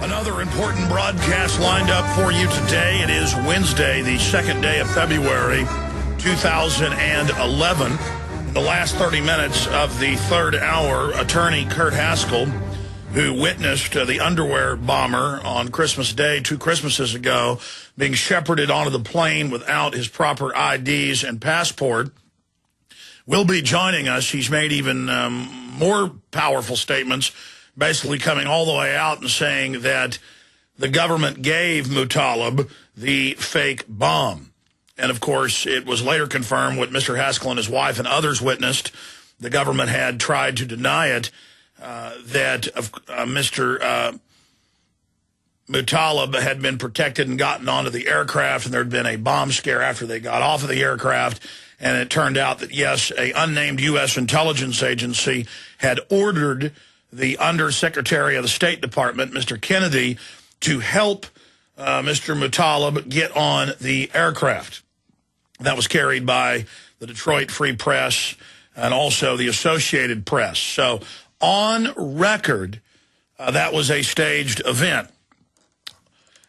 Another important broadcast lined up for you today. It is Wednesday, the second day of February, 2011. In the last 30 minutes of the third hour, attorney Kurt Haskell, who witnessed the underwear bomber on Christmas Day 2 Christmases ago, being shepherded onto the plane without his proper IDs and passport, will be joining us. He's made even more powerful statements, basically coming all the way out and saying that the government gave Mutallab the fake bomb. And, of course, it was later confirmed what Mr. Haskell and his wife and others witnessed. The government had tried to deny it, that Mr. Mutallab had been protected and gotten onto the aircraft, and there had been a bomb scare after they got off of the aircraft. And it turned out that, yes, an unnamed U.S. intelligence agency had ordered the Undersecretary of the State Department, Mr. Kennedy, to help Mr. Mutallab get on the aircraft. That was carried by the Detroit Free Press and also the Associated Press. So on record, that was a staged event.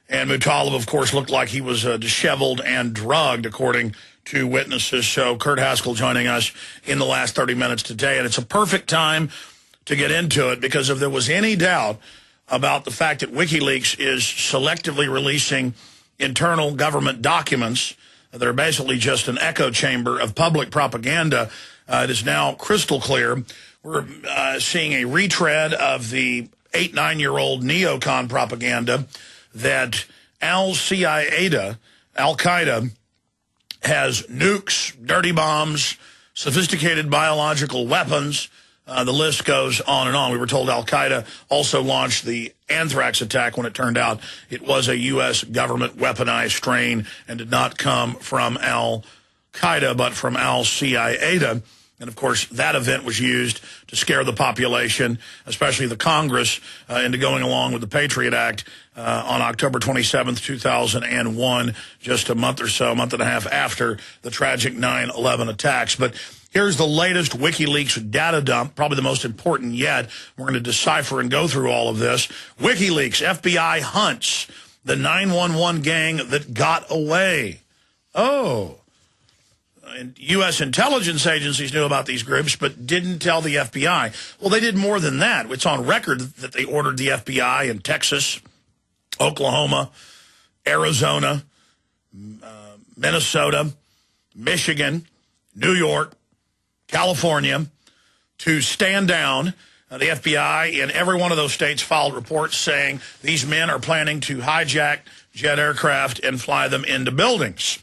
And Mutallab, of course, looked like he was disheveled and drugged, according to witnesses. So Kurt Haskell joining us in the last 30 minutes today. And it's a perfect time to get into it, because if there was any doubt about the fact that Wikileaks is selectively releasing internal government documents that are basically just an echo chamber of public propaganda, it is now crystal clear. We're seeing a retread of the 8-9-year-old neocon propaganda that Al-Qaeda has nukes, dirty bombs, sophisticated biological weapons. The list goes on and on. We were told Al-Qaeda also launched the anthrax attack when it turned out it was a U.S. government weaponized strain and did not come from Al-Qaeda but from Al-Qaeda. And, of course, that event was used to scare the population, especially the Congress, into going along with the Patriot Act on October 27th, 2001, just a month and a half after the tragic 9/11 attacks. But here's the latest WikiLeaks data dump, probably the most important yet. We're going to decipher and go through all of this. WikiLeaks, FBI hunts the 911 gang that got away. Oh. And U.S. intelligence agencies knew about these groups but didn't tell the FBI. Well, they did more than that. It's on record that they ordered the FBI in Texas, Oklahoma, Arizona, Minnesota, Michigan, New York, California to stand down. The FBI in every one of those states filed reports saying these men are planning to hijack jet aircraft and fly them into buildings.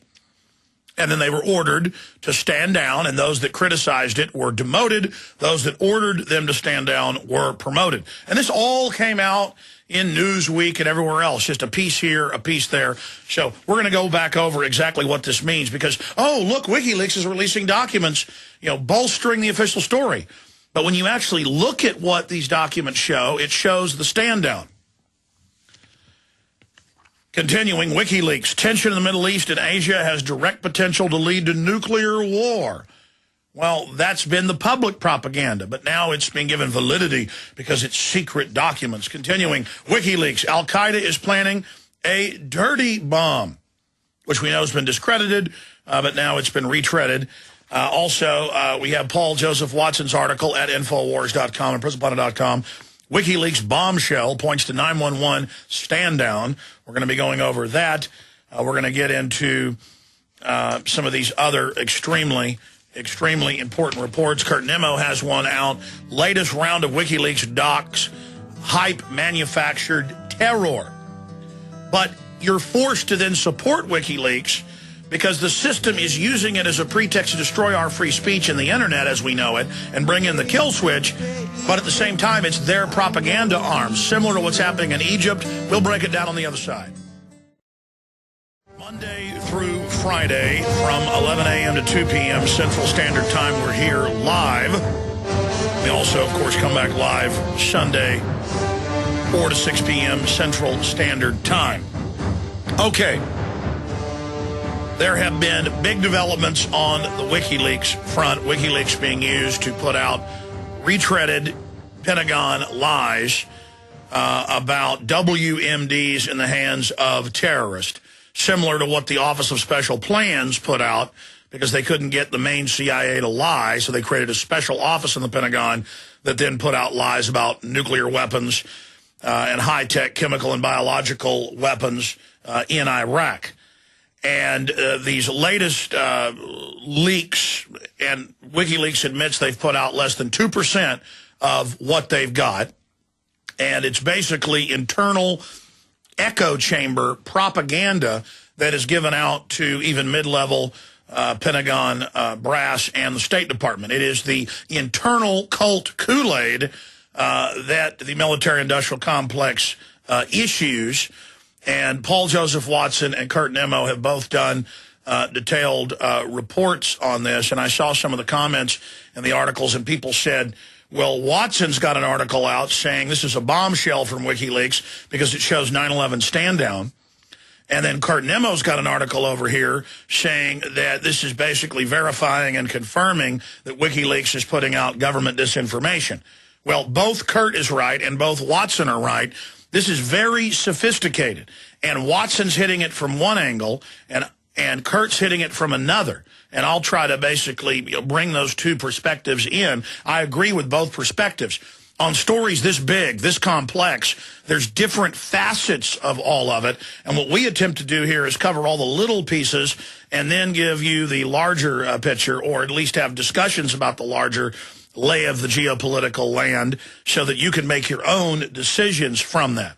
And then they were ordered to stand down, and those that criticized it were demoted. Those that ordered them to stand down were promoted. And this all came out in Newsweek and everywhere else, just a piece here, a piece there. So we're going to go back over exactly what this means because, oh, look, WikiLeaks is releasing documents, bolstering the official story. But when you actually look at what these documents show, it shows the stand down. Continuing, WikiLeaks, tension in the Middle East and Asia has direct potential to lead to nuclear war. Well, that's been the public propaganda, but now it's been given validity because it's secret documents. Continuing, WikiLeaks, Al-Qaeda is planning a dirty bomb, which we know has been discredited, but now it's been retreaded. Also, we have Paul Joseph Watson's article at Infowars.com and PrisonPlanet.com. WikiLeaks bombshell points to 911 stand down. We're going to be going over that. We're going to get into some of these other extremely important reports. Kurt Nimmo has one out. Latest round of WikiLeaks docs, hype manufactured terror. But you're forced to then support WikiLeaks because the system is using it as a pretext to destroy our free speech and the internet as we know it and bring in the kill switch. But at the same time, it's their propaganda arm, similar to what's happening in Egypt. We'll break it down on the other side. Monday through Friday from 11 a.m. to 2 p.m. Central Standard Time, we're here live. We also, of course, come back live Sunday, 4 to 6 p.m. Central Standard Time. Okay. There have been big developments on the WikiLeaks front, WikiLeaks being used to put out retreaded Pentagon lies about WMDs in the hands of terrorists, similar to what the Office of Special Plans put out, because they couldn't get the main CIA to lie, so they created a special office in the Pentagon that then put out lies about nuclear weapons and high-tech chemical and biological weapons in Iraq. And these latest leaks, and Wikileaks admits they've put out less than 2% of what they've got, and it's basically internal echo chamber propaganda that is given out to even mid-level Pentagon brass and the State Department. It is the internal cult Kool-Aid that the military-industrial complex issues. And Paul Joseph Watson and Kurt Nimmo have both done detailed reports on this. And I saw some of the comments in the articles, and people said, well, Watson's got an article out saying this is a bombshell from WikiLeaks because it shows 9/11 stand down. And then Kurt Nimmo's got an article over here saying that this is basically verifying and confirming that WikiLeaks is putting out government disinformation. Well, both Kurt is right and both Watson are right. This is very sophisticated. And Watson's hitting it from one angle, and Kurt's hitting it from another. And I'll try to basically bring those two perspectives in. I agree with both perspectives. On stories this big, this complex, there's different facets of all of it. And what we attempt to do here is cover all the little pieces and then give you the larger picture, or at least have discussions about the larger lay of the geopolitical land so that you can make your own decisions from that.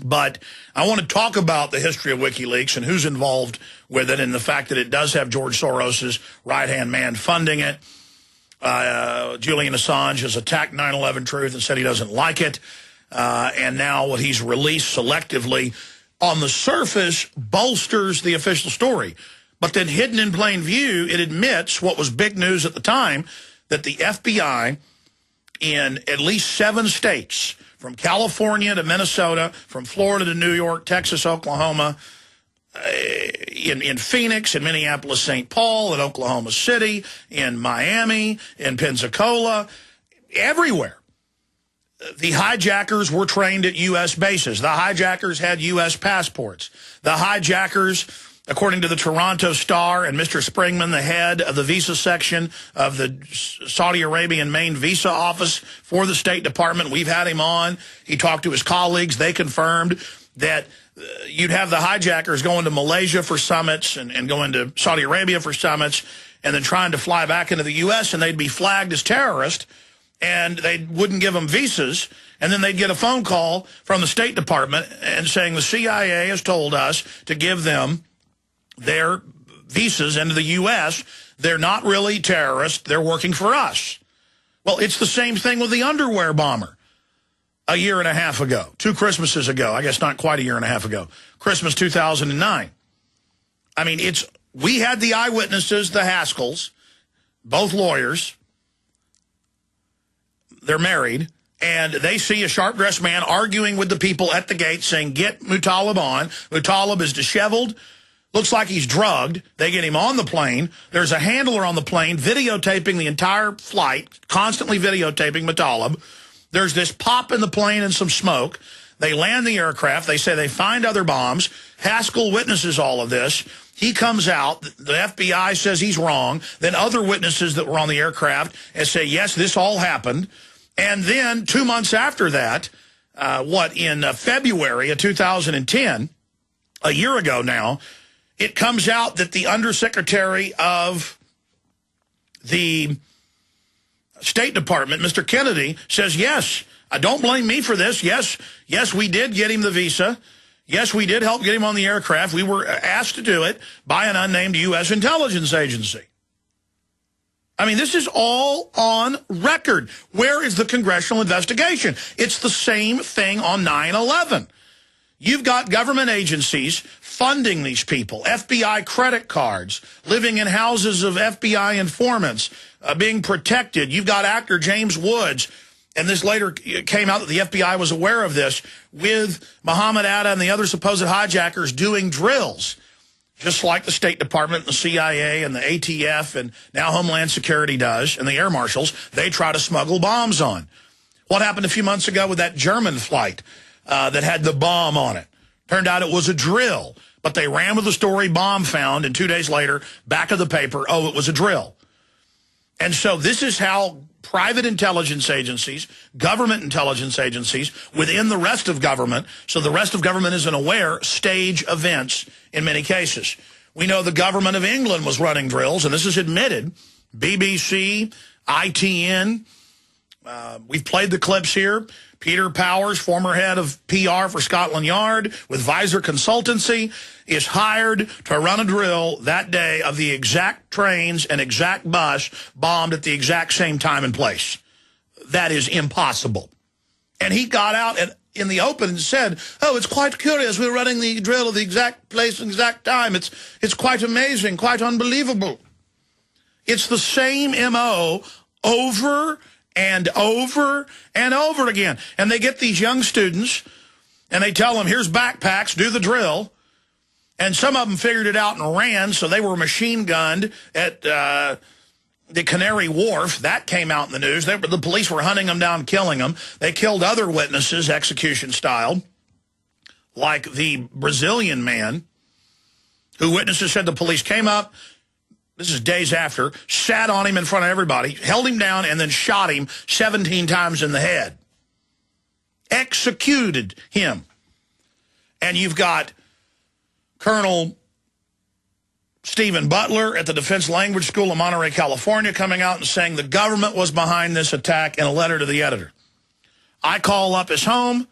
But I want to talk about the history of WikiLeaks and who's involved with it, and the fact that it does have George Soros's right-hand man funding it. Julian Assange has attacked 9/11 Truth and said he doesn't like it. And now what he's released selectively on the surface bolsters the official story. But then hidden in plain view, it admits what was big news at the time, that the FBI in at least 7 states, from California to Minnesota, from Florida to New York, Texas, Oklahoma, in Phoenix, in Minneapolis, St. Paul, in Oklahoma City, in Miami, in Pensacola, everywhere. The hijackers were trained at U.S. bases. The hijackers had U.S. passports. The hijackers, according to the Toronto Star and Mr. Springman, the head of the visa section of the Saudi Arabian main visa office for the State Department, we've had him on. He talked to his colleagues. They confirmed that you'd have the hijackers going to Malaysia for summits and going to Saudi Arabia for summits and then trying to fly back into the U.S., and they'd be flagged as terrorists, and they wouldn't give them visas. And then they'd get a phone call from the State Department and saying the CIA has told us to give them their visas into the U.S. They're not really terrorists. They're working for us. Well, it's the same thing with the underwear bomber. A year and a half ago, 2 Christmases ago, I guess not quite a year and a half ago, Christmas 2009. I mean, we had the eyewitnesses, the Haskells, both lawyers. They're married, and they see a sharp-dressed man arguing with the people at the gate saying, get Mutallab on. Mutallab is disheveled, looks like he's drugged. They get him on the plane. There's a handler on the plane videotaping the entire flight, constantly videotaping Mutallab. There's this pop in the plane and some smoke. They land the aircraft. They say they find other bombs. Haskell witnesses all of this. He comes out. The FBI says he's wrong. Then other witnesses that were on the aircraft and say, yes, this all happened. And then 2 months after that, in February of 2010, a year ago now, it comes out that the Undersecretary of the State Department, Mr. Kennedy, says, yes, don't blame me for this. Yes, we did get him the visa. Yes, we did help get him on the aircraft. We were asked to do it by an unnamed U.S. intelligence agency. I mean, this is all on record. Where is the congressional investigation? It's the same thing on 9/11. You've got government agencies funding these people, FBI credit cards, living in houses of FBI informants, being protected. You've got actor James Woods, and this later came out that the FBI was aware of this, with Muhammad Atta and the other supposed hijackers doing drills, just like the State Department and the CIA and the ATF and now Homeland Security does, and the air marshals. They try to smuggle bombs on. What happened a few months ago with that German flight that had the bomb on it? Turned out it was a drill, but they ran with the story, bomb found, and 2 days later, back of the paper, oh, it was a drill. And so this is how private intelligence agencies, government intelligence agencies, within the rest of government, so the rest of government isn't aware, stage events in many cases. We know the government of England was running drills, and this is admitted. BBC, ITN, we've played the clips here. Peter Powers, former head of PR for Scotland Yard with Visor Consultancy, is hired to run a drill that day of the exact trains and exact bus bombed at the exact same time and place. That is impossible. And he got out in the open and said, oh, it's quite curious. We're running the drill at the exact place and exact time. It's quite amazing, quite unbelievable. It's the same M.O. over and over and over again. And they get these young students, and they tell them, here's backpacks, do the drill. And some of them figured it out and ran, so they were machine gunned at the Canary Wharf. That came out in the news. The police were hunting them down, killing them. They killed other witnesses, execution style, like the Brazilian man, who witnesses said the police came up, this is days after, sat on him in front of everybody, held him down, and then shot him 17 times in the head. Executed him. And you've got Colonel Stephen Butler at the Defense Language School in Monterey, California, coming out and saying the government was behind this attack in a letter to the editor. I call up his home.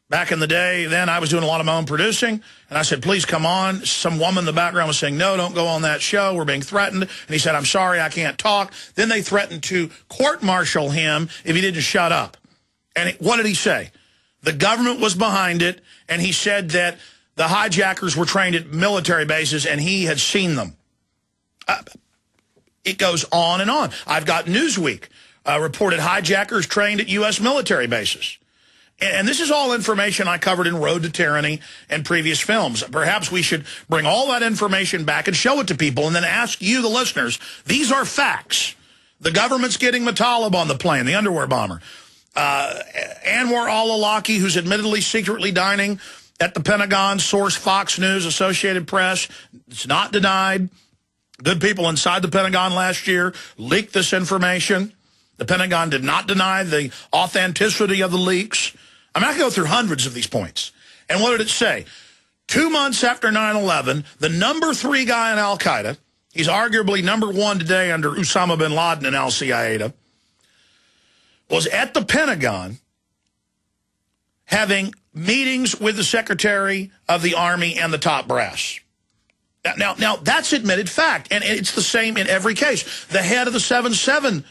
Back in the day, then I was doing a lot of my own producing, and I said, please come on. Some woman in the background was saying, no, don't go on that show. We're being threatened. And he said, I'm sorry, I can't talk. Then they threatened to court-martial him if he didn't shut up. And what did he say? The government was behind it, and he said that the hijackers were trained at military bases, and he had seen them. It goes on and on. I've got Newsweek reported hijackers trained at U.S. military bases. And this is all information I covered in Road to Tyranny and previous films. Perhaps we should bring all that information back and show it to people and then ask you, the listeners, these are facts. The government's getting Mutallab on the plane, the underwear bomber. Anwar al-Awlaki, who's admittedly secretly dining at the Pentagon, source Fox News, Associated Press. It's not denied. Good people inside the Pentagon last year leaked this information. The Pentagon did not deny the authenticity of the leaks. I'm not going to go through hundreds of these points. And what did it say? 2 months after 9/11, the number 3 guy in al-Qaeda, he's arguably number 1 today under Osama bin Laden and al-Qaeda, was at the Pentagon having meetings with the Secretary of the Army and the top brass. Now that's admitted fact, and it's the same in every case. The head of the 7/7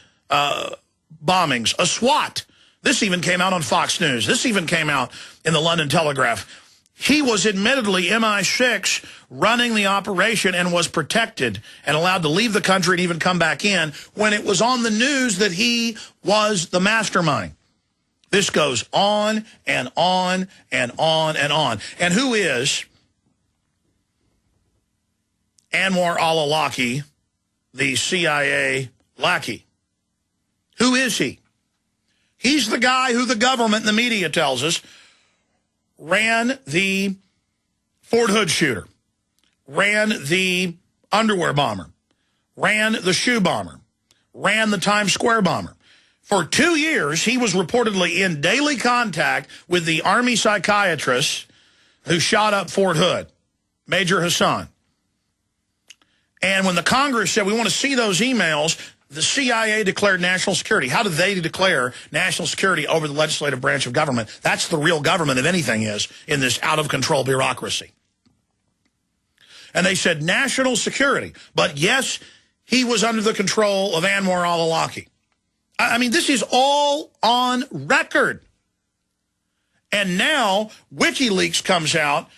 bombings, a SWAT. This even came out on Fox News. This even came out in the London Telegraph. He was admittedly MI6 running the operation and was protected and allowed to leave the country and even come back in when it was on the news that he was the mastermind. This goes on and on and on and on. And who is Anwar al-Awlaki, the CIA lackey? Who is he? He's the guy who the government and the media tells us ran the Fort Hood shooter, ran the underwear bomber, ran the shoe bomber, ran the Times Square bomber. For 2 years, he was reportedly in daily contact with the Army psychiatrist who shot up Fort Hood, Major Hassan. And when the Congress said, we want to see those emails, the CIA declared national security. How do they declare national security over the legislative branch of government? That's the real government, if anything is, in this out-of-control bureaucracy. And they said national security. But yes, he was under the control of Anwar al-Awlaki. I mean, this is all on record. And now Wikileaks comes out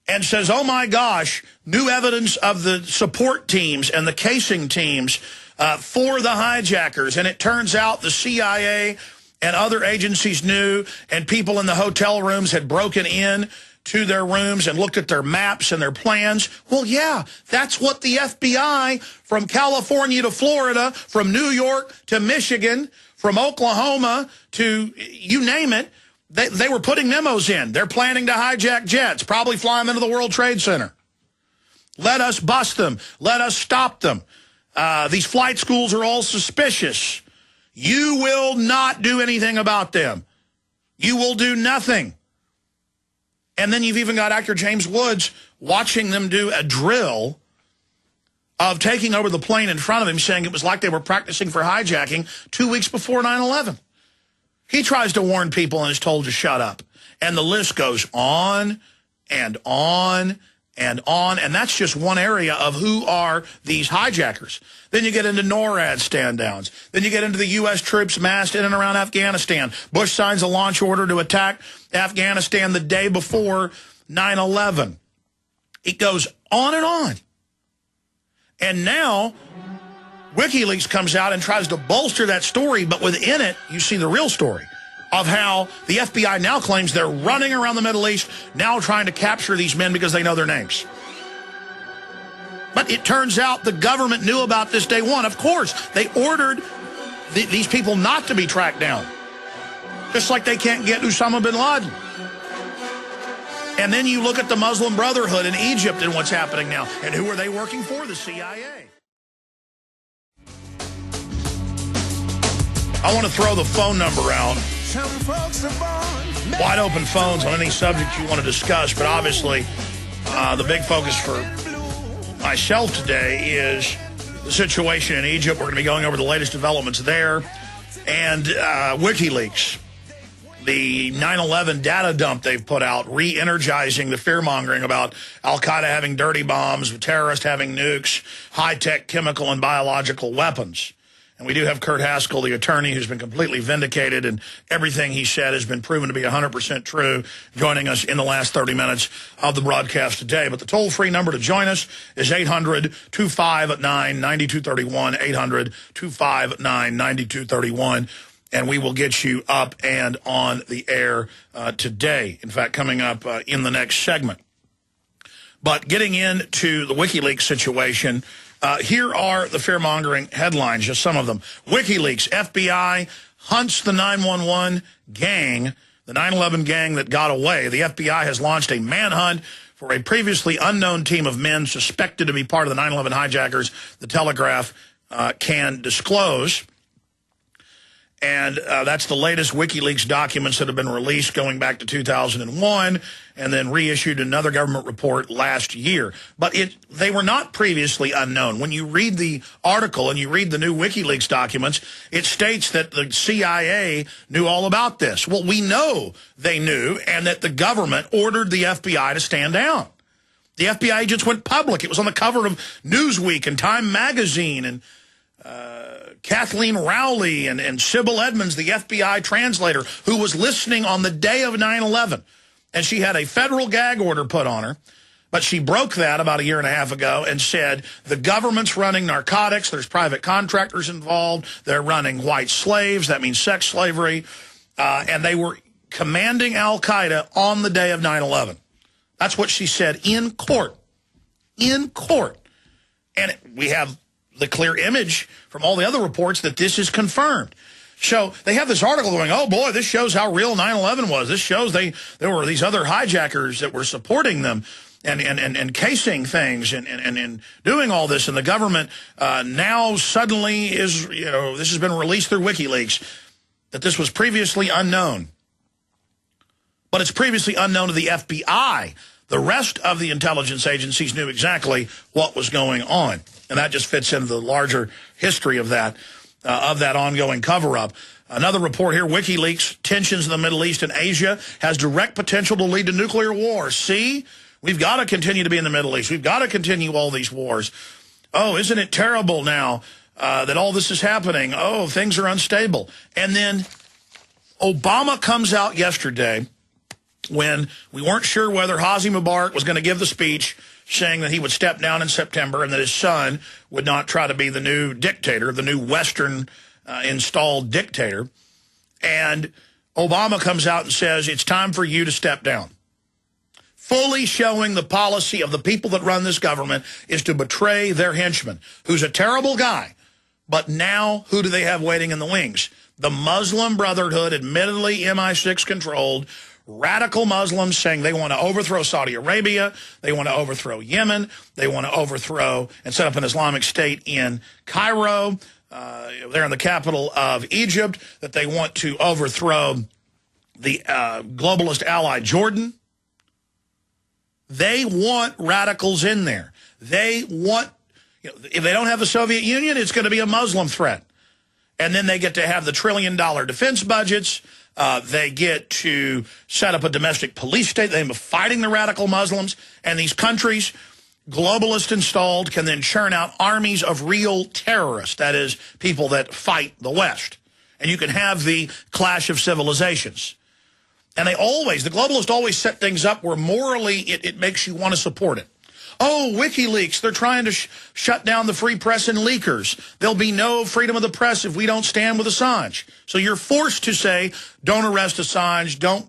and says, oh my gosh, new evidence of the support teams and the casing teams for the hijackers. And it turns out the CIA and other agencies knew, and people in the hotel rooms had broken in to their rooms and looked at their maps and their plans. Well, yeah, that's what the FBI from California to Florida, from New York to Michigan, From Oklahoma to you name it, they were putting memos in. They're planning to hijack jets, probably fly them into the World Trade Center. Let us bust them. Let us stop them. These flight schools are all suspicious. You will not do anything about them. You will do nothing. And then you've even got actor James Woods watching them do a drill of taking over the plane in front of him, saying it was like they were practicing for hijacking 2 weeks before 9/11. He tries to warn people and is told to shut up. And the list goes on and on and on. And that's just one area of who are these hijackers. Then you get into NORAD stand-downs. Then you get into the U.S. troops massed in and around Afghanistan. Bush signs a launch order to attack Afghanistan the day before 9/11. It goes on and on. And now Wikileaks comes out and tries to bolster that story, but within it, you see the real story of how the FBI now claims they're running around the Middle East, now trying to capture these men because they know their names. But it turns out the government knew about this day one. Of course, they ordered these people not to be tracked down, just like they can't get Osama bin Laden. And then you look at the Muslim Brotherhood in Egypt and what's happening now. And who are they working for? The CIA. I want to throw the phone number out. Wide open phones on any subject you want to discuss. But obviously, the big focus for myself today is the situation in Egypt. We're going to be going over the latest developments there. And Wikileaks. The 9/11 data dump they've put out, re-energizing the fear-mongering about al-Qaeda having dirty bombs, terrorists having nukes, high-tech chemical and biological weapons. And we do have Kurt Haskell, the attorney, who's been completely vindicated, and everything he said has been proven to be 100% true, joining us in the last 30 minutes of the broadcast today. But the toll-free number to join us is 800-259-9231, 800-259-9231. And we will get you up and on the air today. In fact, coming up in the next segment. But getting into the WikiLeaks situation, here are the fear-mongering headlines, just some of them. WikiLeaks, FBI hunts the 911 gang, the 9/11 gang that got away. The FBI has launched a manhunt for a previously unknown team of men suspected to be part of the 9/11 hijackers, the Telegraph can disclose. And that's the latest WikiLeaks documents that have been released going back to 2001 and then reissued another government report last year. But they were not previously unknown. When you read the article and you read the new WikiLeaks documents, it states that the CIA knew all about this. Well, we know they knew, and that the government ordered the FBI to stand down. The FBI agents went public. It was on the cover of Newsweek and Time Magazine, and Kathleen Rowley and Sybil Edmonds, the FBI translator, who was listening on the day of 9/11. And she had a federal gag order put on her, but she broke that about a year and a half ago and said the government's running narcotics, there's private contractors involved, they're running white slaves, that means sex slavery, and they were commanding al-Qaeda on the day of 9/11. That's what she said in court. In court. And we have the clear image from all the other reports that this is confirmed. So they have this article going, oh, boy, this shows how real 9/11 was. This shows there were these other hijackers that were supporting them and casing things and doing all this. And the government now suddenly is, this has been released through WikiLeaks, that this was previously unknown. But it's previously unknown to the FBI. The rest of the intelligence agencies knew exactly what was going on. And that just fits into the larger history of that ongoing cover-up. Another report here, WikiLeaks, tensions in the Middle East and Asia has direct potential to lead to nuclear war. See, we've got to continue to be in the Middle East. We've got to continue all these wars. Oh, isn't it terrible now that all this is happening? Oh, things are unstable. And then Obama comes out yesterday when we weren't sure whether Hosni Mubarak was going to give the speech saying that he would step down in September and that his son would not try to be the new dictator, the new Western installed dictator. And Obama comes out and says, it's time for you to step down. Fully showing the policy of the people that run this government is to betray their henchman, who's a terrible guy. But now, who do they have waiting in the wings? The Muslim Brotherhood, admittedly MI6 controlled, radical Muslims saying they want to overthrow Saudi Arabia, they want to overthrow Yemen, they want to overthrow and set up an Islamic State in Cairo. They're in the capital of Egypt, that they want to overthrow the globalist ally Jordan. They want radicals in there. They want, if they don't have the Soviet Union, it's going to be a Muslim threat. And then they get to have the $1 trillion defense budgets. They get to set up a domestic police state. They're fighting the radical Muslims. And these countries, globalist installed, can then churn out armies of real terrorists. That is, people that fight the West. And you can have the clash of civilizations. And the globalists always set things up where morally it makes you want to support it. Oh, Wikileaks, they're trying to shut down the free press and leakers. There'll be no freedom of the press if we don't stand with Assange. So you're forced to say, don't arrest Assange, don't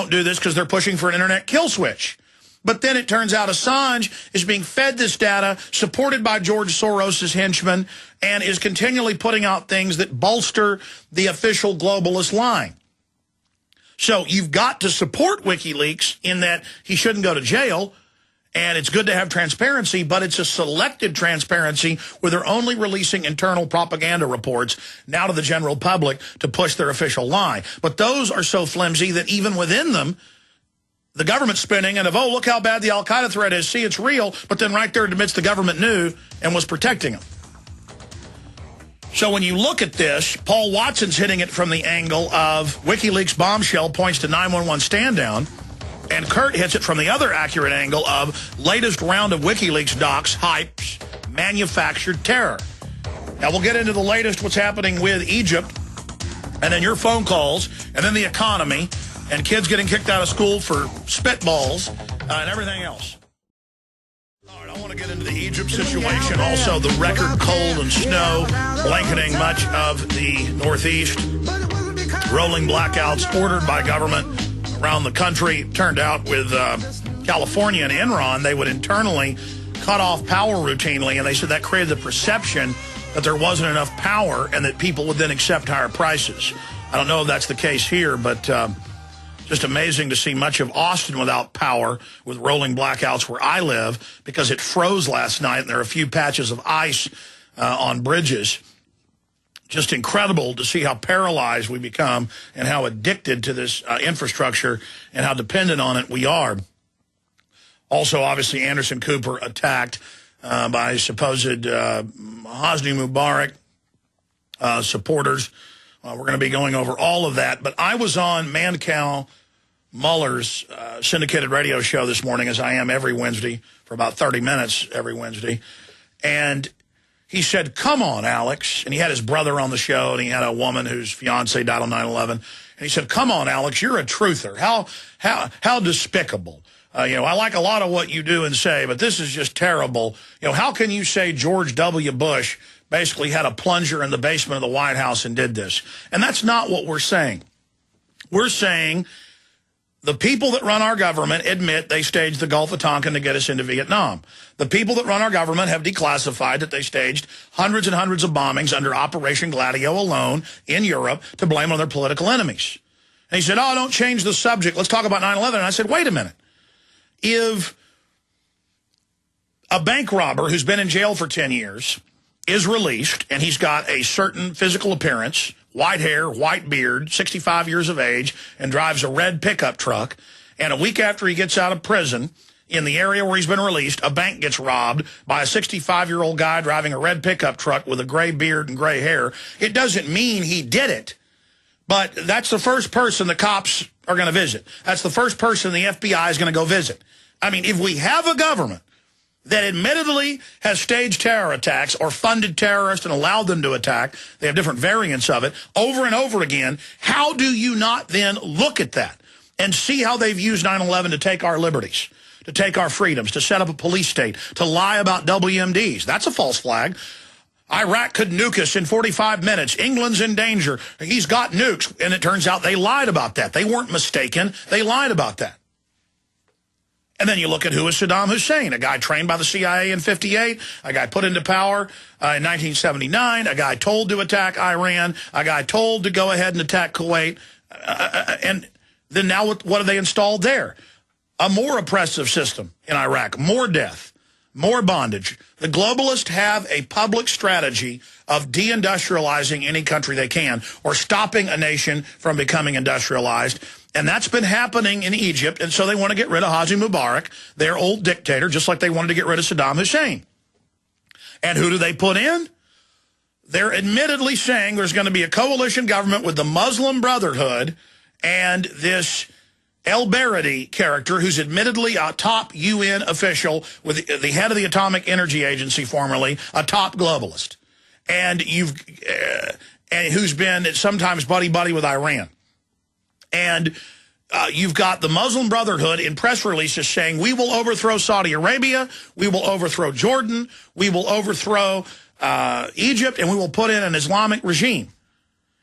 do this, because they're pushing for an internet kill switch. But then it turns out Assange is being fed this data, supported by George Soros' henchmen, and is continually putting out things that bolster the official globalist line. So you've got to support WikiLeaks in that he shouldn't go to jail, and it's good to have transparency, but it's a selected transparency where they're only releasing internal propaganda reports now to the general public to push their official line. But those are so flimsy that even within them, the government's spinning and oh, look how bad the al-Qaeda threat is. See, it's real, but then right there it admits the government knew and was protecting them. So when you look at this, Paul Watson's hitting it from the angle of WikiLeaks bombshell points to 911 stand down, and Kurt hits it from the other accurate angle of latest round of WikiLeaks docs hypes manufactured terror. Now we'll get into the latest what's happening with Egypt, and then your phone calls, and then the economy, and kids getting kicked out of school for spitballs, and everything else. All right, I want to get into the Egypt situation. Also, the record cold and snow blanketing much of the Northeast. Rolling blackouts ordered by government around the country. Turned out with California and Enron, they would internally cut off power routinely, and they said that created the perception that there wasn't enough power and that people would then accept higher prices. I don't know if that's the case here, but just amazing to see much of Austin without power with rolling blackouts where I live because it froze last night and there are a few patches of ice on bridges. Just incredible to see how paralyzed we become and how addicted to this infrastructure and how dependent on it we are. Also, obviously, Anderson Cooper attacked by supposed Hosni Mubarak supporters. We're going to be going over all of that. But I was on Mancow Muller's syndicated radio show this morning, as I am every Wednesday, for about 30 minutes every Wednesday. And he said, come on, Alex. And he had his brother on the show, and he had a woman whose fiance died on 9/11. And he said, come on, Alex, you're a truther. How despicable. I like a lot of what you do and say, but this is just terrible. How can you say George W. Bush basically had a plunger in the basement of the White House and did this? And that's not what we're saying. We're saying the people that run our government admit they staged the Gulf of Tonkin to get us into Vietnam. The people that run our government have declassified that they staged hundreds and hundreds of bombings under Operation Gladio alone in Europe to blame on their political enemies. And he said, oh, don't change the subject. Let's talk about 9/11. And I said, wait a minute. If a bank robber who's been in jail for 10 years is released and he's got a certain physical appearance, white hair, white beard, 65 years of age, and drives a red pickup truck, and a week after he gets out of prison, in the area where he's been released, a bank gets robbed by a 65-year-old guy driving a red pickup truck with a gray beard and gray hair, it doesn't mean he did it. But that's the first person the cops are going to visit. That's the first person the FBI is going to go visit. I mean, if we have a government that admittedly has staged terror attacks or funded terrorists and allowed them to attack, they have different variants of it, over and over again, how do you not then look at that and see how they've used 9/11 to take our liberties, to take our freedoms, to set up a police state, to lie about WMDs? That's a false flag. Iraq could nuke us in 45 minutes. England's in danger. He's got nukes. And it turns out they lied about that. They weren't mistaken. They lied about that. And then you look at who is Saddam Hussein, a guy trained by the CIA in 58, a guy put into power in 1979, a guy told to attack Iran, a guy told to go ahead and attack Kuwait. And then now what have they installed there? A more oppressive system in Iraq, more death, more bondage. The globalists have a public strategy of deindustrializing any country they can or stopping a nation from becoming industrialized. And that's been happening in Egypt, and so they want to get rid of Hosni Mubarak, their old dictator, just like they wanted to get rid of Saddam Hussein. And who do they put in? They're admittedly saying there's going to be a coalition government with the Muslim Brotherhood and this El Baradi character, who's admittedly a top UN official, with the head of the Atomic Energy Agency formerly, a top globalist, and and who's been sometimes buddy-buddy with Iran. And you've got the Muslim Brotherhood in press releases saying, we will overthrow Saudi Arabia, we will overthrow Jordan, we will overthrow Egypt, and we will put in an Islamic regime.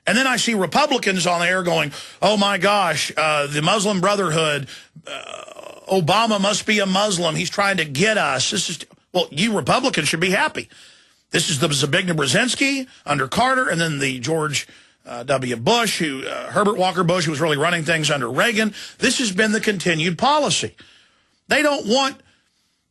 And then I see Republicans on the air going, oh, my gosh, the Muslim Brotherhood, Obama must be a Muslim. He's trying to get us. Well, you Republicans should be happy. This is the Zbigniew Brzezinski under Carter, and then the George W. Bush, Herbert Walker Bush, who was really running things under Reagan. This has been the continued policy. They don't want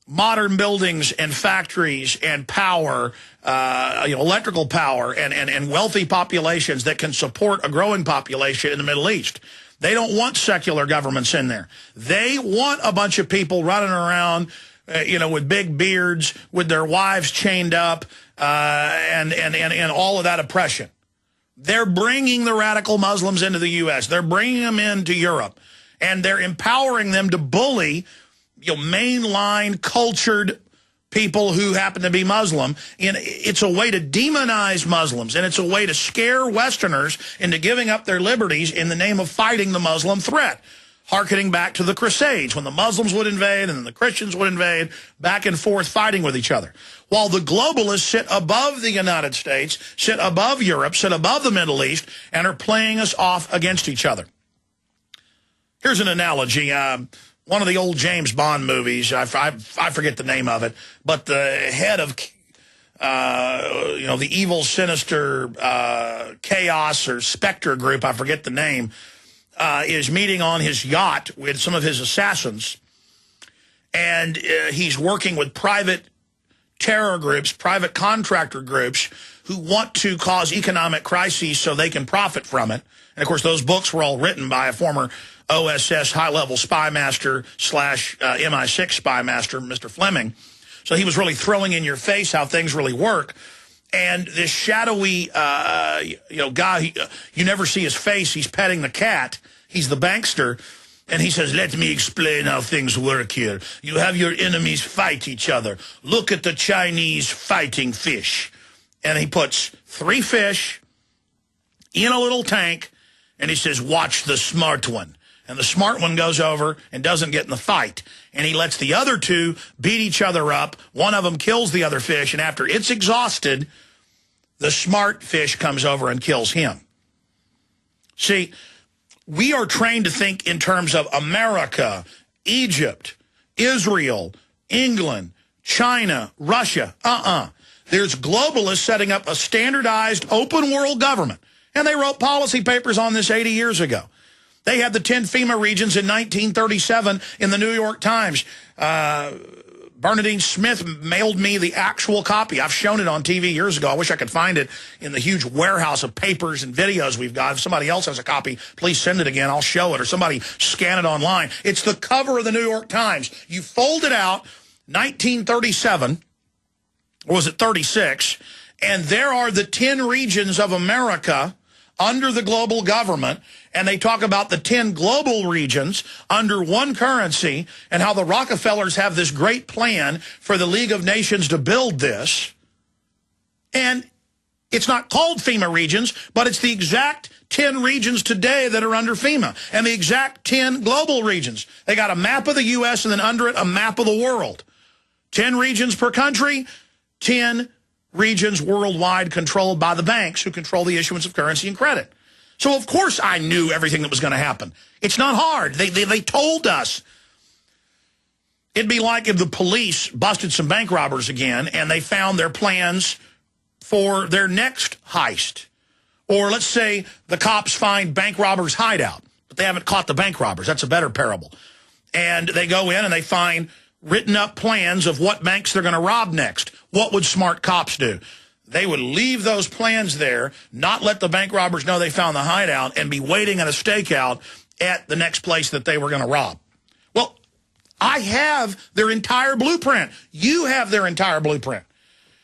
modern buildings and factories and power, electrical power and wealthy populations that can support a growing population in the Middle East. They don't want secular governments in there. They want a bunch of people running around, with big beards, with their wives chained up, and all of that oppression. They're bringing the radical Muslims into the U.S. They're bringing them into Europe, and they're empowering them to bully mainline cultured people who happen to be Muslim. And it's a way to demonize Muslims, and it's a way to scare Westerners into giving up their liberties in the name of fighting the Muslim threat, hearkening back to the Crusades, when the Muslims would invade and then the Christians would invade, back and forth fighting with each other. While the globalists sit above the United States, sit above Europe, sit above the Middle East, and are playing us off against each other. Here's an analogy. One of the old James Bond movies, I forget the name of it, but the head of, the evil, sinister chaos or Spectre group, I forget the name, is meeting on his yacht with some of his assassins. And he's working with private terror groups, private contractor groups who want to cause economic crises so they can profit from it. And, of course, those books were all written by a former OSS high-level spy master / MI6 spy master, Mr. Fleming. So he was really throwing in your face how things really work. And this shadowy, guy, you never see his face. He's petting the cat. He's the bankster. And he says, let me explain how things work here. You have your enemies fight each other. Look at the Chinese fighting fish. And he puts 3 fish in a little tank, and he says, watch the smart one. And the smart one goes over and doesn't get in the fight. And he lets the other 2 beat each other up. One of them kills the other fish, and after it's exhausted, the smart fish comes over and kills him. See, we are trained to think in terms of America, Egypt, Israel, England, China, Russia. There's globalists setting up a standardized open world government. And they wrote policy papers on this 80 years ago. They had the 10 FEMA regions in 1937 in the New York Times. Bernadine Smith mailed me the actual copy. I've shown it on TV years ago. I wish I could find it in the huge warehouse of papers and videos we've got. If somebody else has a copy, please send it again. I'll show it, or somebody scan it online. It's the cover of the New York Times. You fold it out, 1937, or was it 36, and there are the 10 regions of America under the global government, and they talk about the 10 global regions under one currency and how the Rockefellers have this great plan for the League of Nations to build this. And it's not called FEMA regions, but it's the exact 10 regions today that are under FEMA, and the exact 10 global regions. They got a map of the U.S. and then under it a map of the world. 10 regions per country, 10 regions worldwide controlled by the banks who control the issuance of currency and credit. So, of course, I knew everything that was going to happen. It's not hard. They told us. It'd be like if the police busted some bank robbers again and they found their plans for their next heist. Or let's say the cops find bank robbers' hideout, but they haven't caught the bank robbers. That's a better parable. And they go in and they find written up plans of what banks they're going to rob next. What would smart cops do? They would leave those plans there, not let the bank robbers know they found the hideout, and be waiting at a stakeout at the next place that they were going to rob. Well, I have their entire blueprint. You have their entire blueprint.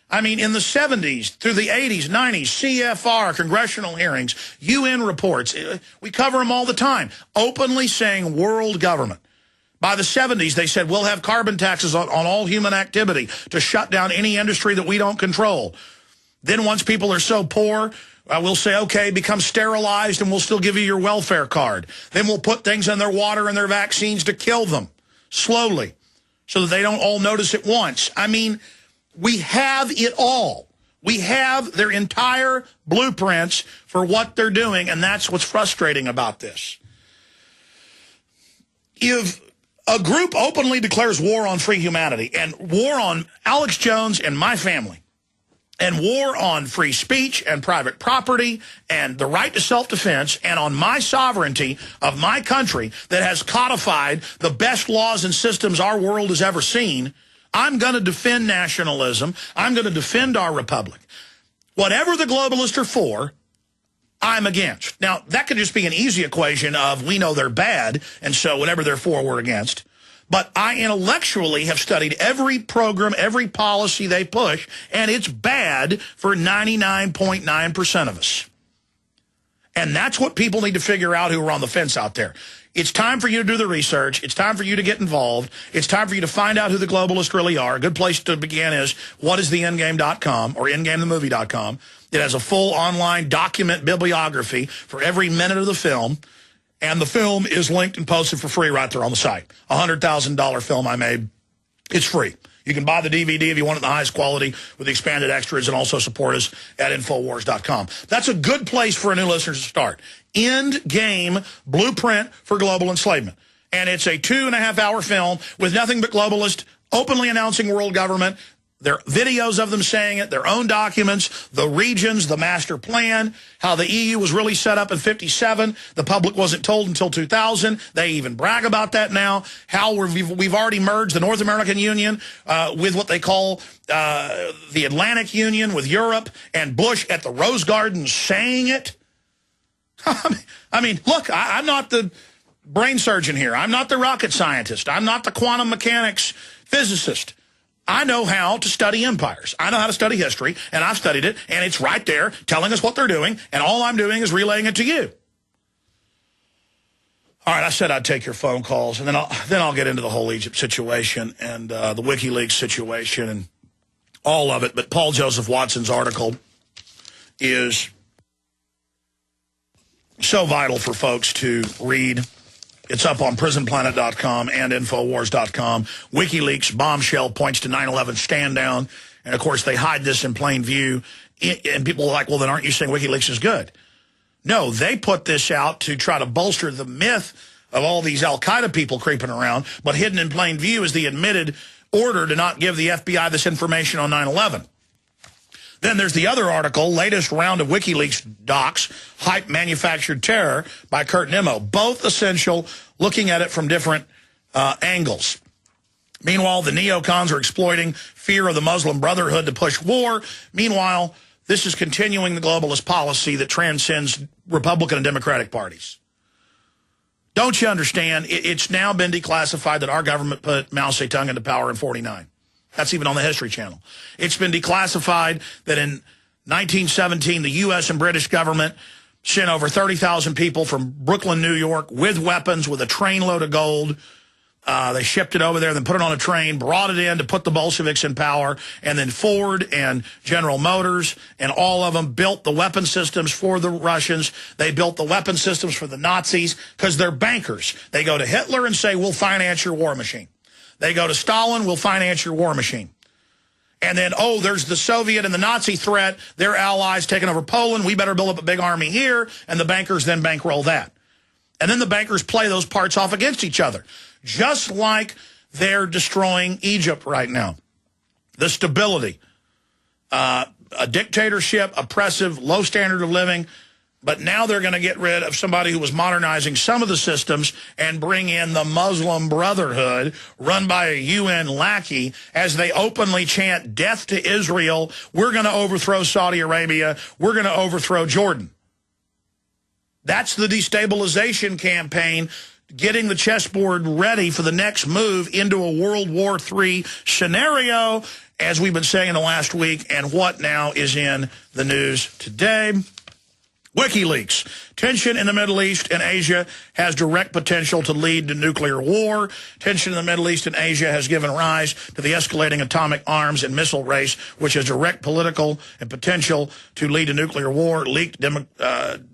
I mean, in the 70s, through the 80s, 90s, CFR, congressional hearings, UN reports, we cover them all the time, openly saying world government. By the 70s, they said, we'll have carbon taxes on all human activity to shut down any industry that we don't control. Then once people are so poor, we'll say, okay, become sterilized and we'll still give you your welfare card. Then we'll put things in their water and their vaccines to kill them slowly so that they don't all notice at once. I mean, we have it all. We have their entire blueprints for what they're doing, and that's what's frustrating about this. If a group openly declares war on free humanity and war on Alex Jones and my family, and war on free speech and private property and the right to self-defense and on my sovereignty of my country that has codified the best laws and systems our world has ever seen, I'm going to defend nationalism. I'm going to defend our republic. Whatever the globalists are for, I'm against. Now, that could just be an easy equation of we know they're bad, and so whatever they're for, we're against. But I intellectually have studied every program, every policy they push, and it's bad for 99.9% of us. And that's what people need to figure out who are on the fence out there. It's time for you to do the research. It's time for you to get involved. It's time for you to find out who the globalists really are. A good place to begin is whatistheendgame.com or endgamethemovie.com. It has a full online document bibliography for every minute of the film. And the film is linked and posted for free right there on the site. $100,000 film I made. It's free. You can buy the DVD if you want it in the highest quality with the expanded extras, and also support us at Infowars.com. That's a good place for a new listener to start. End Game Blueprint for Global Enslavement. And it's a 2.5-hour film with nothing but globalists openly announcing world government. There are videos of them saying it, their own documents, the regions, the master plan, how the EU was really set up in 57. The public wasn't told until 2000. They even brag about that now. How we've already merged the North American Union with what they call the Atlantic Union with Europe, and Bush at the Rose Garden saying it. I mean, look, I'm not the brain surgeon here. I'm not the rocket scientist. I'm not the quantum mechanics physicist. I know how to study empires. I know how to study history, and I've studied it, and it's right there telling us what they're doing, and all I'm doing is relaying it to you. All right, I said I'd take your phone calls, and then I'll get into the whole Egypt situation and the Wikileaks situation and all of it. But Paul Joseph Watson's article is so vital for folks to read. It's up on prisonplanet.com and Infowars.com. Wikileaks bombshell points to 9/11 stand down. And, of course, they hide this in plain view. And people are like, well, then aren't you saying Wikileaks is good? No, they put this out to try to bolster the myth of all these al-Qaeda people creeping around. But hidden in plain view is the admitted order to not give the FBI this information on 9/11. Then there's the other article, latest round of WikiLeaks docs, Hype Manufactured Terror by Kurt Nimmo. Both essential, looking at it from different angles. Meanwhile, the neocons are exploiting fear of the Muslim Brotherhood to push war. Meanwhile, this is continuing the globalist policy that transcends Republican and Democratic parties. Don't you understand? It's now been declassified that our government put Mao Zedong into power in 49. That's even on the History Channel. It's been declassified that in 1917, the U.S. and British government sent over 30,000 people from Brooklyn, New York, with weapons, with a trainload of gold. They shipped it over there, then put it on a train, brought it in to put the Bolsheviks in power, and then Ford and General Motors and all of them built the weapon systems for the Russians. They built the weapon systems for the Nazis because they're bankers. They go to Hitler and say, we'll finance your war machine. They go to Stalin, we'll finance your war machine. And then, oh, there's the Soviet and the Nazi threat. Their allies taking over Poland. We better build up a big army here. And the bankers then bankroll that. And then the bankers play those parts off against each other. Just like they're destroying Egypt right now. The stability, a dictatorship, oppressive, low standard of living. But now they're going to get rid of somebody who was modernizing some of the systems and bring in the Muslim Brotherhood run by a UN lackey as they openly chant death to Israel. We're going to overthrow Saudi Arabia. We're going to overthrow Jordan. That's the destabilization campaign, getting the chessboard ready for the next move into a World War III scenario, as we've been saying in the last week, and what now is in the news today. Wikileaks. Tension in the Middle East and Asia has direct potential to lead to nuclear war. Tension in the Middle East and Asia has given rise to the escalating atomic arms and missile race, which has direct political and potential to lead to nuclear war. Leaked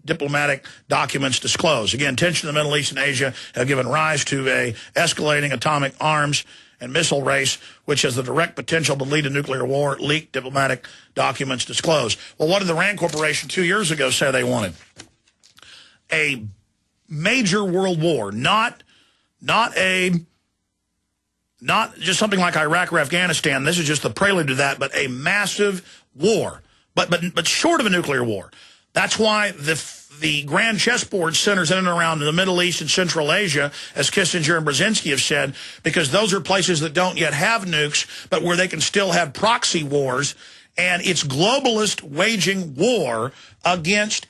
diplomatic documents disclose. Again, tension in the Middle East and Asia have given rise to a escalating atomic arms and missile race, which has the direct potential to lead to nuclear war. Leaked diplomatic documents disclose. Well, what did the Rand Corporation 2 years ago say they wanted? A major world war, not just something like Iraq or Afghanistan. This is just the prelude to that, but a massive war, but short of a nuclear war. That's why the grand chessboard centers in and around the Middle East and Central Asia, as Kissinger and Brzezinski have said, because those are places that don't yet have nukes, but where they can still have proxy wars. And it's globalist waging war against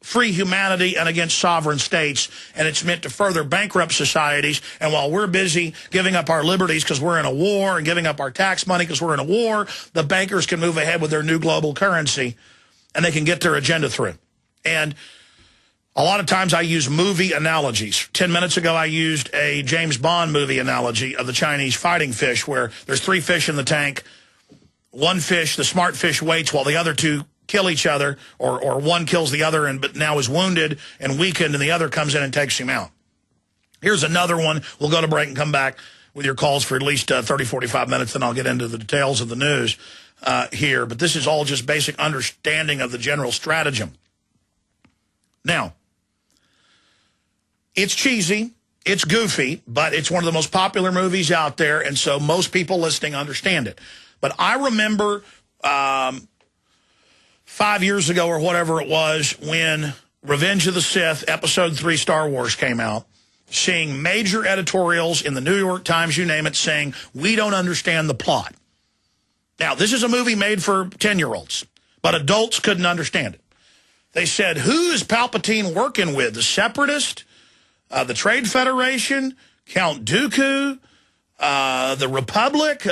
free humanity and against sovereign states, and it's meant to further bankrupt societies. And while we're busy giving up our liberties because we're in a war and giving up our tax money because we're in a war, the bankers can move ahead with their new global currency, and they can get their agenda through. And a lot of times I use movie analogies. 10 minutes ago, I used a James Bond movie analogy of the Chinese fighting fish, where there's 3 fish in the tank. One fish, the smart fish, waits while the other 2 kill each other, or one kills the other but now is wounded and weakened, and the other comes in and takes him out. Here's another one. We'll go to break and come back with your calls for at least 30, 45 minutes, then I'll get into the details of the news here. But this is all just basic understanding of the general stratagem. Now, it's cheesy, it's goofy, but it's one of the most popular movies out there, and so most people listening understand it. But I remember 5 years ago or whatever it was, when Revenge of the Sith, Episode 3 Star Wars came out, seeing major editorials in the New York Times, you name it, saying, we don't understand the plot. Now, this is a movie made for 10-year-olds, but adults couldn't understand it. They said, who is Palpatine working with? The Separatist, the Trade Federation, Count Dooku, the Republic?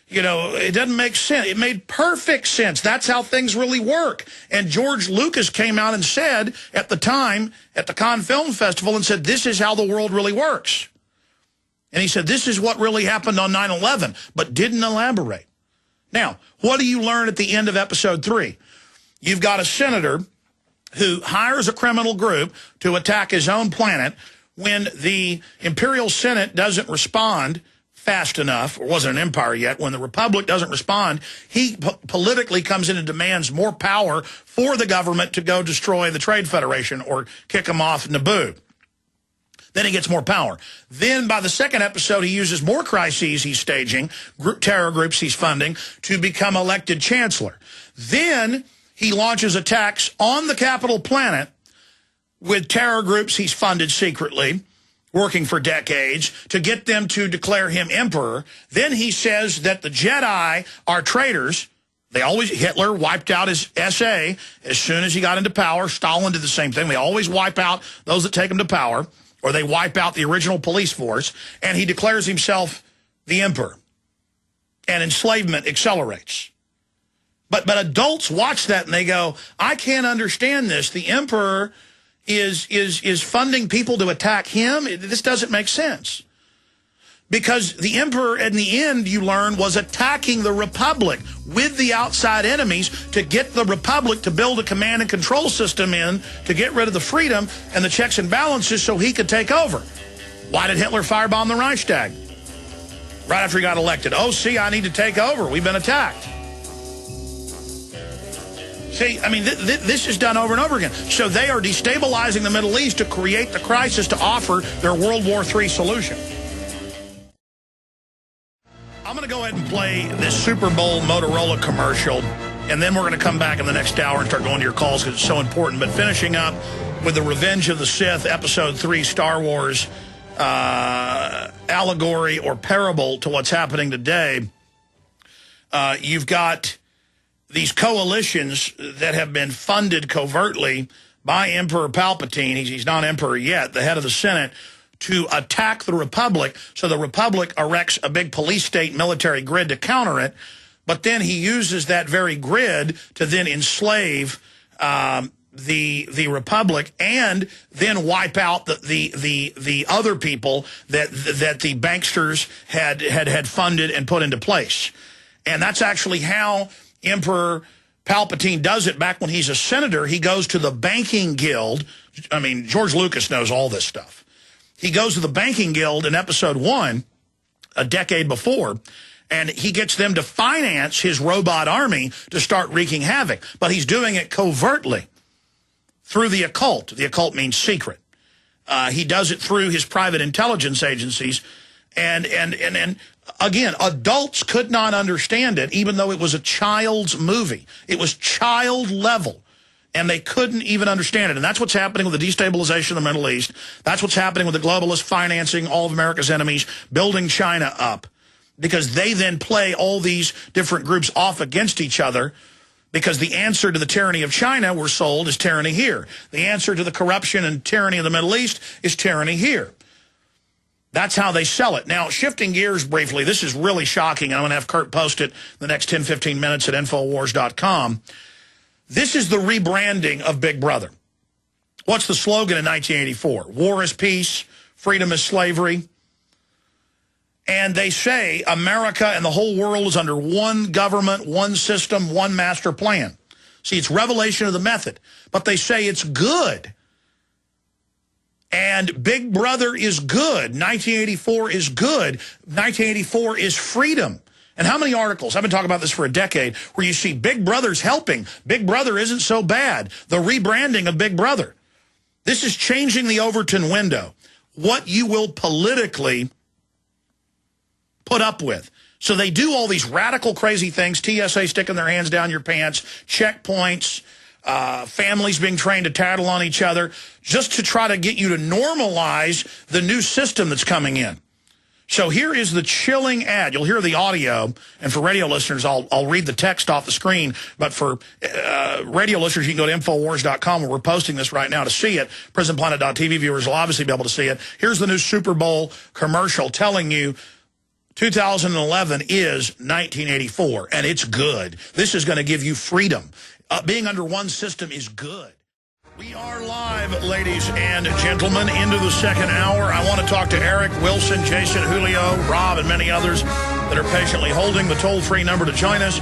You know, it doesn't make sense. It made perfect sense. That's how things really work. And George Lucas came out and said at the time at the Cannes Film Festival and said, this is how the world really works. And he said, this is what really happened on 9/11, but didn't elaborate. Now, what do you learn at the end of Episode 3? You've got a senator who hires a criminal group to attack his own planet. When the Imperial Senate doesn't respond fast enough, or wasn't an empire yet, when the Republic doesn't respond, he politically comes in and demands more power for the government to go destroy the Trade Federation or kick them off Naboo. Then he gets more power. Then by the second episode, he uses more crises he's staging, terror groups he's funding, to become elected chancellor. Then he launches attacks on the capital planet with terror groups he's funded secretly, working for decades, to get them to declare him emperor. Then he says that the Jedi are traitors. Hitler wiped out his SA as soon as he got into power. Stalin did the same thing. They always wipe out those that take him to power, or they wipe out the original police force, and he declares himself the emperor. And enslavement accelerates. But adults watch that and they go, I can't understand this. The emperor is funding people to attack him. This doesn't make sense. Because the emperor, in the end, you learn, was attacking the Republic with the outside enemies to get the Republic to build a command and control system in to get rid of the freedom and the checks and balances so he could take over. Why did Hitler firebomb the Reichstag? Right after he got elected. Oh, see, I need to take over. We've been attacked. See, I mean, this is done over and over again. So they are destabilizing the Middle East to create the crisis to offer their World War III solution. I'm going to go ahead and play this Super Bowl Motorola commercial, and then we're going to come back in the next hour and start going to your calls because it's so important. But finishing up with the Revenge of the Sith, Episode 3, Star Wars allegory or parable to what's happening today, you've got these coalitions that have been funded covertly by Emperor Palpatine. He's not emperor yet, the head of the Senate, to attack the Republic. So the Republic erects a big police state military grid to counter it. But then he uses that very grid to then enslave the Republic and then wipe out the other people that the banksters had funded and put into place. And that's actually how Emperor Palpatine does it. Back when he's a senator, he goes to the banking guild. I mean, George Lucas knows all this stuff. He goes to the banking guild in Episode 1, a decade before, and he gets them to finance his robot army to start wreaking havoc. But he's doing it covertly through the occult. The occult means secret. He does it through his private intelligence agencies. And again, adults could not understand it, even though it was a child's movie. It was child level. And they couldn't even understand it. And that's what's happening with the destabilization of the Middle East. That's what's happening with the globalists financing all of America's enemies, building China up. Because they then play all these different groups off against each other, because the answer to the tyranny of China, we're sold, is tyranny here. The answer to the corruption and tyranny of the Middle East is tyranny here. That's how they sell it. Now, shifting gears briefly, this is really shocking. I'm going to have Kurt post it the next 10, 15 minutes at Infowars.com. This is the rebranding of Big Brother. What's the slogan in 1984? War is peace, freedom is slavery. And they say America and the whole world is under one government, one system, one master plan. See, it's revelation of the method. But they say it's good. And Big Brother is good. 1984 is good. 1984 is freedom. And how many articles, I've been talking about this for a decade, where you see Big Brother's helping. Big Brother isn't so bad. The rebranding of Big Brother. This is changing the Overton window. What you will politically put up with. So they do all these radical, crazy things. TSA sticking their hands down your pants, checkpoints, families being trained to tattle on each other, just to try to get you to normalize the new system that's coming in. So here is the chilling ad. You'll hear the audio, and for radio listeners, I'll read the text off the screen. But for radio listeners, you can go to Infowars.com, where we're posting this right now to see it. PrisonPlanet.tv viewers will obviously be able to see it. Here's the new Super Bowl commercial telling you 2011 is 1984, and it's good. This is going to give you freedom. Being under one system is good. We are live, ladies and gentlemen, into the second hour. I want to talk to Eric, Wilson, Jason, Julio, Rob, and many others that are patiently holding. The toll-free number to join us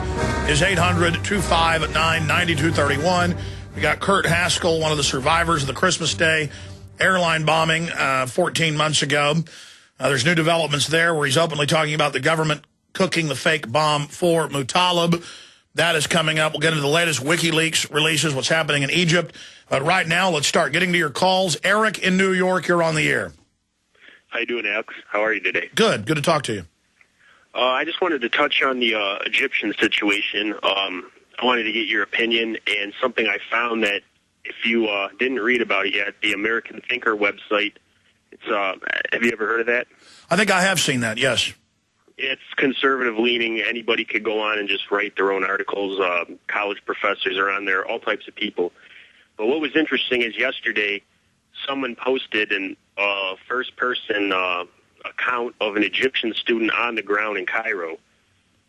is 800-259-9231. We got Kurt Haskell, one of the survivors of the Christmas Day airline bombing 14 months ago. There's new developments there where he's openly talking about the government cooking the fake bomb for Mutallab. That is coming up. We'll get into the latest Wikileaks releases, what's happening in Egypt. But right now, let's start getting to your calls. Eric in New York, you're on the air. How you doing, Alex? How are you today? Good. Good to talk to you. I just wanted to touch on the Egyptian situation. I wanted to get your opinion, and something I found that if you didn't read about it yet, the American Thinker website, it's have you ever heard of that? I think I have seen that, yes. It's conservative-leaning. Anybody could go on and just write their own articles. College professors are on there, all types of people. But what was interesting is yesterday someone posted a first-person account of an Egyptian student on the ground in Cairo.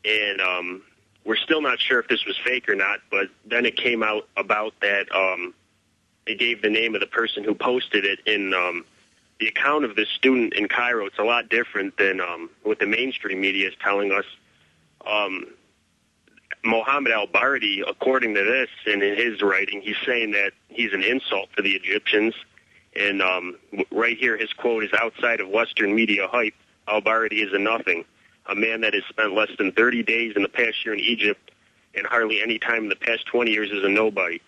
And we're still not sure if this was fake or not, but then it came out about that they gave the name of the person who posted it in the account of this student in Cairo. It's a lot different than what the mainstream media is telling us. Mohammed al-Bardi, according to this, and in his writing, he's saying that he's an insult to the Egyptians. And right here, his quote is, "Outside of Western media hype, al-Bardi is a nothing. A man that has spent less than 30 days in the past year in Egypt and hardly any time in the past 20 years is a nobody.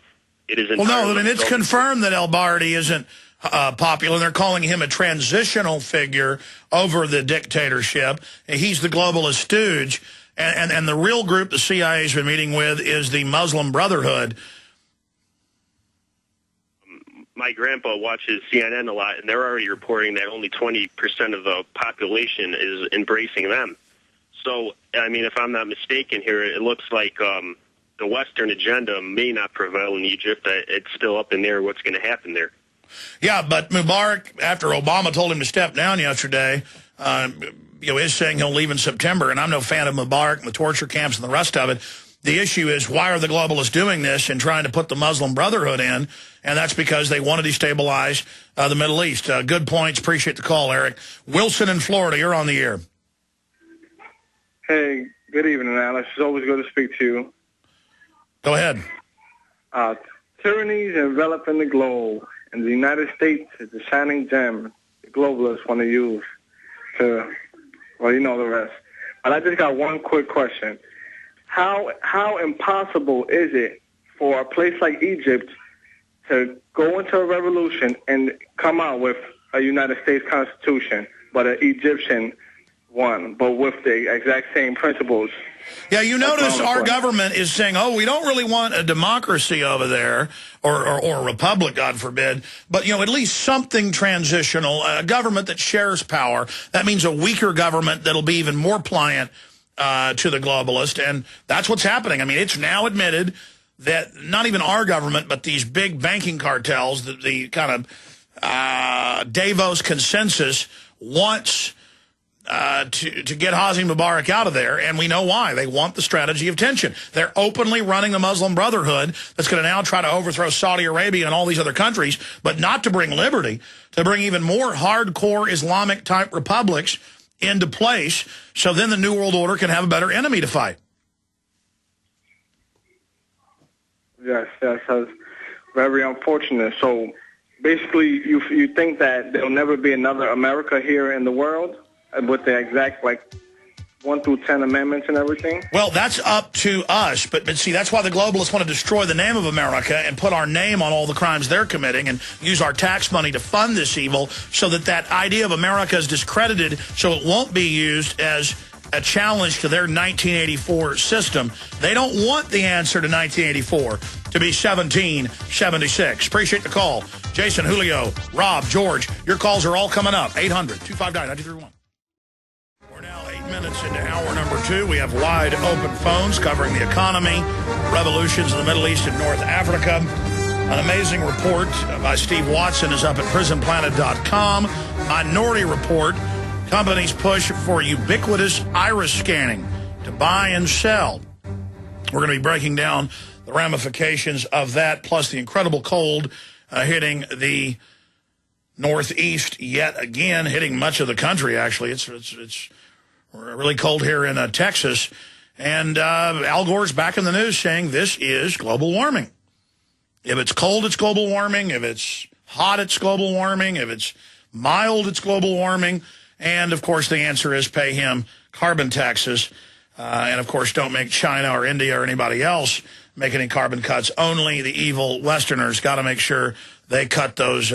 It is well, no, I mean, it's confirmed that al-Bardi isn't popular, and they're calling him a transitional figure over the dictatorship. He's the globalist stooge. And the real group the CIA's been meeting with is the Muslim Brotherhood. My grandpa watches CNN a lot, and they're already reporting that only 20% of the population is embracing them. So, I mean, if I'm not mistaken here, it looks like the Western agenda may not prevail in Egypt. It's still up in the air what's going to happen there. Yeah, but Mubarak, after Obama told him to step down yesterday, is saying he'll leave in September, and I'm no fan of Mubarak and the torture camps and the rest of it. The issue is, why are the globalists doing this and trying to put the Muslim Brotherhood in? And that's because they want to destabilize the Middle East. Good points. Appreciate the call, Eric. Wilson in Florida, you're on the air. Hey, good evening, Alex. It's always good to speak to you. Go ahead. Tyranny is enveloping the globe, and the United States is the shining gem the globalists want to use to, well, you know the rest. But I just got one quick question. How impossible is it for a place like Egypt to go into a revolution and come out with a United States Constitution, but an Egyptian one, but with the exact same principles? Yeah, you notice our government is saying, oh, we don't really want a democracy over there, or a republic, God forbid, but, at least something transitional, a government that shares power. That means a weaker government that'll be even more pliant to the globalist, and that's what's happening. I mean, it's now admitted that not even our government, but these big banking cartels, the kind of Davos consensus wants to get Hosni Mubarak out of there, and we know why. They want the strategy of tension. They're openly running the Muslim Brotherhood that's going to now try to overthrow Saudi Arabia and all these other countries, but not to bring liberty, to bring even more hardcore Islamic-type republics into place, so then the New World Order can have a better enemy to fight. Yes, that's very unfortunate. So basically, you think that there'll never be another America here in the world with the exact, 1 through 10 amendments and everything? Well, that's up to us. But see, that's why the globalists want to destroy the name of America and put our name on all the crimes they're committing and use our tax money to fund this evil, so that idea of America is discredited, so it won't be used as a challenge to their 1984 system. They don't want the answer to 1984 to be 1776. Appreciate the call. Jason, Julio, Rob, George, your calls are all coming up. 800-259-9231. We're now 8 minutes into hour number 2. We have wide open phones covering the economy, revolutions in the Middle East and North Africa. An amazing report by Steve Watson is up at prisonplanet.com. Minority Report. Companies push for ubiquitous iris scanning to buy and sell. We're going to be breaking down the ramifications of that, plus the incredible cold hitting the Northeast yet again, hitting much of the country, actually. It's really cold here in Texas. And Al Gore's back in the news saying this is global warming. If it's cold, it's global warming. If it's hot, it's global warming. If it's mild, it's global warming. And, of course, the answer is pay him carbon taxes. And, of course, don't make China or India or anybody else make any carbon cuts. Only the evil Westerners got to make sure they cut those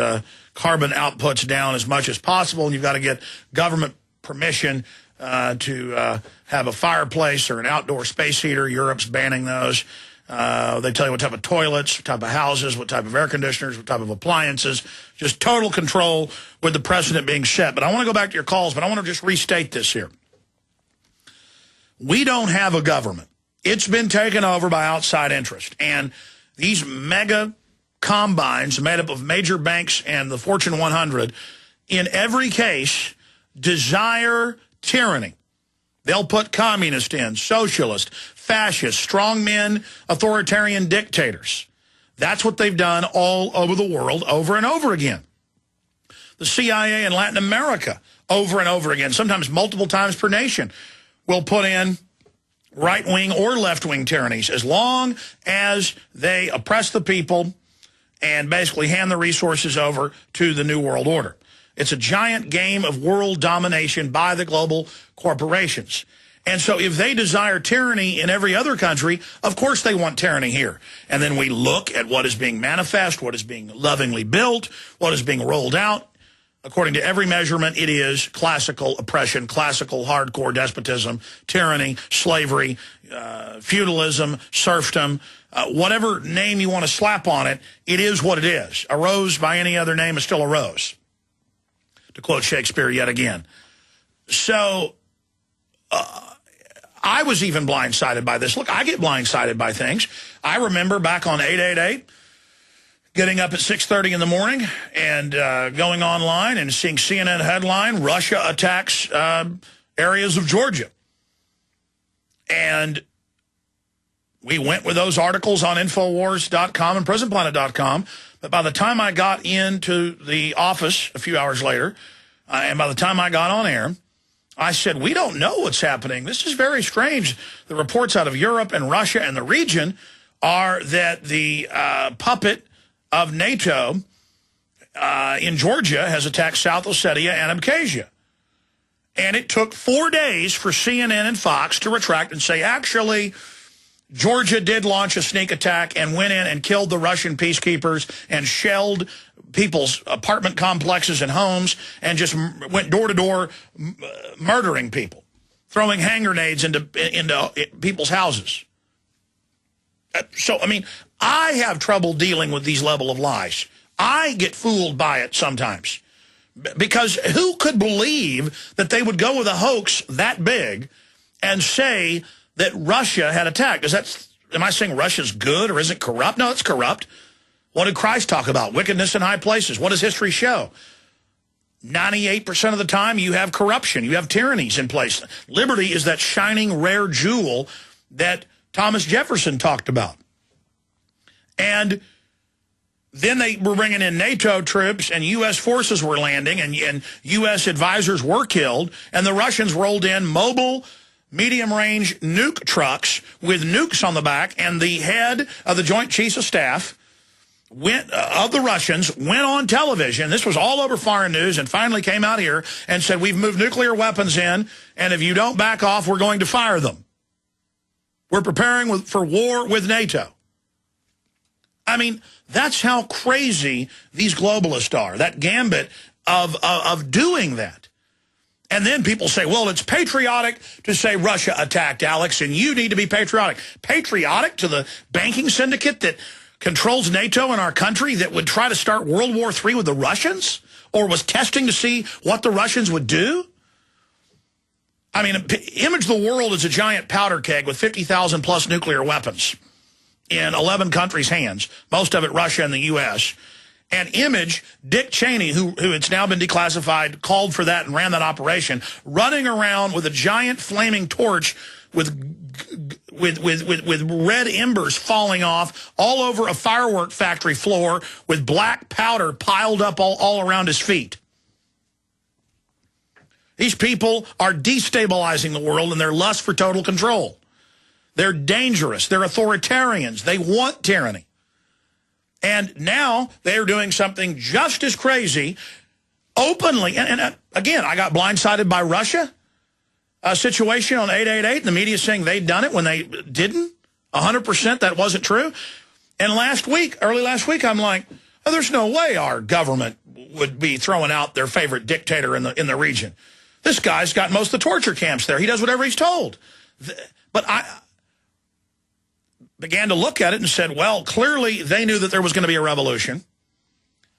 carbon outputs down as much as possible. And you've got to get government permission to have a fireplace or an outdoor space heater. Europe's banning those. They tell you what type of toilets, what type of houses, what type of air conditioners, what type of appliances. Just total control with the precedent being set. But I want to go back to your calls, but I want to just restate this here. We don't have a government. It's been taken over by outside interest. And these mega combines made up of major banks and the Fortune 100, in every case, desire tyranny. They'll put communist in, socialist, fascist, strongmen, authoritarian dictators. That's what they've done all over the world over and over again. The CIA in Latin America, over and over again, sometimes multiple times per nation, will put in right-wing or left-wing tyrannies as long as they oppress the people and basically hand the resources over to the New World Order. It's a giant game of world domination by the global corporations. And so if they desire tyranny in every other country, of course they want tyranny here. And then we look at what is being manifest, what is being lovingly built, what is being rolled out. According to every measurement, it is classical oppression, classical hardcore despotism, tyranny, slavery, feudalism, serfdom, whatever name you want to slap on it, it is what it is. A rose by any other name is still a rose, to quote Shakespeare yet again. So I was even blindsided by this. Look, I get blindsided by things. I remember back on 888, getting up at 6:30 in the morning and going online and seeing CNN headline, Russia attacks areas of Georgia. And we went with those articles on Infowars.com and PrisonPlanet.com. But by the time I got into the office a few hours later, and by the time I got on air, I said, we don't know what's happening. This is very strange. The reports out of Europe and Russia and the region are that the puppet of NATO in Georgia has attacked South Ossetia and Abkhazia. And it took 4 days for CNN and Fox to retract and say, actually, Georgia did launch a sneak attack and went in and killed the Russian peacekeepers and shelled people's apartment complexes and homes and just went door to door murdering people, throwing hand grenades into people's houses. So, I mean, I have trouble dealing with these level of lies. I get fooled by it sometimes. Because who could believe that they would go with a hoax that big and say that Russia had attacked? Am I saying Russia's good or is it corrupt? No, it's corrupt. What did Christ talk about? Wickedness in high places. What does history show? 98% of the time you have corruption. You have tyrannies in place. Liberty is that shining rare jewel that Thomas Jefferson talked about. And then they were bringing in NATO troops and U.S. forces were landing and U.S. advisors were killed. And the Russians rolled in mobile, medium-range nuke trucks with nukes on the back. And the head of the Joint Chiefs of Staff of the Russians went on television. This was all over foreign news and finally came out here and said, we've moved nuclear weapons in. And if you don't back off, we're going to fire them. We're preparing for war with NATO. I mean, that's how crazy these globalists are, that gambit of doing that. And then people say, well, it's patriotic to say Russia attacked, Alex, and you need to be patriotic. Patriotic to the banking syndicate that controls NATO in our country that would try to start World War III with the Russians or was testing to see what the Russians would do? I mean, image the world as a giant powder keg with 50,000 plus nuclear weapons in 11 countries' hands, most of it Russia and the U.S., and image Dick Cheney, who it's now been declassified, called for that and ran that operation, running around with a giant flaming torch with red embers falling off all over a firework factory floor with black powder piled up all around his feet. These people are destabilizing the world in their lust for total control. They're dangerous. They're authoritarians. They want tyranny. And now they're doing something just as crazy openly. And again, I got blindsided by Russia. A situation on 888, and the media saying they'd done it when they didn't. 100% that wasn't true. And early last week, I'm like, oh, there's no way our government would be throwing out their favorite dictator in the region. This guy's got most of the torture camps there. He does whatever he's told. But I began to look at it and said, well, clearly they knew that there was going to be a revolution.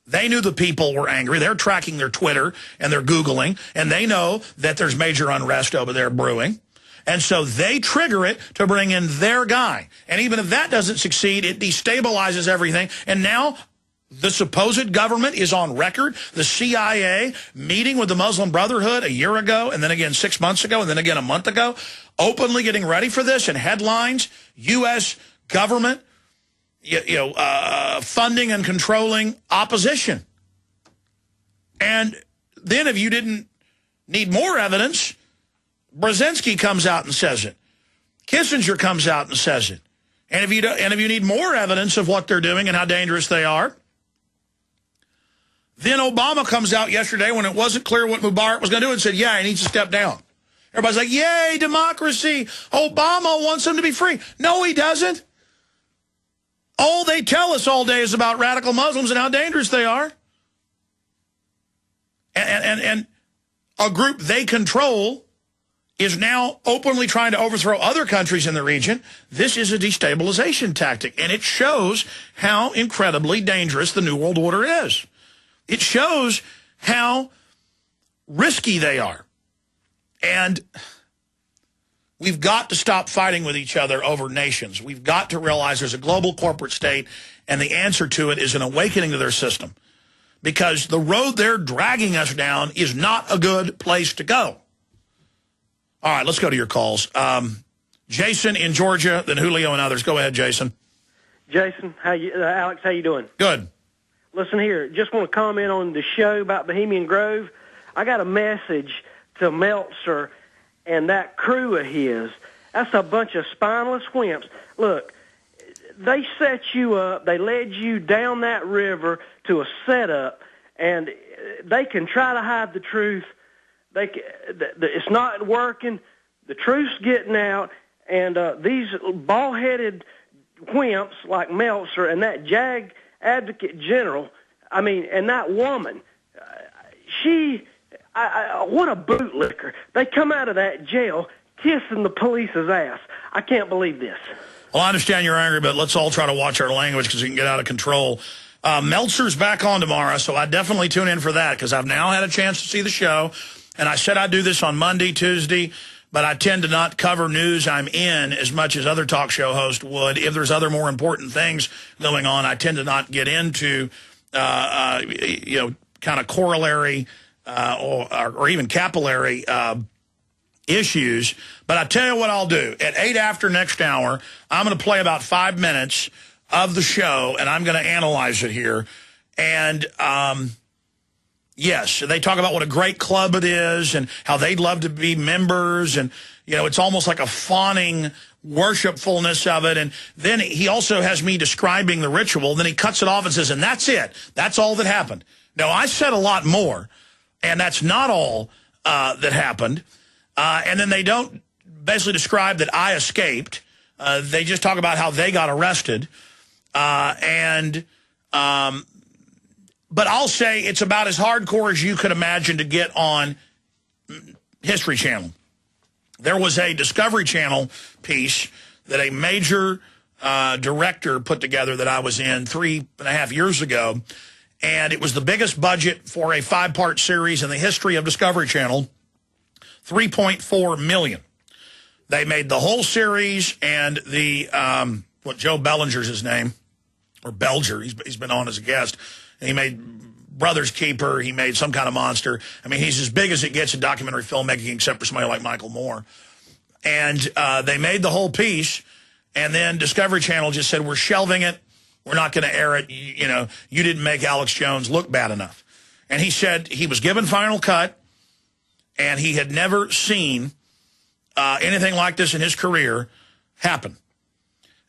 They knew the people were angry. They're tracking their Twitter and they're Googling, and they know that there's major unrest over there brewing. And so they trigger it to bring in their guy. And even if that doesn't succeed, it destabilizes everything. And now the supposed government is on record. The CIA meeting with the Muslim Brotherhood a year ago, and then again 6 months ago, and then again a month ago, openly getting ready for this, and headlines, U.S. government, funding and controlling opposition. And then if you didn't need more evidence, Brzezinski comes out and says it. Kissinger comes out and says it. And if you need more evidence of what they're doing and how dangerous they are, then Obama comes out yesterday when it wasn't clear what Mubarak was going to do and said, yeah, he needs to step down. Everybody's like, yay, democracy. Obama wants them to be free. No, he doesn't. All they tell us all day is about radical Muslims and how dangerous they are. And a group they control is now openly trying to overthrow other countries in the region. This is a destabilization tactic, and it shows how incredibly dangerous the New World Order is. It shows how risky they are. And we've got to stop fighting with each other over nations. We've got to realize there's a global corporate state, and the answer to it is an awakening to their system. Because the road they're dragging us down is not a good place to go. All right, let's go to your calls. Jason in Georgia, then Julio and others. Go ahead, Jason. Jason, Alex, how you doing? Good. Listen here, just want to comment on the show about Bohemian Grove. I got a message to Meltzer and that crew of his. That's a bunch of spineless wimps. Look, they set you up. They led you down that river to a setup, and they can try to hide the truth. It's not working. The truth's getting out, and these bald-headed wimps like Meltzer and that JAG advocate general, I mean, and that woman, what a bootlicker. They come out of that jail kissing the police's ass. I can't believe this. Well, I understand you're angry, but let's all try to watch our language because it can get out of control. Meltzer's back on tomorrow, so I definitely tune in for that because I've now had a chance to see the show. And I said I'd do this on Monday, Tuesday, but I tend to not cover news I'm in as much as other talk show hosts would. If there's other more important things going on, I tend to not get into, kind of corollary or even capillary issues. But I tell you what I'll do. At 8 after next hour, I'm going to play about 5 minutes of the show, and I'm going to analyze it here. And yes, they talk about what a great club it is and how they'd love to be members. And, it's almost like a fawning worshipfulness of it. And then he also has me describing the ritual. Then he cuts it off and says, and that's it. That's all that happened. Now, I said a lot more, and that's not all that happened. And then they don't basically describe that I escaped. They just talk about how they got arrested. But I'll say it's about as hardcore as you could imagine to get on History Channel. There was a Discovery Channel piece that a major director put together that I was in 3.5 years ago, and it was the biggest budget for a 5-part series in the history of Discovery Channel, $3.4 million. They made the whole series, and the Joe Bellinger's his name, or Belger, he's been on as a guest. He made Brother's Keeper. He made Some Kind of Monster. I mean, he's as big as it gets in documentary filmmaking, except for somebody like Michael Moore. And they made the whole piece, and then Discovery Channel just said, we're shelving it. We're not going to air it. You didn't make Alex Jones look bad enough. And he said he was given final cut, and he had never seen anything like this in his career happen.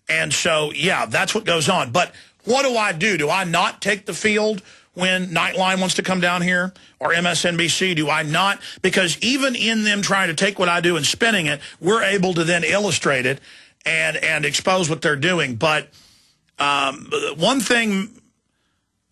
And so, yeah, that's what goes on. But what do? Do I not take the field when Nightline wants to come down here or MSNBC? Do I not? Because even in them trying to take what I do and spinning it, we're able to then illustrate it and expose what they're doing. But one thing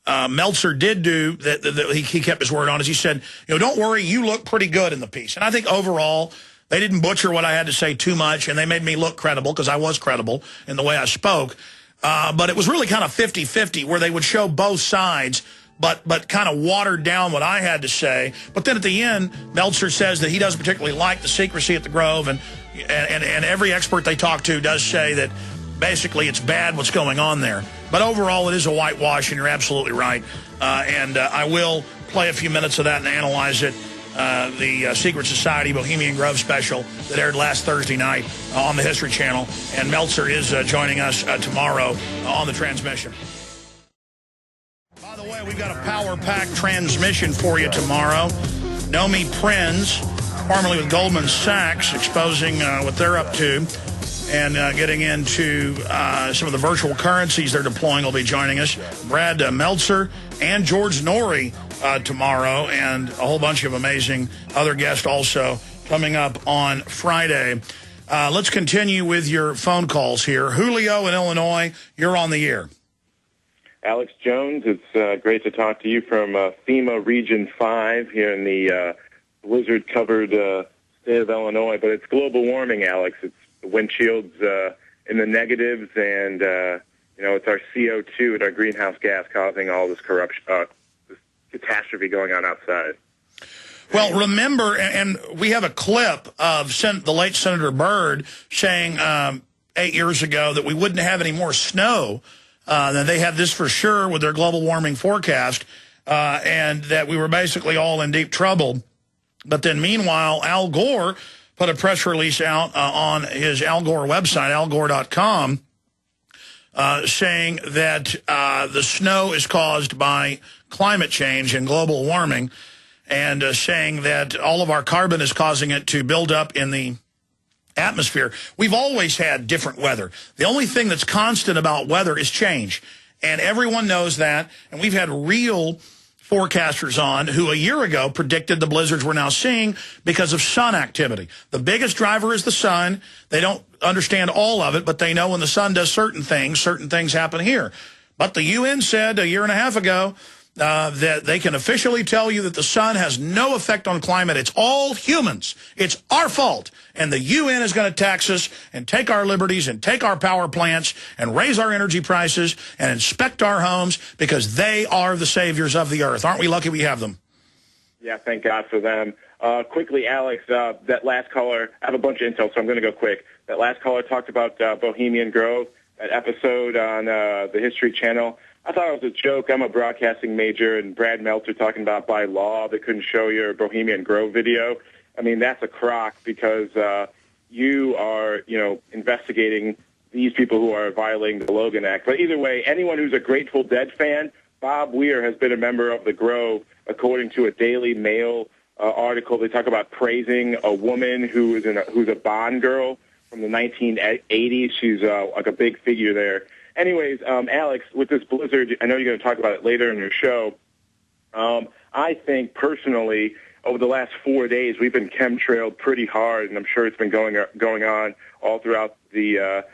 Meltzer did do that he kept his word on is he said, don't worry, you look pretty good in the piece. And I think overall they didn't butcher what I had to say too much, and they made me look credible because I was credible in the way I spoke. But it was really kind of 50-50 where they would show both sides, but kind of watered down what I had to say. But then at the end, Meltzer says that he doesn't particularly like the secrecy at the Grove, and every expert they talk to does say that basically it's bad what's going on there. But overall, it is a whitewash, and you're absolutely right. And I will play a few minutes of that and analyze it. The Secret Society Bohemian Grove special that aired last Thursday night on the History Channel. And Meltzer is joining us tomorrow on the transmission. By the way, we've got a power-packed transmission for you tomorrow. Nomi Prinz, formerly with Goldman Sachs, exposing what they're up to and getting into some of the virtual currencies they're deploying will be joining us. Brad Meltzer and George Norrie tomorrow, and a whole bunch of amazing other guests also coming up on Friday. Let's continue with your phone calls here. Julio in Illinois, you're on the air. Alex Jones, it's great to talk to you from FEMA Region 5 here in the blizzard-covered state of Illinois. But it's global warming, Alex. It's the windshield's in the negatives, and it's our CO2 and our greenhouse gas causing all this corruption, this catastrophe going on outside. Well, remember, and we have a clip of the late Senator Byrd saying 8 years ago that we wouldn't have any more snow. That they had this for sure with their global warming forecast, and that we were basically all in deep trouble. But then meanwhile, Al Gore put a press release out on his Al Gore website, algore.com, saying that the snow is caused by climate change and global warming, and saying that all of our carbon is causing it to build up in the atmosphere. We've always had different weather. The only thing that's constant about weather is change, and everyone knows that. And we've had real forecasters on who a year ago predicted the blizzards we're now seeing because of sun activity. The biggest driver is the sun. They don't understand all of it, but they know when the sun does certain things happen here. But the UN said a year and a half ago that they can officially tell you that the sun has no effect on climate. It's all humans. It's our fault. And the UN is going to tax us and take our liberties and take our power plants and raise our energy prices and inspect our homes because they are the saviors of the earth. Aren't we lucky we have them? Yeah, thank God for them. Quickly, Alex, that last caller, I have a bunch of intel, so I'm going to go quick. That last caller talked about Bohemian Grove, that episode on the History Channel. I thought it was a joke. I'm a broadcasting major, and Brad Meltzer talking about by law they couldn't show your Bohemian Grove video. I mean, that's a crock because you are, investigating these people who are violating the Logan Act. But either way, anyone who's a Grateful Dead fan, Bob Weir has been a member of the Grove, according to a Daily Mail article. They talk about praising a woman who's a Bond girl from the 1980s. She's like a big figure there. Anyways, Alex, with this blizzard, I know you're going to talk about it later in your show. I think personally, over the last 4 days, we've been chemtrailed pretty hard, and I'm sure it's been going on all throughout the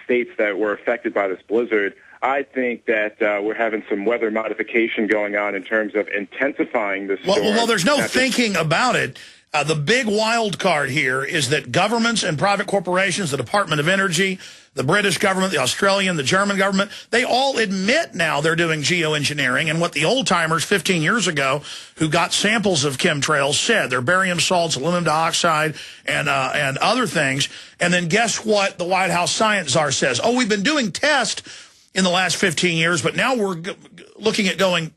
states that were affected by this blizzard. I think that we're having some weather modification going on in terms of intensifying the storm. Well, there's no thinking about it. The big wild card here is that governments and private corporations, the Department of Energy, the British government, the Australian, the German government, they all admit now they're doing geoengineering. And what the old-timers 15 years ago who got samples of chemtrails said, they're barium salts, aluminum dioxide, and other things. And then guess what the White House science czar says? Oh, we've been doing tests in the last 15 years, but now we're looking at going,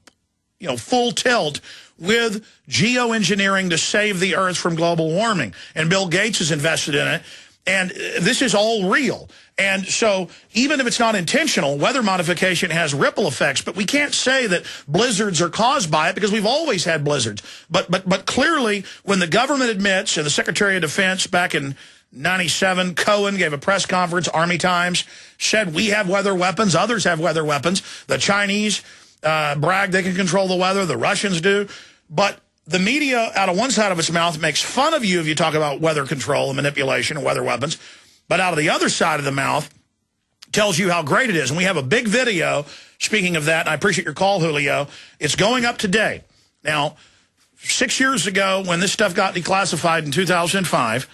full tilt with geoengineering to save the Earth from global warming. And Bill Gates is invested in it. And this is all real. And so even if it's not intentional, weather modification has ripple effects. But we can't say that blizzards are caused by it because we've always had blizzards. But clearly, when the government admits, and the Secretary of Defense back in 97, Cohen gave a press conference, Army Times, said we have weather weapons, others have weather weapons. The Chinese brag they can control the weather, the Russians do. But the media, out of one side of its mouth, makes fun of you if you talk about weather control and manipulation and weather weapons. But out of the other side of the mouth, tells you how great it is. And we have a big video, speaking of that, and I appreciate your call, Julio. It's going up today. Now, 6 years ago, when this stuff got declassified in 2005,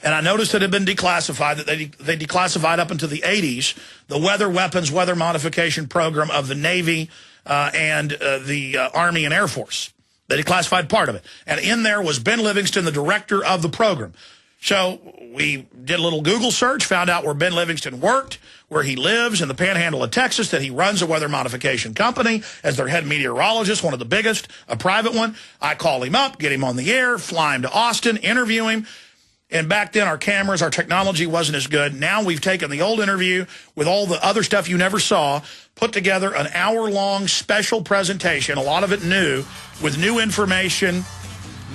and I noticed it had been declassified, that they declassified up into the 80s, the weather weapons, weather modification program of the Navy and the Army and Air Force. They declassified part of it. And in there was Ben Livingston, the director of the program. So we did a little Google search, found out where Ben Livingston worked, where he lives in the panhandle of Texas, that he runs a weather modification company as their head meteorologist, one of the biggest, a private one. I call him up, get him on the air, fly him to Austin, interview him. And back then, our cameras, our technology wasn't as good. Now we've taken the old interview with all the other stuff you never saw, put together an hour-long special presentation, a lot of it new, with new information,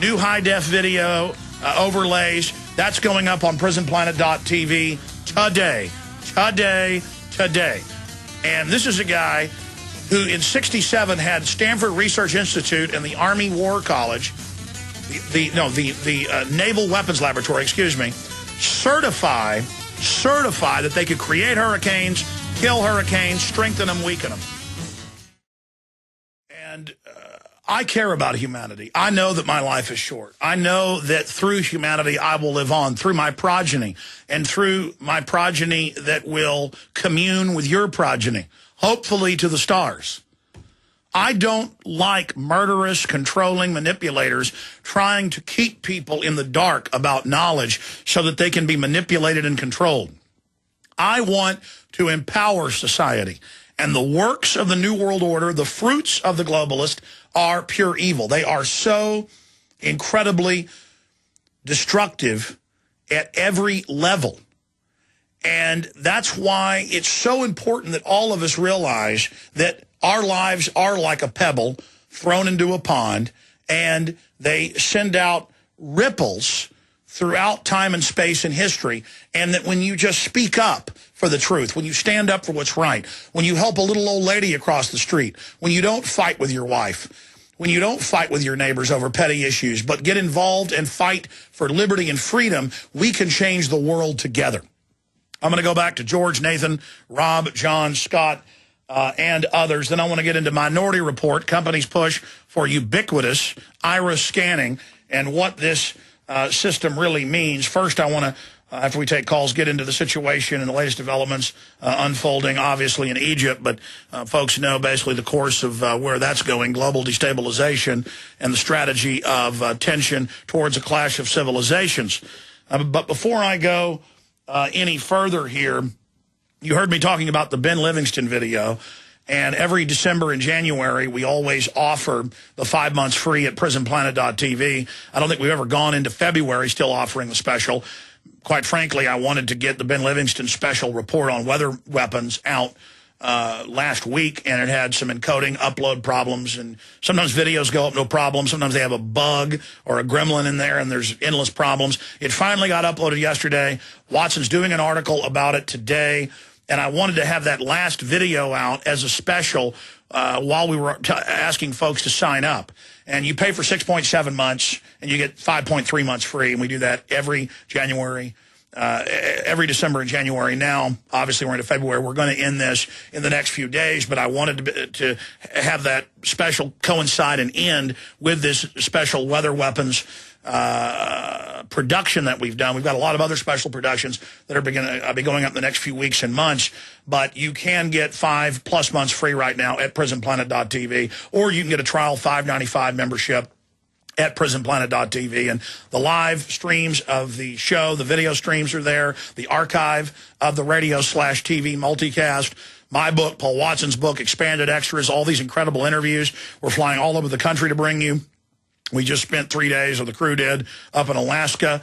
new high-def video overlays. That's going up on prisonplanet.tv today. And this is a guy who in '67 had Stanford Research Institute and the Army War College the Naval Weapons Laboratory, excuse me, certify that they could create hurricanes, kill hurricanes, strengthen them, weaken them. And I care about humanity. I know that my life is short. I know that through humanity I will live on, through my progeny, and through my progeny that will commune with your progeny, hopefully to the stars. I don't like murderous, controlling manipulators trying to keep people in the dark about knowledge so that they can be manipulated and controlled. I want to empower society. And the works of the New World Order, the fruits of the globalist, are pure evil. They are so incredibly destructive at every level. And that's why it's so important that all of us realize that our lives are like a pebble thrown into a pond, and they send out ripples throughout time and space and history, and that when you just speak up for the truth, when you stand up for what's right, when you help a little old lady across the street, when you don't fight with your wife, when you don't fight with your neighbors over petty issues, but get involved and fight for liberty and freedom, we can change the world together. I'm going to go back to George, Nathan, Rob, John, Scott, and others. Then I want to get into Minority Report, companies' push for ubiquitous iris scanning, and what this system really means. First, I want to, after we take calls, get into the situation and the latest developments unfolding, obviously, in Egypt. But folks know basically the course of where that's going, global destabilization and the strategy of tension towards a clash of civilizations. But before I go any further here, you heard me talking about the Ben Livingston video. And every December and January, we always offer the 5 months free at prisonplanet.tv. I don't think we've ever gone into February still offering the special. Quite frankly, I wanted to get the Ben Livingston special report on weather weapons out last week, and it had some encoding, upload problems, and sometimes videos go up no problem. Sometimes they have a bug or a gremlin in there, and there's endless problems. It finally got uploaded yesterday. Watson's doing an article about it today. And I wanted to have that last video out as a special while we were asking folks to sign up. And you pay for 6.7 months, and you get 5.3 months free. And we do that every January, every December and January. Now, obviously, we're into February. We're going to end this in the next few days. But I wanted to have that special coincide and end with this special weather weapons production that we've done. We've got a lot of other special productions that are going to be going up in the next few weeks and months, but you can get 5+ months free right now at prisonplanet.tv, or you can get a trial $5.95 membership at prisonplanet.tv. And the live streams of the show, the video streams are there, the archive of the radio/TV multicast, my book, Paul Watson's book, expanded extras, all these incredible interviews. We're flying all over the country to bring you. We just spent 3 days, or the crew did, up in Alaska,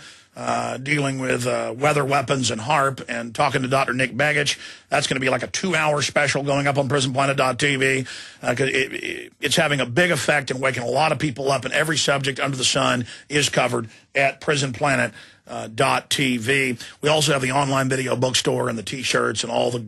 dealing with weather weapons and HARP, and talking to Dr. Nick Begich. That's going to be like a 2-hour special going up on prisonplanet.tv. It's having a big effect and waking a lot of people up, and every subject under the sun is covered at prisonplanet.tv. We also have the online video bookstore and the T-shirts and all the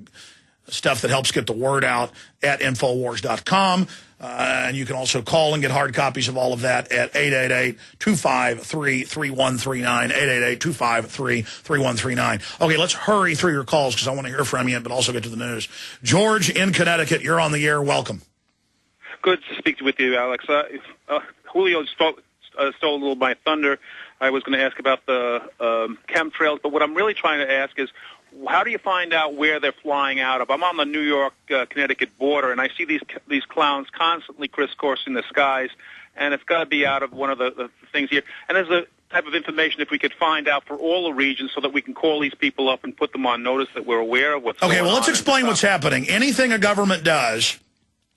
stuff that helps get the word out at Infowars.com. And you can also call and get hard copies of all of that at 888-253-3139, 888-253-3139. Okay, let's hurry through your calls because I want to hear from you, but also get to the news. George in Connecticut, you're on the air. Welcome. Good to speak with you, Alex. Julio stole a little of my thunder. I was going to ask about the chemtrails, but what I'm really trying to ask is, how do you find out where they're flying out of? I'm on the New York-Connecticut border, and I see these clowns constantly crisscrossing the skies, and it's got to be out of one of the things here. And there's a type of information if we could find out for all the regions so that we can call these people up and put them on notice that we're aware of what's going on. Okay, well, let's explain what's happening. Anything a government does,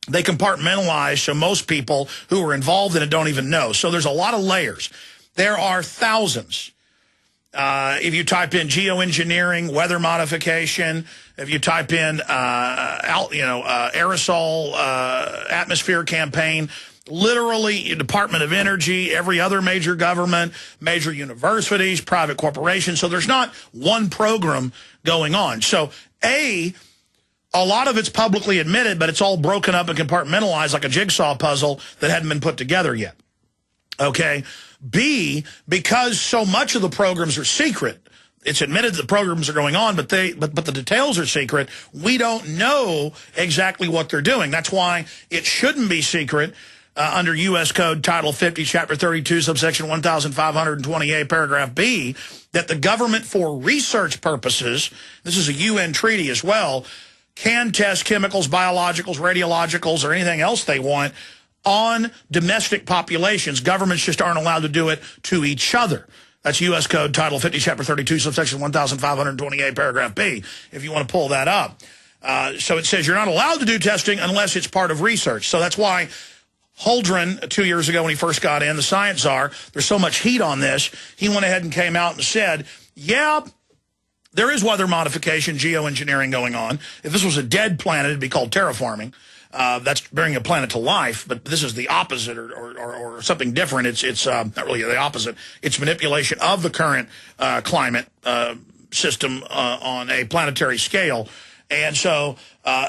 they compartmentalize so most people who are involved in it don't even know. So there's a lot of layers. There are thousands. If you type in geoengineering, weather modification, if you type in, aerosol atmosphere campaign, literally Department of Energy, every other major government, major universities, private corporations. So there's not one program going on. So a lot of it's publicly admitted, but it's all broken up and compartmentalized like a jigsaw puzzle that hadn't been put together yet. Okay? B, because so much of the programs are secret, it's admitted the programs are going on, but the details are secret. We don't know exactly what they're doing. That's why it shouldn't be secret under U.S. Code Title 50, Chapter 32, subsection 1528, paragraph B, that the government for research purposes, this is a UN treaty as well, can test chemicals, biologicals, radiologicals, or anything else they want on domestic populations. Governments just aren't allowed to do it to each other. That's U.S. Code Title 50, Chapter 32, subsection 1528, paragraph B, if you want to pull that up. So it says you're not allowed to do testing unless it's part of research. So that's why Holdren, 2 years ago when he first got in, the science czar, there's so much heat on this, he went ahead and came out and said, yeah, there is weather modification, geoengineering going on. If this was a dead planet, it'd be called terraforming. That's bringing a planet to life, but this is the opposite or something different. It's not really the opposite. It's manipulation of the current climate system on a planetary scale. And so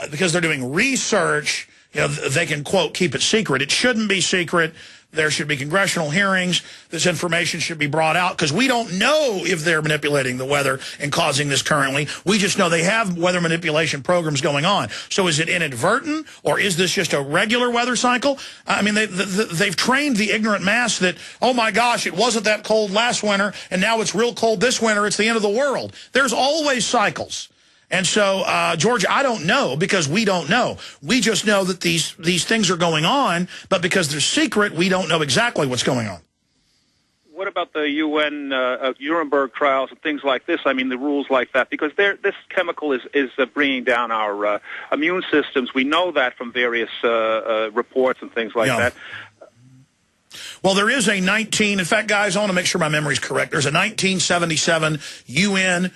because they're doing research, you know, they can, quote, keep it secret. It shouldn't be secret. There should be congressional hearings. This information should be brought out because we don't know if they're manipulating the weather and causing this currently. We just know they have weather manipulation programs going on. So is it inadvertent or is this just a regular weather cycle? I mean, they've trained the ignorant mass that, oh, my gosh, it wasn't that cold last winter and now it's real cold this winter. It's the end of the world. There's always cycles. And so, George, I don't know because we don't know. We just know that these things are going on, but because they're secret, we don't know exactly what's going on. What about the UN Nuremberg trials and things like this? I mean, the rules like that, because this chemical is bringing down our immune systems. We know that from various reports and things like that. Well, there is a in fact, guys, I want to make sure my memory's correct. There's a 1977 UN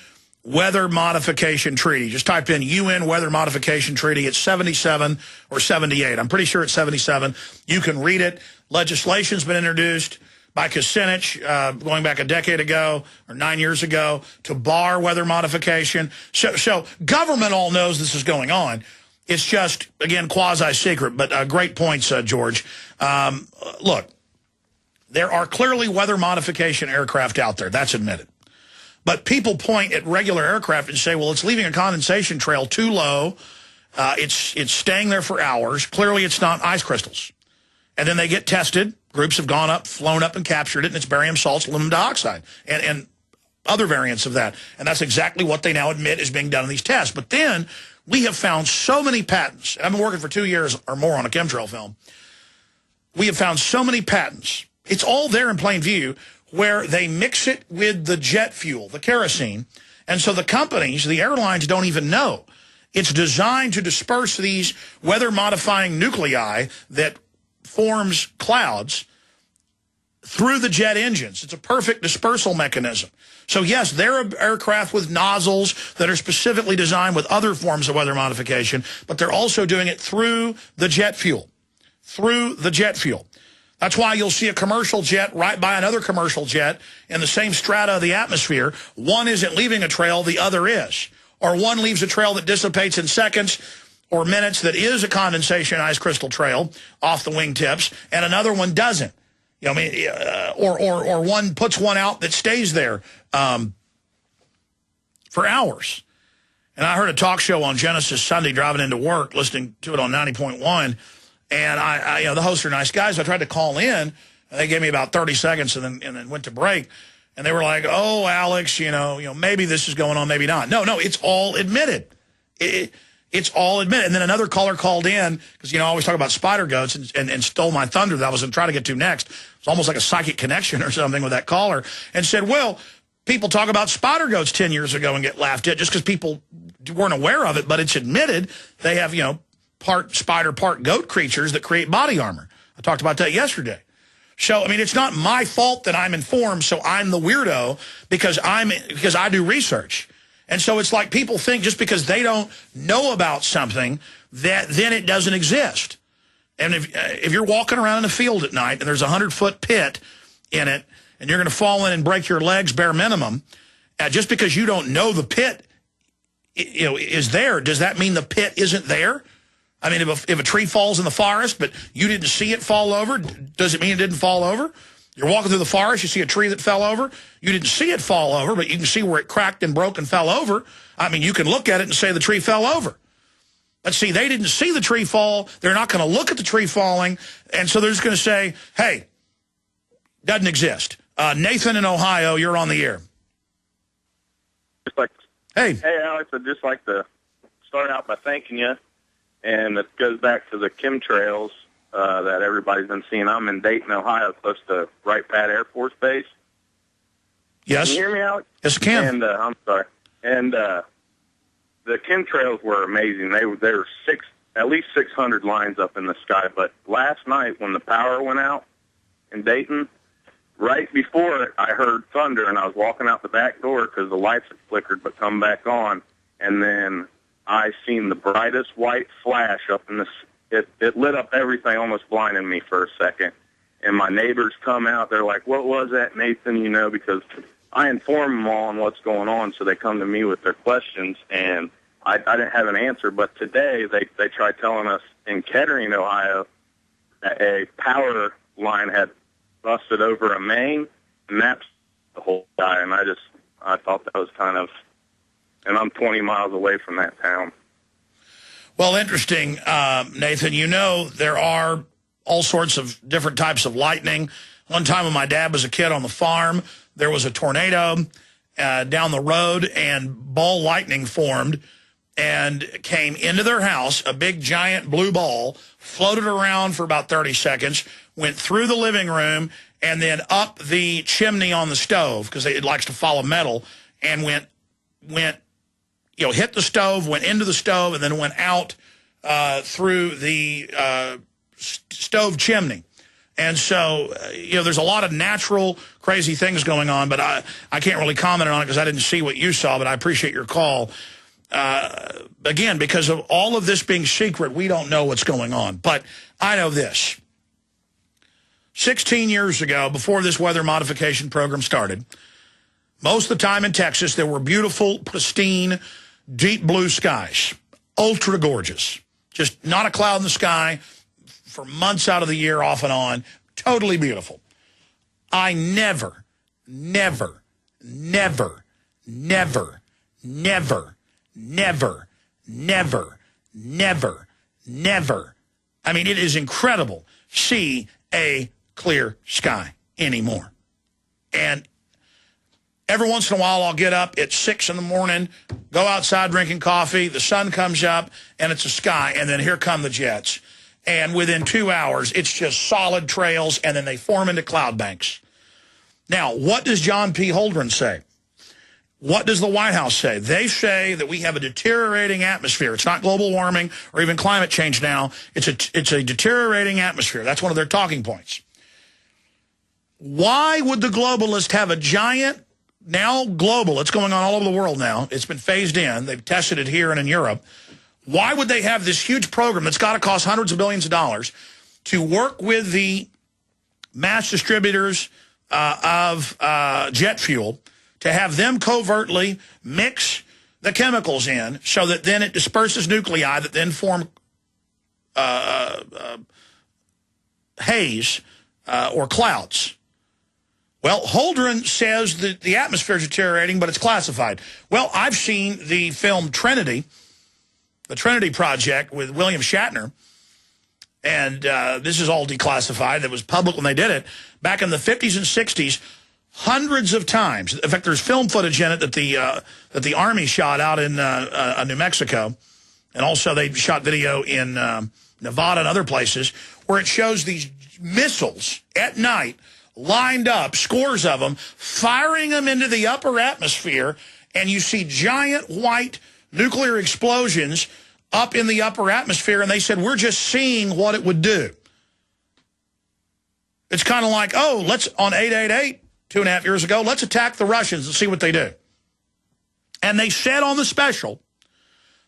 Weather Modification Treaty. Just type in UN Weather Modification Treaty. It's 77 or 78. I'm pretty sure it's 77. You can read it. Legislation's been introduced by Kucinich going back a decade ago or 9 years ago to bar weather modification. So government all knows this is going on. It's just, again, quasi-secret. But great points, George. Look, there are clearly weather modification aircraft out there. That's admitted. But people point at regular aircraft and say, well, it's leaving a condensation trail too low. It's staying there for hours. Clearly, it's not ice crystals. And then they get tested. Groups have gone up, flown up, and captured it, and it's barium salts, aluminum dioxide, and other variants of that. And that's exactly what they now admit is being done in these tests. But then we have found so many patents. And I've been working for 2 years or more on a chemtrail film. We have found so many patents. It's all there in plain view, where they mix it with the jet fuel, the kerosene, and so the companies, the airlines, don't even know. It's designed to disperse these weather-modifying nuclei that forms clouds through the jet engines. It's a perfect dispersal mechanism. So, yes, there are aircraft with nozzles that are specifically designed with other forms of weather modification, but they're also doing it through the jet fuel, That's why you'll see a commercial jet right by another commercial jet in the same strata of the atmosphere. One isn't leaving a trail, the other is. Or one leaves a trail that dissipates in seconds or minutes that is a condensation ice crystal trail off the wingtips, and another one doesn't. You know, I mean, or one puts one out that stays there for hours. And I heard a talk show on Genesis Sunday driving into work, listening to it on 90.1. And I the hosts are nice guys. I tried to call in, and they gave me about 30 seconds and then went to break. And they were like, oh, Alex, you know, maybe this is going on, maybe not. No, it's all admitted. It's all admitted. And then another caller called in, because, I always talk about spider goats and stole my thunder that I was going to try to get to next. It's almost like a psychic connection or something with that caller, and said, well, people talk about spider goats 10 years ago and get laughed at just because people weren't aware of it, but it's admitted they have, part spider, part goat creatures that create body armor. I talked about that yesterday. So, I mean, it's not my fault that I'm informed, so I'm the weirdo because I do research. And so it's like people think just because they don't know about something that then it doesn't exist. And if you're walking around in a field at night and there's a 100-foot pit in it and you're going to fall in and break your legs bare minimum, just because you don't know the pit is there, does that mean the pit isn't there? I mean, if a tree falls in the forest, but you didn't see it fall over, does it mean it didn't fall over? You're walking through the forest, you see a tree that fell over. You didn't see it fall over, but you can see where it cracked and broke and fell over. I mean, you can look at it and say the tree fell over. But see, they didn't see the tree fall. They're not going to look at the tree falling. And so they're just going to say, hey, doesn't exist. Nathan in Ohio, you're on the air. Hey, Alex, I'd just like to start out by thanking you. And it goes back to the chemtrails that everybody's been seeing. I'm in Dayton, Ohio, close to Wright Pat Air Force Base. Yes. Can you hear me, Alex? Yes, I can. And I'm sorry. And the chemtrails were amazing. They were at least 600 lines up in the sky. But last night when the power went out in Dayton, right before it, I heard thunder, and I was walking out the back door because the lights had flickered but come back on. And then I seen the brightest white flash up in the it lit up everything, almost blinding me for a second. And my neighbors come out. They're like, what was that, Nathan? You know, because I inform them all on what's going on, so they come to me with their questions, and I didn't have an answer. But today they tried telling us in Kettering, Ohio, that a power line had busted over a main, and that's the whole guy. And I thought that was kind of, and I'm 20 miles away from that town. Well, interesting, Nathan. You know, there are all sorts of different types of lightning. One time when my dad was a kid on the farm, there was a tornado down the road, and ball lightning formed and came into their house, a big, giant blue ball, floated around for about 30 seconds, went through the living room, and then up the chimney on the stove, because it likes to follow metal, and went hit the stove, went into the stove, and then went out through the stove chimney. And so, there's a lot of natural crazy things going on, but I can't really comment on it because I didn't see what you saw, but I appreciate your call. Again, because of all of this being secret, we don't know what's going on. But I know this. 16 years ago, before this weather modification program started, most of the time in Texas, there were beautiful, pristine, deep blue skies. Ultra gorgeous. Just not a cloud in the sky for months out of the year, off and on. Totally beautiful. I never, never, never, never, never, never, never, never, never, I mean, it is incredible, see a clear sky anymore. And every once in a while, I'll get up at 6 in the morning, go outside drinking coffee, the sun comes up, and it's a sky, and then here come the jets. And within 2 hours, it's just solid trails, and then they form into cloud banks. Now, what does John P. Holdren say? What does the White House say? They say that we have a deteriorating atmosphere. It's not global warming or even climate change now. It's a deteriorating atmosphere. That's one of their talking points. Why would the globalists have a giant, now global, it's going on all over the world now. It's been phased in. They've tested it here and in Europe. Why would they have this huge program that's got to cost hundreds of billions of dollars to work with the mass distributors of jet fuel to have them covertly mix the chemicals in so that then it disperses nuclei that then form haze or clouds? Well, Holdren says that the atmosphere is deteriorating, but it's classified. Well, I've seen the film Trinity, the Trinity Project with William Shatner, and this is all declassified. It was public when they did it. Back in the 50s and 60s, hundreds of times. In fact, there's film footage in it that the Army shot out in New Mexico, and also they shot video in Nevada and other places, where it shows these missiles at night lined up, scores of them, firing them into the upper atmosphere, and you see giant white nuclear explosions up in the upper atmosphere, and they said, we're just seeing what it would do. It's kind of like, oh, let's, on 888, 2.5 years ago, let's attack the Russians and see what they do. And they said on the special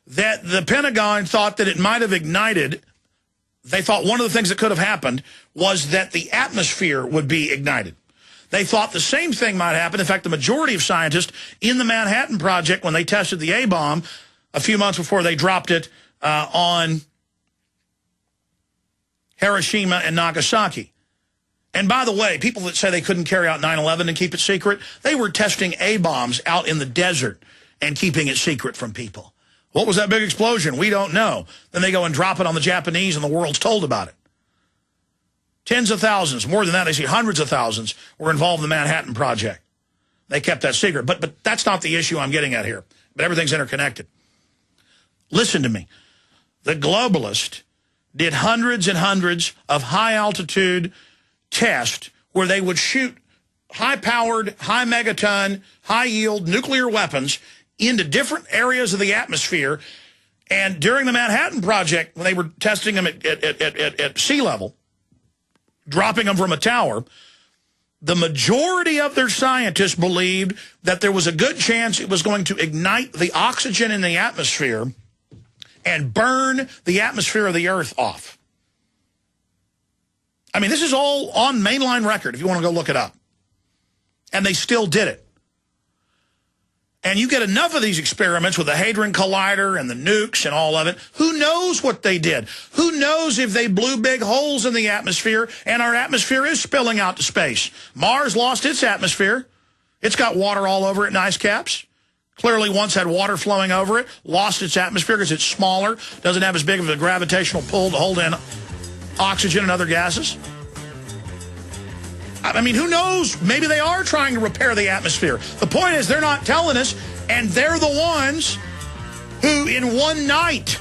that the Pentagon thought that it might have ignited. They thought one of the things that could have happened was that the atmosphere would be ignited. They thought the same thing might happen. In fact, the majority of scientists in the Manhattan Project, when they tested the A-bomb a few months before they dropped it on Hiroshima and Nagasaki, And by the way, people that say they couldn't carry out 9/11 and keep it secret, they were testing A-bombs out in the desert and keeping it secret from people. What was that big explosion? We don't know. Then they go and drop it on the Japanese and the world's told about it. Tens of thousands, more than that, they say hundreds of thousands were involved in the Manhattan Project. They kept that secret. But that's not the issue I'm getting at here. But everything's interconnected. Listen to me. The globalists did hundreds and hundreds of high-altitude tests where they would shoot high-powered, high-megaton, high-yield nuclear weapons into different areas of the atmosphere. And during the Manhattan Project, when they were testing them at sea level, dropping them from a tower, the majority of their scientists believed that there was a good chance it was going to ignite the oxygen in the atmosphere and burn the atmosphere of the Earth off. I mean, this is all on mainline record if you want to go look it up. And they still did it. And you get enough of these experiments with the Hadron Collider and the nukes and all of it. Who knows what they did? Who knows if they blew big holes in the atmosphere and our atmosphere is spilling out to space? Mars lost its atmosphere. It's got water all over it and ice caps. Clearly once had water flowing over it, lost its atmosphere because it's smaller, doesn't have as big of a gravitational pull to hold in oxygen and other gases. I mean, who knows? Maybe they are trying to repair the atmosphere. The point is they're not telling us, and they're the ones who in one night,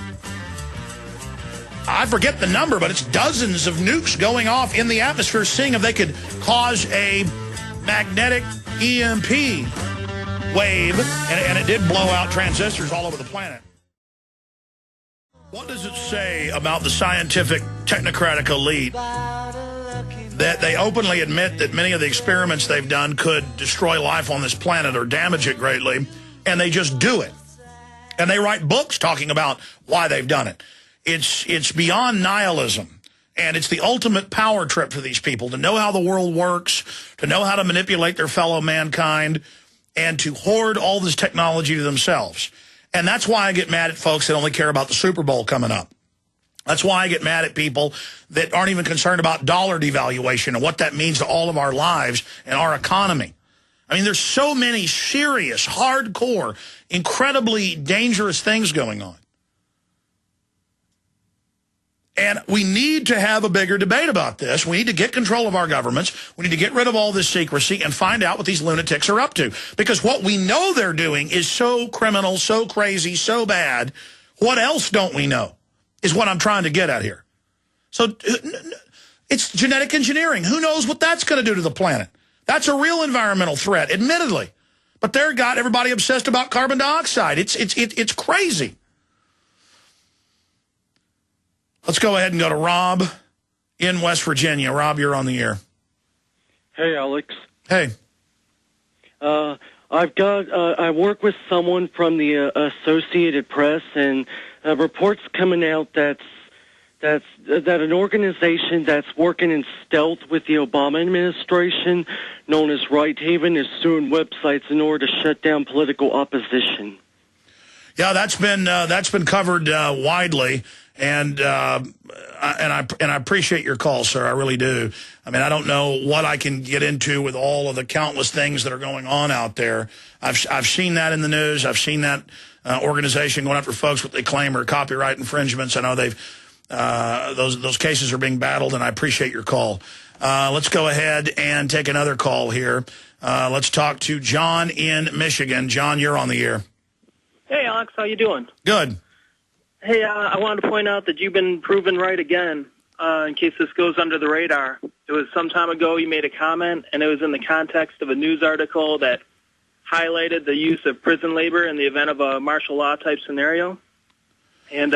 I forget the number, but it's dozens of nukes going off in the atmosphere, seeing if they could cause a magnetic EMP wave, and it did blow out transistors all over the planet. What does it say about the scientific technocratic elite that they openly admit that many of the experiments they've done could destroy life on this planet or damage it greatly, and they just do it? And they write books talking about why they've done it. It's beyond nihilism, and it's the ultimate power trip for these people, to know how the world works, to know how to manipulate their fellow mankind, and to hoard all this technology to themselves. And that's why I get mad at folks that only care about the Super Bowl coming up. That's why I get mad at people that aren't even concerned about dollar devaluation and what that means to all of our lives and our economy. I mean, there's so many serious, hardcore, incredibly dangerous things going on. And we need to have a bigger debate about this. We need to get control of our governments. We need to get rid of all this secrecy and find out what these lunatics are up to. Because what we know they're doing is so criminal, so crazy, so bad. What else don't we know is what I'm trying to get at here. So it's genetic engineering. Who knows what that's going to do to the planet? That's a real environmental threat, admittedly. But they've got everybody obsessed about carbon dioxide. It's crazy. Let's go ahead and go to Rob in West Virginia. Rob, you're on the air. Hey, Alex. Hey. I work with someone from the Associated Press, and reports coming out that an organization that's working in stealth with the Obama administration, known as Right Haven, is suing websites in order to shut down political opposition. Yeah, that's been covered widely, and I appreciate your call, sir. I really do. I mean, I don't know what I can get into with all of the countless things that are going on out there. I've seen that in the news. I've seen that organization going after folks what they claim are copyright infringements. I know those cases are being battled, and I appreciate your call. Let's go ahead and take another call here. Let's talk to John in Michigan. John, you're on the air. Hey, Alex, how you doing? Good. Hey, I wanted to point out that you've been proven right again, in case this goes under the radar. It was some time ago you made a comment, and it was in the context of a news article that highlighted the use of prison labor in the event of a martial law type scenario. And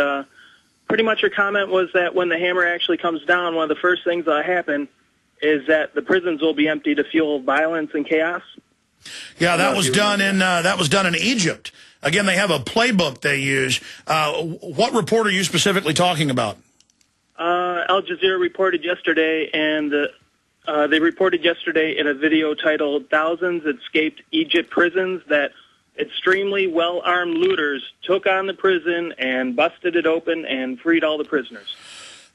pretty much your comment was that when the hammer actually comes down, one of the first things that happen is that the prisons will be empty to fuel violence and chaos. Yeah, that was done in Egypt. Again, they have a playbook they use. What report are you specifically talking about? Al Jazeera reported yesterday, and they reported yesterday in a video titled "Thousands Escaped Egypt Prisons" that extremely well-armed looters took on the prison and busted it open and freed all the prisoners.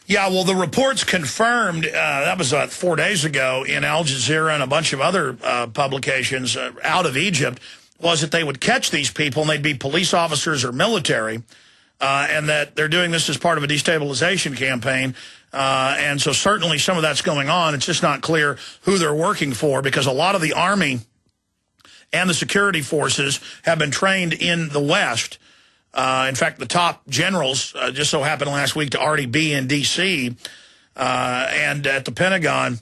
Yeah, well, the reports confirmed, that was 4 days ago in Al Jazeera and a bunch of other publications out of Egypt, was that they would catch these people and they'd be police officers or military, and that they're doing this as part of a destabilization campaign. And so certainly some of that's going on. It's just not clear who they're working for, because a lot of the Army and the security forces have been trained in the West. In fact, the top generals just so happened last week to already be in D.C. And at the Pentagon,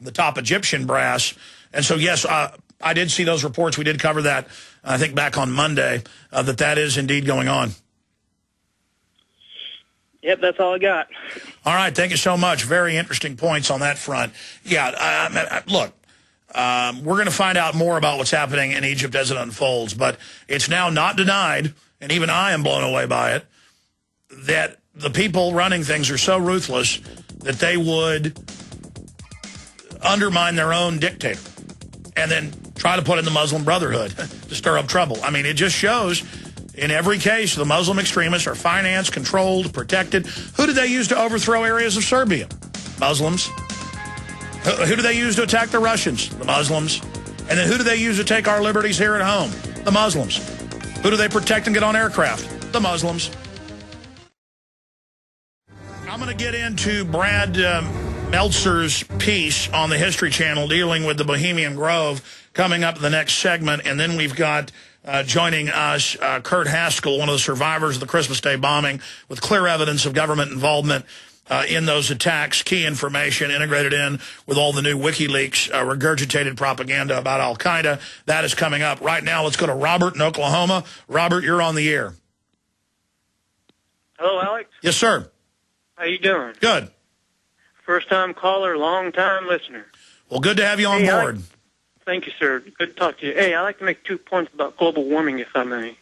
the top Egyptian brass. And so, yes, I did see those reports. We did cover that, I think, back on Monday, that is indeed going on. Yep, that's all I got. All right, thank you so much. Very interesting points on that front. Yeah, look, we're going to find out more about what's happening in Egypt as it unfolds, but it's now not denied, and even I am blown away by it, that the people running things are so ruthless that they would undermine their own dictator and then try to put in the Muslim Brotherhood to stir up trouble. I mean, it just shows in every case the Muslim extremists are financed, controlled, protected. Who did they use to overthrow areas of Serbia? Muslims. Who do they use to attack the Russians? The Muslims. And then who do they use to take our liberties here at home? The Muslims. Who do they protect and get on aircraft? The Muslims. I'm going to get into Brad Meltzer's piece on the History Channel dealing with the Bohemian Grove coming up in the next segment. And then we've got joining us Kurt Haskell, one of the survivors of the Christmas Day bombing, with clear evidence of government involvement in those attacks, key information integrated in with all the new WikiLeaks regurgitated propaganda about al-Qaeda. That is coming up. Right now, let's go to Robert in Oklahoma. Robert, you're on the air. Hello, Alex. Yes, sir. How you doing? Good. First-time caller, long-time listener. Well, good to have you on board. Thank you, sir. Good to talk to you. Hey, I'd like to make 2 points about global warming, if I may.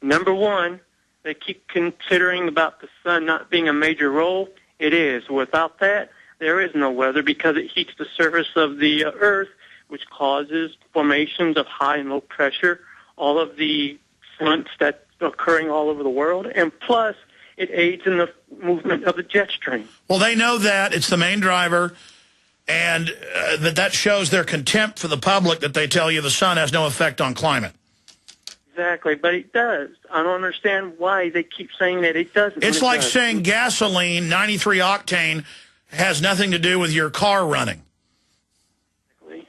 Number one, they keep considering about the sun not being a major role. It is. Without that, there is no weather because it heats the surface of the Earth, which causes formations of high and low pressure, all of the fronts that are occurring all over the world, and plus it aids in the movement of the jet stream. Well, they know that. It's the main driver, and that shows their contempt for the public that they tell you the sun has no effect on climate. Exactly, but it does. I don't understand why they keep saying that it doesn't. It's like saying gasoline, 93 octane, has nothing to do with your car running. Exactly.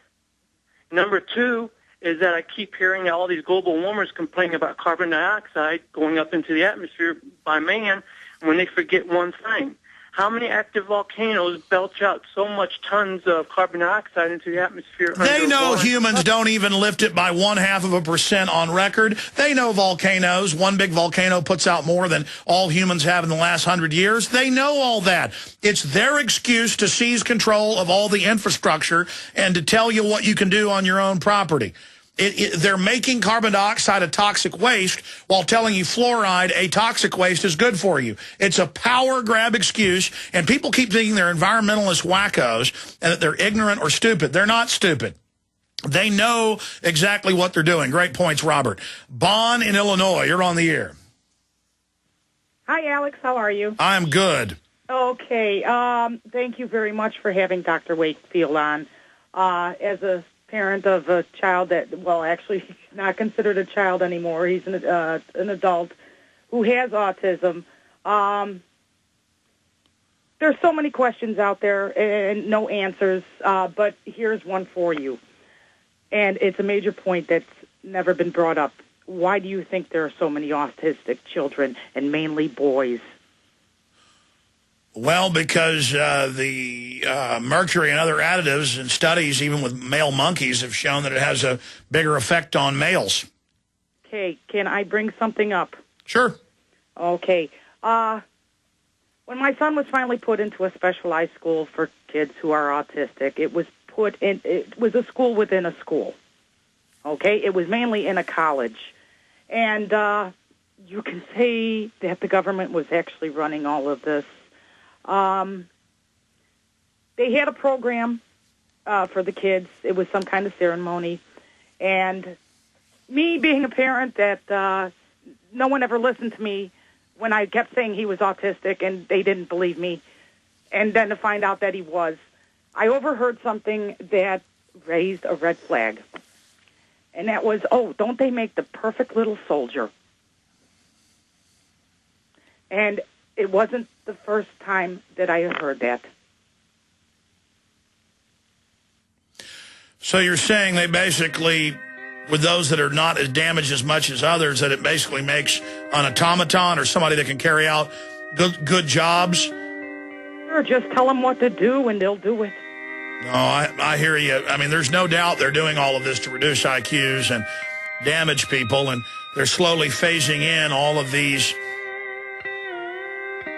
Number two is that I keep hearing all these global warmers complaining about carbon dioxide going up into the atmosphere by man when they forget one thing. How many active volcanoes belch out so much tons of carbon dioxide into the atmosphere? They know humans don't even lift it by 0.5% on record. They know volcanoes. One big volcano puts out more than all humans have in the last 100 years. They know all that. It's their excuse to seize control of all the infrastructure and to tell you what you can do on your own property. They're making carbon dioxide a toxic waste while telling you fluoride, a toxic waste, is good for you. It's a power grab excuse, and people keep thinking they're environmentalist wackos and that they're ignorant or stupid. They're not stupid. They know exactly what they're doing. Great points, Robert. Bon in Illinois, you're on the air. Hi, Alex. How are you? I'm good. Okay. Thank you very much for having Dr. Wakefield on. As a parent of a child that, well, actually he's not considered a child anymore. He's an adult who has autism. There's so many questions out there and no answers, but here's one for you. And it's a major point that's never been brought up. Why do you think there are so many autistic children, and mainly boys? Well, because the mercury and other additives in studies, even with male monkeys, have shown that it has a bigger effect on males. Okay, can I bring something up? Sure. Okay. When my son was finally put into a specialized school for kids who are autistic, it was a school within a school. Okay? It was mainly in a college. And you can say that the government was actually running all of this. They had a program for the kids. It was some kind of ceremony. And me being a parent that no one ever listened to me, when I kept saying he was autistic and they didn't believe me, and then to find out that he was. I overheard something that raised a red flag, and that was, oh, don't they make the perfect little soldier? And it wasn't the first time that I had heard that. So you're saying they basically, with those that are not as damaged as much as others, that it basically makes an automaton or somebody that can carry out good jobs? Sure, just tell them what to do and they'll do it. No, I hear you. I mean, there's no doubt they're doing all of this to reduce IQs and damage people, and they're slowly phasing in all of these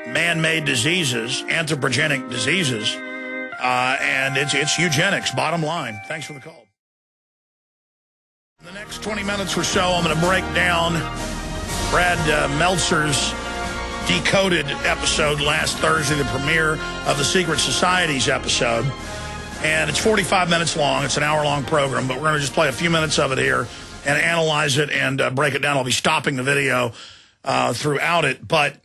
man-made diseases, anthropogenic diseases, and it's eugenics, bottom line. Thanks for the call. In the next 20 minutes or so, I'm going to break down Brad Meltzer's Decoded episode last Thursday, the premiere of the Secret Societies episode. And it's 45 minutes long. It's an hour-long program, but we're going to just play a few minutes of it here and analyze it and break it down. I'll be stopping the video throughout it, but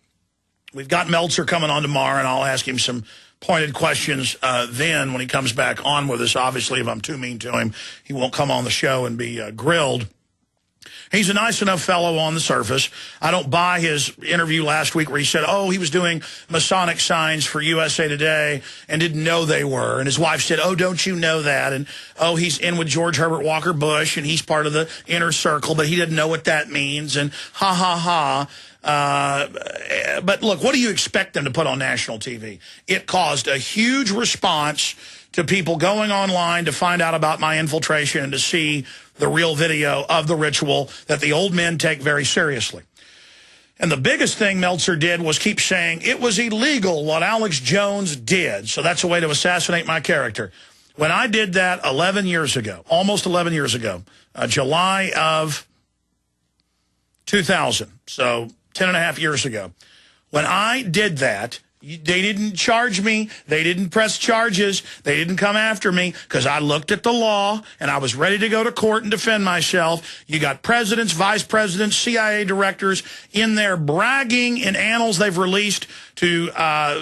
we've got Meltzer coming on tomorrow, and I'll ask him some pointed questions then when he comes back on with us. Obviously, if I'm too mean to him, he won't come on the show and be grilled. He's a nice enough fellow on the surface. I don't buy his interview last week where he said, oh, he was doing Masonic signs for USA Today and didn't know they were. And his wife said, oh, don't you know that? And, oh, he's in with George Herbert Walker Bush, and he's part of the inner circle, but he didn't know what that means. And ha, ha, ha. But look, what do you expect them to put on national TV? It caused a huge response to people going online to find out about my infiltration and to see the real video of the ritual that the old men take very seriously. And the biggest thing Meltzer did was keep saying it was illegal what Alex Jones did. So that's a way to assassinate my character. When I did that 11 years ago, almost 11 years ago, July of 2000, so 10 and a half years ago, when I did that, they didn't charge me. They didn't press charges. They didn't come after me because I looked at the law and I was ready to go to court and defend myself. You got presidents, vice presidents, CIA directors in there bragging in annals they've released to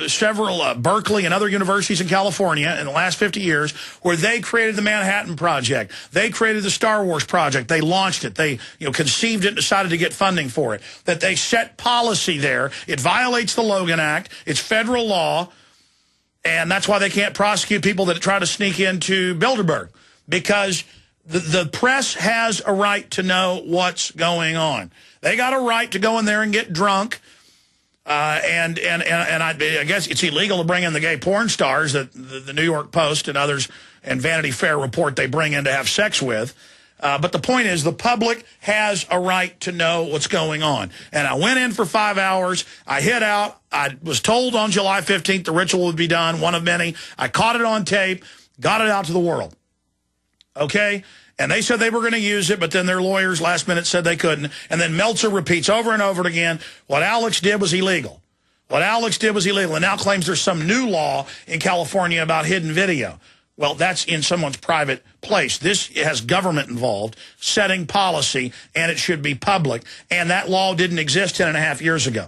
several Berkeley and other universities in California in the last 50 years where they created the Manhattan Project. They created the Star Wars Project. They launched it. They conceived it and decided to get funding for it. That they set policy there. It violates the Logan Act. It's federal law. And that's why they can't prosecute people that try to sneak into Bilderberg. Because the press has a right to know what's going on. They got a right to go in there and get drunk. And I guess it's illegal to bring in the gay porn stars that the New York Post and others and Vanity Fair report they bring in to have sex with. But the point is the public has a right to know what's going on. And I went in for 5 hours. I hid out. I was told on July 15th the ritual would be done, one of many. I caught it on tape, got it out to the world. Okay? And they said they were going to use it, but then their lawyers last minute said they couldn't. And then Meltzer repeats over and over again, what Alex did was illegal. What Alex did was illegal, and now claims there's some new law in California about hidden video. Well, that's in someone's private place. This has government involved, setting policy, and it should be public. And that law didn't exist 10 and a half years ago.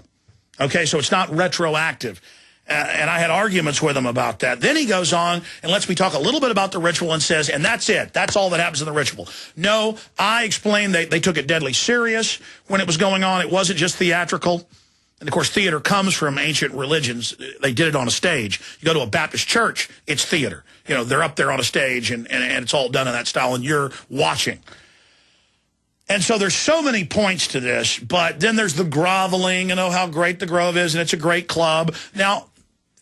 Okay, so it's not retroactive. And I had arguments with him about that. Then he goes on and lets me talk a little bit about the ritual and says, and that's it. That's all that happens in the ritual. No, I explained they took it deadly serious when it was going on. It wasn't just theatrical. And, of course, theater comes from ancient religions. They did it on a stage. You go to a Baptist church, it's theater. You know, they're up there on a stage, and it's all done in that style, and you're watching. And so there's so many points to this, but then there's the groveling, how great the Grove is, and it's a great club. Now,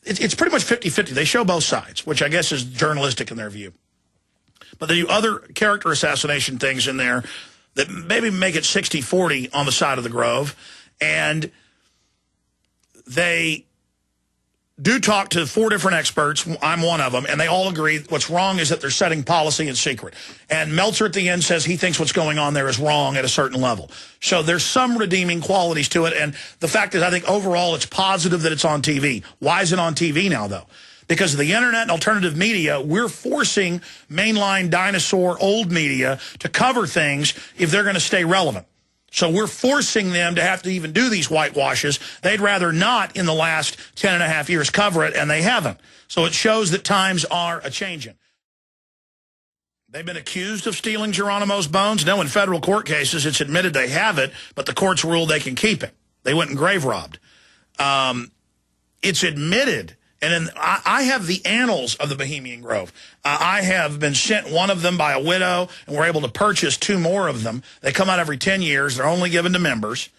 it's pretty much 50-50. They show both sides, which I guess is journalistic in their view. But they do other character assassination things in there that maybe make it 60-40 on the side of the Grove. And they do talk to 4 different experts. I'm one of them, and they all agree what's wrong is that they're setting policy in secret. And Meltzer at the end says he thinks what's going on there is wrong at a certain level. So there's some redeeming qualities to it, and the fact is I think overall it's positive that it's on TV. Why is it on TV now, though? Because of the internet and alternative media, we're forcing mainline dinosaur old media to cover things if they're going to stay relevant. So we're forcing them to have to even do these whitewashes. They'd rather not in the last 10.5 years cover it, and they haven't. So it shows that times are a-changing. They've been accused of stealing Geronimo's bones. No, in federal court cases, it's admitted they have it, but the courts ruled they can keep it. They went and grave robbed. It's admitted. And I have the annals of the Bohemian Grove. I have been sent one of them by a widow, and we're able to purchase 2 more of them. They come out every 10 years. They're only given to members.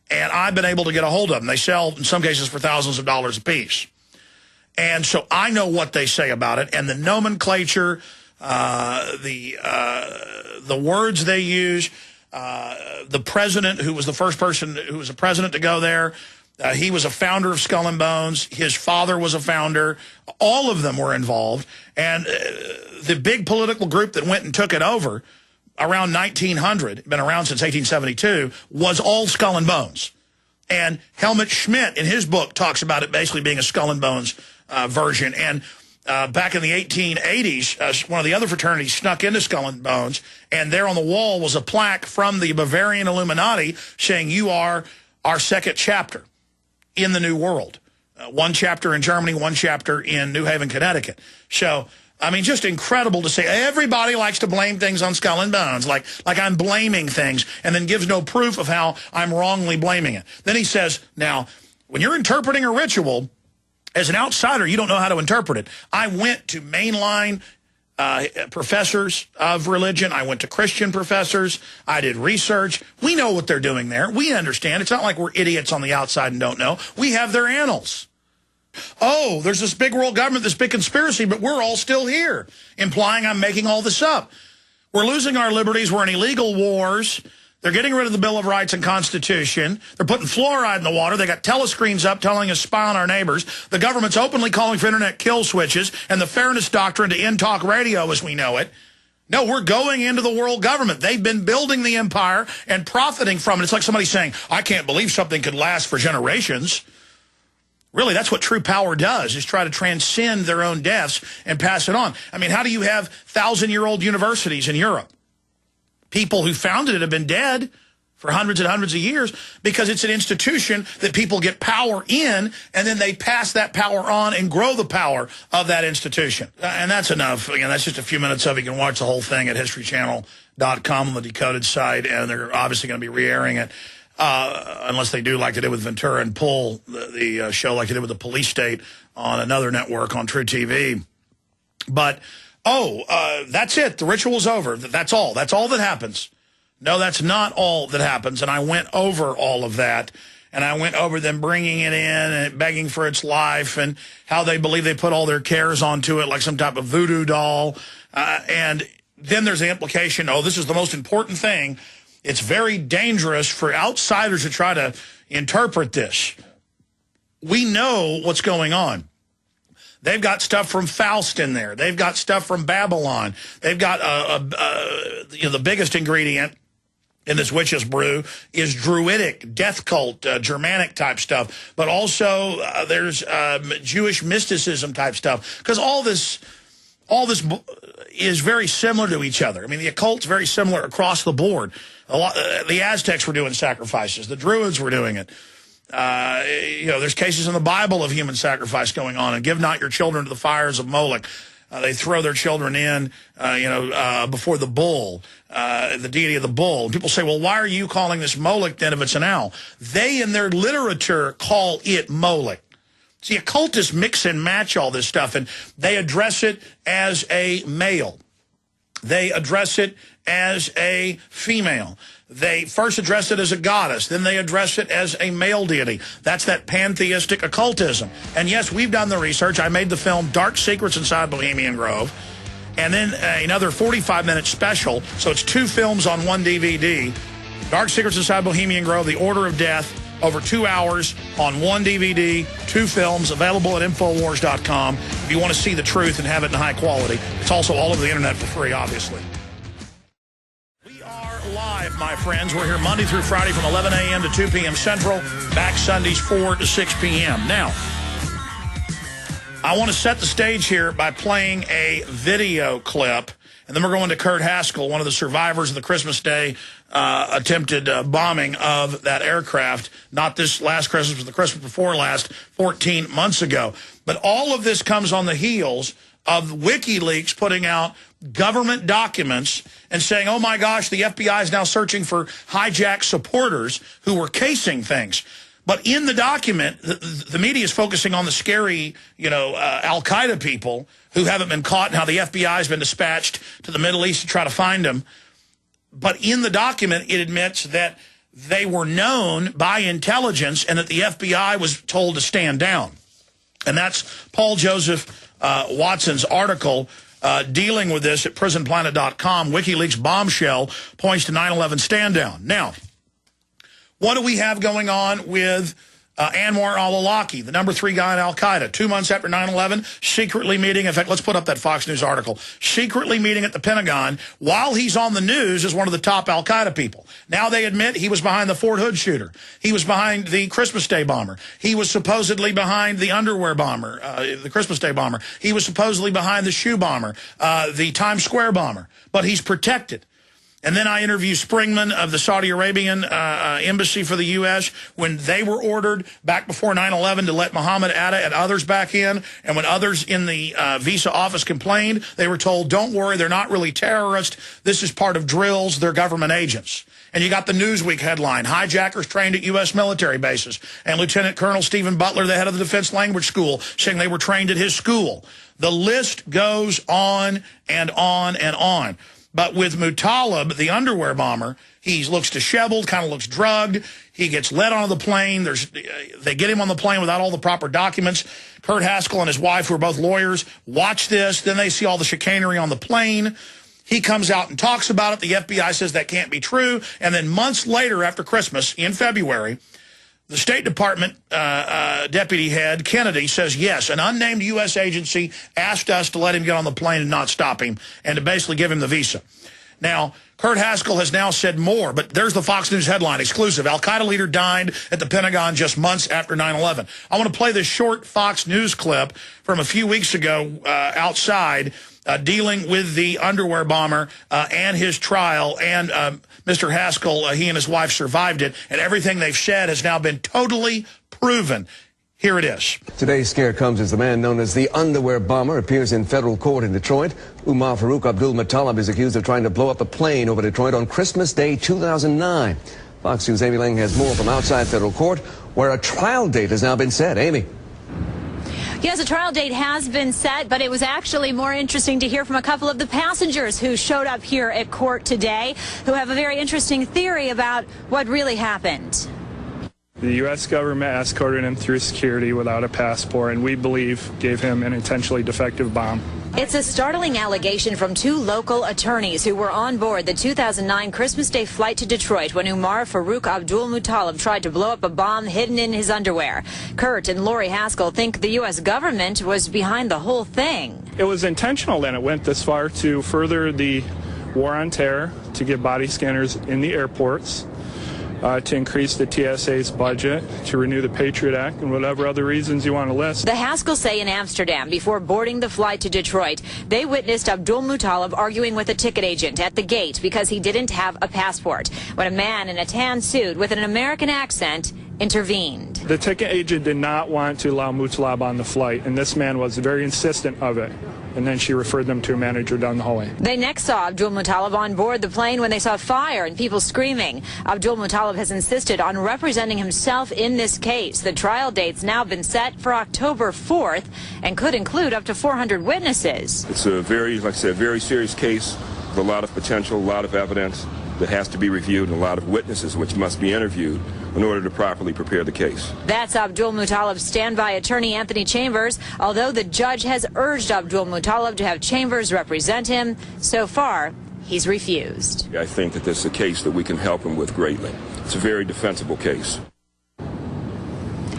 And I've been able to get a hold of them. They sell, in some cases, for thousands of dollars a piece. And so I know what they say about it. And the nomenclature, the words they use, the president, who was the first person who was a president to go there, he was a founder of Skull and Bones. His father was a founder. All of them were involved. And the big political group that went and took it over around 1900, been around since 1872, was all Skull and Bones. And Helmut Schmidt, in his book, talks about it basically being a Skull and Bones version. And back in the 1880s, one of the other fraternities snuck into Skull and Bones, and there on the wall was a plaque from the Bavarian Illuminati saying, "You are our second chapter in the New World." 1 chapter in Germany, 1 chapter in New Haven, Connecticut. So, I mean, just incredible to say. Everybody likes to blame things on Skull and Bones, like I'm blaming things, and then gives no proof of how I'm wrongly blaming it. Then he says, now, when you're interpreting a ritual, as an outsider, you don't know how to interpret it. I went to mainline professors of religion. I went to Christian professors. I did research. We know what they're doing there. We understand. It's not like we're idiots on the outside and don't know. We have their annals. Oh, there's this big world government, this big conspiracy, but we're all still here, implying I'm making all this up. We're losing our liberties. We're in illegal wars. They're getting rid of the Bill of Rights and Constitution. They're putting fluoride in the water. They got telescreens up telling us spy on our neighbors. The government's openly calling for internet kill switches and the fairness doctrine to end talk radio as we know it. No, we're going into the world government. They've been building the empire and profiting from it. It's like somebody saying, I can't believe something could last for generations. Really, that's what true power does, is try to transcend their own deaths and pass it on. I mean, how do you have 1,000-year-old universities in Europe? People who founded it have been dead for hundreds and hundreds of years because it's an institution that people get power in, and then they pass that power on and grow the power of that institution. And that's enough. Again, that's just a few minutes of it. You can watch the whole thing at historychannel.com on the Decoded site, and they're obviously going to be re-airing it. Unless they do like they did with Ventura and Pull, the show like they did with the Police State on another network on True TV. But, that's it. The ritual's over. That's all. That's all that happens. No, that's not all that happens. And I went over all of that. And I went over them bringing it in and begging for its life and how they believe they put all their cares onto it like some type of voodoo doll. And then there's the implication, this is the most important thing. It's very dangerous for outsiders to try to interpret this. We know what's going on. They've got stuff from Faust in there. They've got stuff from Babylon. They've got the biggest ingredient in this witch's brew is Druidic, death cult, Germanic type stuff. But also there's Jewish mysticism type stuff. Because all this is very similar to each other. I mean, the occult's very similar across the board. The Aztecs were doing sacrifices. The Druids were doing it. There's cases in the Bible of human sacrifice going on. And give not your children to the fires of Moloch. They throw their children in, before the bull, the deity of the bull. And people say, well, why are you calling this Moloch then if it's an owl? They, in their literature, call it Moloch. See, occultists mix and match all this stuff, and they address it as a male. They address it as a female. They first address it as a goddess. Then they address it as a male deity. That's that pantheistic occultism. And yes, we've done the research. I made the film Dark Secrets Inside Bohemian Grove. And then another 45-minute special. So it's 2 films on 1 DVD. Dark Secrets Inside Bohemian Grove, The Order of Death. Over 2 hours on 1 DVD, 2 films, available at Infowars.com. If you want to see the truth and have it in high quality. It's also all over the internet for free, obviously. We are live, my friends. We're here Monday through Friday from 11 a.m. to 2 p.m. Central. Back Sundays 4 to 6 p.m. Now, I want to set the stage here by playing a video clip. And then we're going to Kurt Haskell, one of the survivors of the Christmas Day attempted bombing of that aircraft, not this last Christmas, but the Christmas before last, 14 months ago. But all of this comes on the heels of WikiLeaks putting out government documents and saying, oh my gosh, the FBI is now searching for hijacked supporters who were casing things. But in the document, the media is focusing on the scary, Al-Qaeda people who haven't been caught and how the FBI has been dispatched to the Middle East to try to find them. But in the document, it admits that they were known by intelligence and that the FBI was told to stand down. And that's Paul Joseph Watson's article dealing with this at prisonplanet.com. WikiLeaks bombshell points to 9/11 stand down. Now, what do we have going on with Anwar al-Awlaki, the #3 guy in al-Qaeda? 2 months after 9/11, secretly meeting. In fact, let's put up that Fox News article. Secretly meeting at the Pentagon while he's on the news as one of the top al-Qaeda people. Now they admit he was behind the Fort Hood shooter. He was behind the Christmas Day bomber. He was supposedly behind the underwear bomber, the Christmas Day bomber. He was supposedly behind the shoe bomber, the Times Square bomber. But he's protected. And then I interviewed Springman of the Saudi Arabian embassy for the U.S. when they were ordered back before 9/11 to let Mohammed Atta and others back in. And when others in the visa office complained, they were told, don't worry, they're not really terrorists. This is part of drills. They're government agents. And you got the Newsweek headline, hijackers trained at U.S. military bases. And Lieutenant Colonel Stephen Butler, the head of the Defense Language School, saying they were trained at his school. The list goes on and on and on. But with Mutallab, the underwear bomber, he looks disheveled, kind of looks drugged. He gets led onto the plane. They get him on the plane without all the proper documents. Kurt Haskell and his wife, who are both lawyers, watch this. Then they see all the chicanery on the plane. He comes out and talks about it. The FBI says that can't be true. And then months later, after Christmas, in February, the State Department deputy head, Kennedy, says, yes, an unnamed U.S. agency asked us to let him get on the plane and not stop him and to basically give him the visa. Now, Kurt Haskell has now said more, but there's the Fox News headline, exclusive. Al-Qaeda leader died at the Pentagon just months after 9/11. I want to play this short Fox News clip from a few weeks ago outside dealing with the underwear bomber and his trial, and Mr. Haskell, he and his wife survived it, and everything they've said has now been totally proven. Here it is. Today's scare comes as the man known as the underwear bomber appears in federal court in Detroit. Umar Abdulmutallab is accused of trying to blow up a plane over Detroit on Christmas Day 2009. Fox News' Amy Lang has more from outside federal court, where a trial date has now been set. Amy. Yes, a trial date has been set, but it was actually more interesting to hear from a couple of the passengers who showed up here at court today, who have a very interesting theory about what really happened. The U.S. government escorted him through security without a passport, and we believe gave him an intentionally defective bomb. It's a startling allegation from two local attorneys who were on board the 2009 Christmas Day flight to Detroit when Umar Abdulmutallab tried to blow up a bomb hidden in his underwear. Kurt and Lori Haskell think the U.S. government was behind the whole thing. It was intentional, and it went this far to further the war on terror, to get body scanners in the airports, to increase the TSA's budget, to renew the Patriot Act, and whatever other reasons you want to list. The Haskell say in Amsterdam, before boarding the flight to Detroit, they witnessed Abdulmutallab arguing with a ticket agent at the gate because he didn't have a passport, when a man in a tan suit with an American accent intervened. The ticket agent did not want to allow Mutallab on the flight, and this man was very insistent of it. And then she referred them to a manager down the hallway. They next saw Abdulmutallab on board the plane when they saw fire and people screaming. Abdulmutallab has insisted on representing himself in this case. The trial date's now been set for October 4th and could include up to 400 witnesses. It's a very, like I said, very serious case with a lot of potential, a lot of evidence that has to be reviewed, and a lot of witnesses which must be interviewed in order to properly prepare the case. That's Abdulmutallab's standby attorney, Anthony Chambers. Although the judge has urged Abdulmutallab to have Chambers represent him, so far, he's refused. I think that this is a case that we can help him with greatly. It's a very defensible case.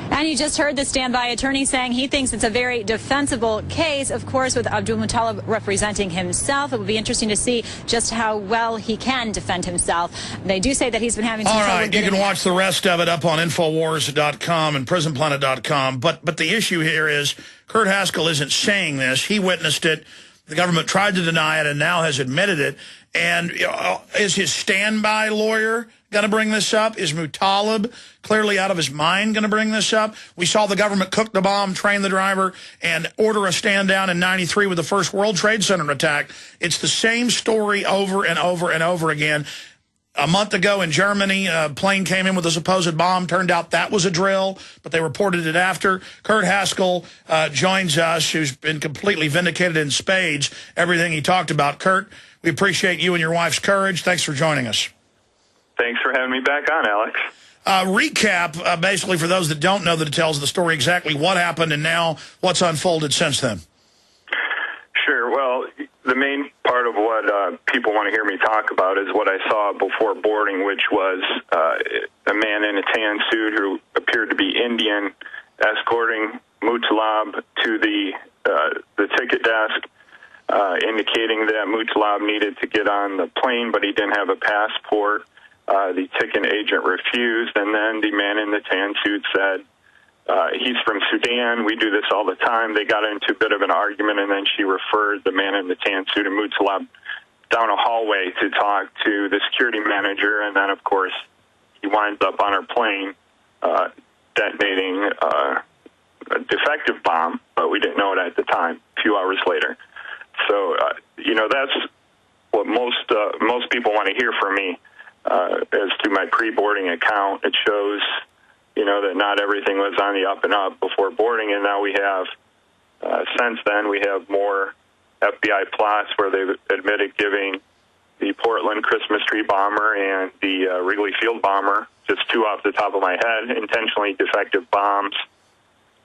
And you just heard the standby attorney saying he thinks it's a very defensible case. Of course, with Abdulmutallab representing himself, it will be interesting to see just how well he can defend himself. They do say that he's been having some trouble. All right, you can watch the rest of it up on Infowars.com and PrisonPlanet.com. But the issue here is Kurt Haskell isn't saying this. He witnessed it. The government tried to deny it and now has admitted it. And is his standby lawyer going to bring this up? Is Mutallab clearly out of his mind going to bring this up? We saw the government cook the bomb, train the driver, and order a stand down in '93 with the first World Trade Center attack. It's the same story over and over and over again. A month ago in Germany, a plane came in with a supposed bomb. Turned out that was a drill, but they reported it after. Kurt Haskell joins us, who's been completely vindicated in spades, everything he talked about. Kurt, we appreciate you and your wife's courage. Thanks for joining us. Thanks for having me back on, Alex. Recap, basically, for those that don't know the details of the story, exactly what happened and now what's unfolded since then. Sure. Well, the main part of what people want to hear me talk about is what I saw before boarding, which was a man in a tan suit who appeared to be Indian escorting Mutallab to the ticket desk, indicating that Mutallab needed to get on the plane, but he didn't have a passport. The ticket agent refused, and then the man in the tan suit said, he's from Sudan. We do this all the time. They got into a bit of an argument, and then she referred the man in the tan suit and Mutallab down a hallway to talk to the security manager, and then, of course, he winds up on her plane detonating a defective bomb, but we didn't know it at the time, a few hours later. So, that's what most people want to hear from me. As to my pre-boarding account, it shows, that not everything was on the up and up before boarding, and now we have, since then, we have more FBI plots where they've admitted giving the Portland Christmas tree bomber and the Wrigley Field bomber, just two off the top of my head, intentionally defective bombs.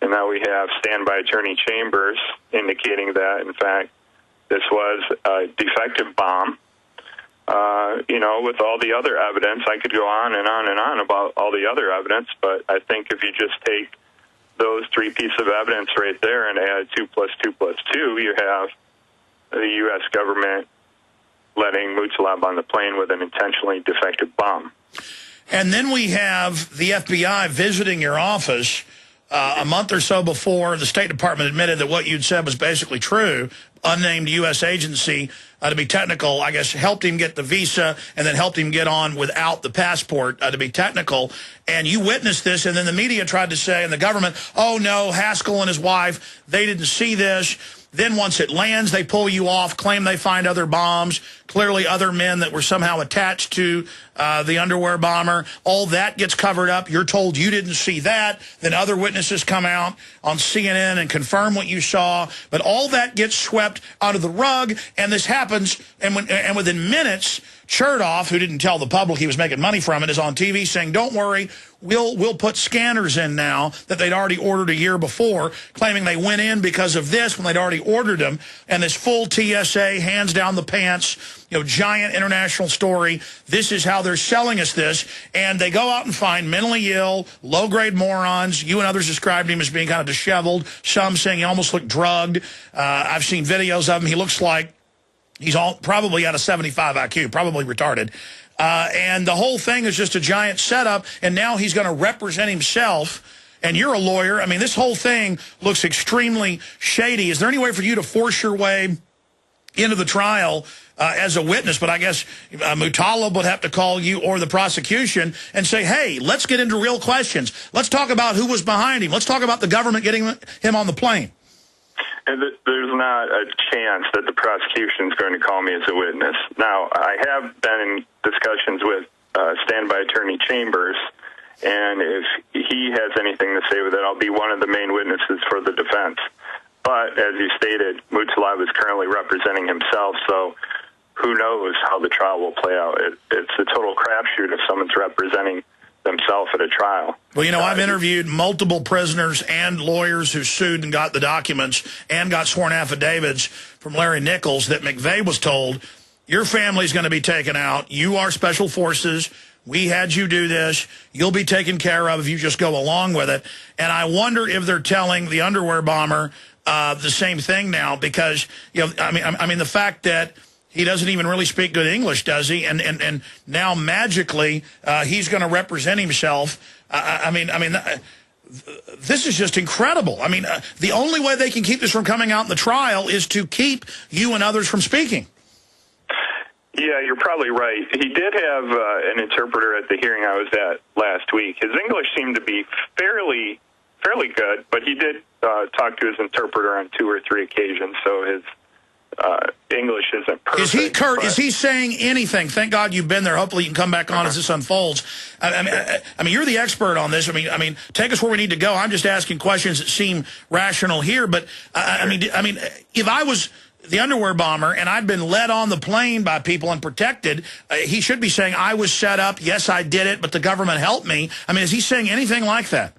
And now we have standby attorney Chambers indicating that, in fact, this was a defective bomb. With all the other evidence, I could go on and on and on about all the other evidence, but I think if you just take those three pieces of evidence right there and add 2 + 2 + 2, you have the U.S. government letting Mutallab on the plane with an intentionally defective bomb. And then we have the FBI visiting your office a month or so before the State Department admitted that what you'd said was basically true. Unnamed U.S. agency, to be technical, I guess, helped him get the visa and then helped him get on without the passport, to be technical. And you witnessed this, and then the media tried to say, and the government, oh, no, Haskell and his wife, they didn't see this. Then once it lands, they pull you off, claim they find other bombs, clearly other men that were somehow attached to the underwear bomber. All that gets covered up. You're told you didn't see that. Then other witnesses come out on CNN and confirm what you saw. But all that gets swept under the rug, and this happens. And within minutes, Chertoff, who didn't tell the public he was making money from it, is on TV saying, don't worry, we'll put scanners in now that they'd already ordered a year before, claiming they went in because of this when they'd already ordered them. And this full TSA, hands down the pants, giant international story. This is how they're selling us this. And they go out and find mentally ill, low-grade morons. You and others described him as being kind of disheveled. Some saying he almost looked drugged. I've seen videos of him. He looks like he's probably at a 75 IQ, probably retarded. And the whole thing is just a giant setup, and now he's going to represent himself. And you're a lawyer. I mean, this whole thing looks extremely shady. Is there any way for you to force your way into the trial as a witness? But I guess Mutallab would have to call you or the prosecution and say, hey, let's get into real questions. Let's talk about who was behind him. Let's talk about the government getting him on the plane. And there's not a chance that the prosecution is going to call me as a witness. Now, I have been in discussions with standby attorney Chambers, and if he has anything to say with it, I'll be one of the main witnesses for the defense. But, as you stated, Mutallab is currently representing himself, so who knows how the trial will play out. It's a total crapshoot if someone's representing themselves at a trial. Well, I've interviewed multiple prisoners and lawyers who sued and got the documents and got sworn affidavits from Larry Nichols that McVeigh was told, your family's going to be taken out. You are special forces. We had you do this. You'll be taken care of if you just go along with it. And I wonder if they're telling the underwear bomber the same thing now, because, I mean, the fact that he doesn't even really speak good English, does he? And now magically he's going to represent himself. This is just incredible. I mean, the only way they can keep this from coming out in the trial is to keep you and others from speaking. Yeah, you're probably right. He did have an interpreter at the hearing I was at last week. His English seemed to be fairly good, but he did talk to his interpreter on 2 or 3 occasions, so his English isn't perfect. Is he, Kurt, is he saying anything? Thank God you've been there. Hopefully you can come back on as this unfolds. I mean, you're the expert on this. I mean, take us where we need to go. I'm just asking questions that seem rational here, but I mean, if I was the underwear bomber and I'd been led on the plane by people and protected, he should be saying, I was set up, yes, I did it, but the government helped me. I mean, is he saying anything like that?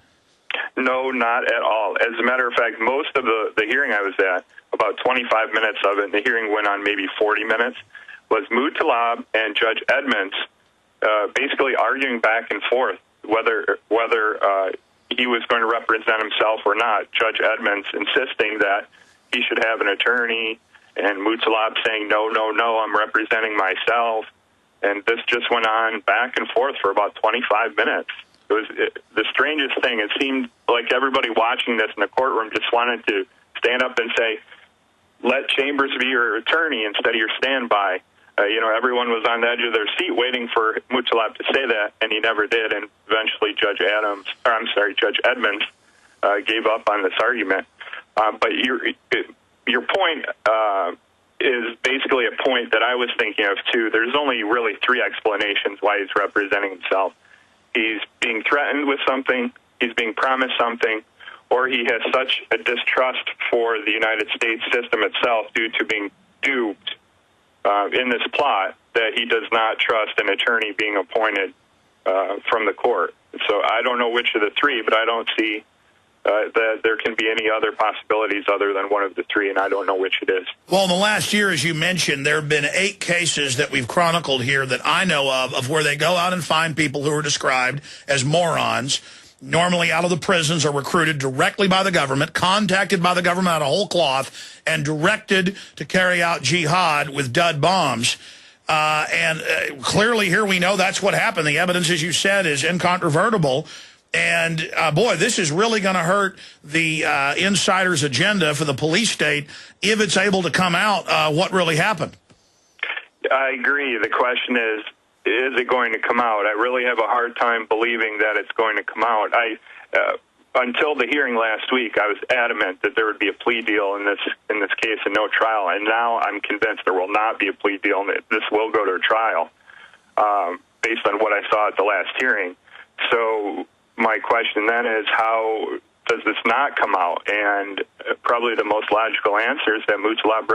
No, not at all. As a matter of fact, most of the hearing I was at, about 25 minutes of it, and the hearing went on maybe 40 minutes, was Mutallab and Judge Edmonds basically arguing back and forth whether he was going to represent himself or not. Judge Edmonds insisting that he should have an attorney, and Mutallab saying, no, I'm representing myself. And this just went on back and forth for about 25 minutes. It was the strangest thing. It seemed like everybody watching this in the courtroom just wanted to stand up and say, let Chambers be your attorney instead of your standby. Everyone was on the edge of their seat waiting for Mutallab to say that, and he never did. And eventually Judge Edmonds gave up on this argument. But your point is basically a point that I was thinking of, too. There's only really 3 explanations why he's representing himself. He's being threatened with something, he's being promised something, or he has such a distrust for the United States system itself due to being duped in this plot that he does not trust an attorney being appointed from the court. So I don't know which of the 3, but I don't see that there can be any other possibilities other than one of the 3, and I don't know which it is. Well, in the last year, as you mentioned, there have been 8 cases that we've chronicled here that I know of where they go out and find people who are described as morons, normally out of the prisons, are recruited directly by the government, contacted by the government out of whole cloth, and directed to carry out jihad with dud bombs. Clearly here we know that's what happened. The evidence, as you said, is incontrovertible. And, boy, this is really going to hurt the insider's agenda for the police state if it's able to come out what really happened. I agree. The question is it going to come out? I really have a hard time believing that it's going to come out. Until the hearing last week, I was adamant that there would be a plea deal in this case and no trial. And now I'm convinced there will not be a plea deal and that this will go to a trial based on what I saw at the last hearing. So my question then is, how does this not come out? And probably the most logical answer is that Mutallab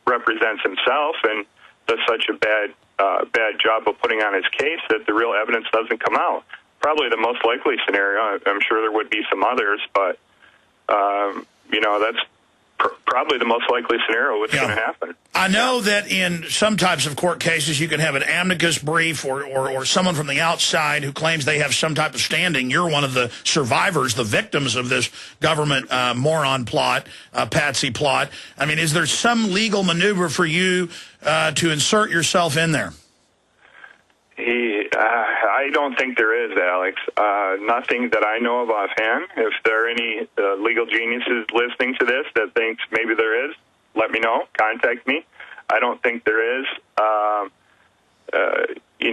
represents himself and does such a bad job of putting on his case that the real evidence doesn't come out. Probably the most likely scenario. I'm sure there would be some others, but that's probably the most likely scenario what's going to happen. I know that in some types of court cases you can have an amicus brief or someone from the outside who claims they have some type of standing. You're one of the survivors, the victims of this government moron plot, patsy plot. I mean, is there some legal maneuver for you to insert yourself in there? I don't think there is, Alex. Nothing that I know of offhand. If there are any legal geniuses listening to this that thinks maybe there is, let me know. Contact me. I don't think there is.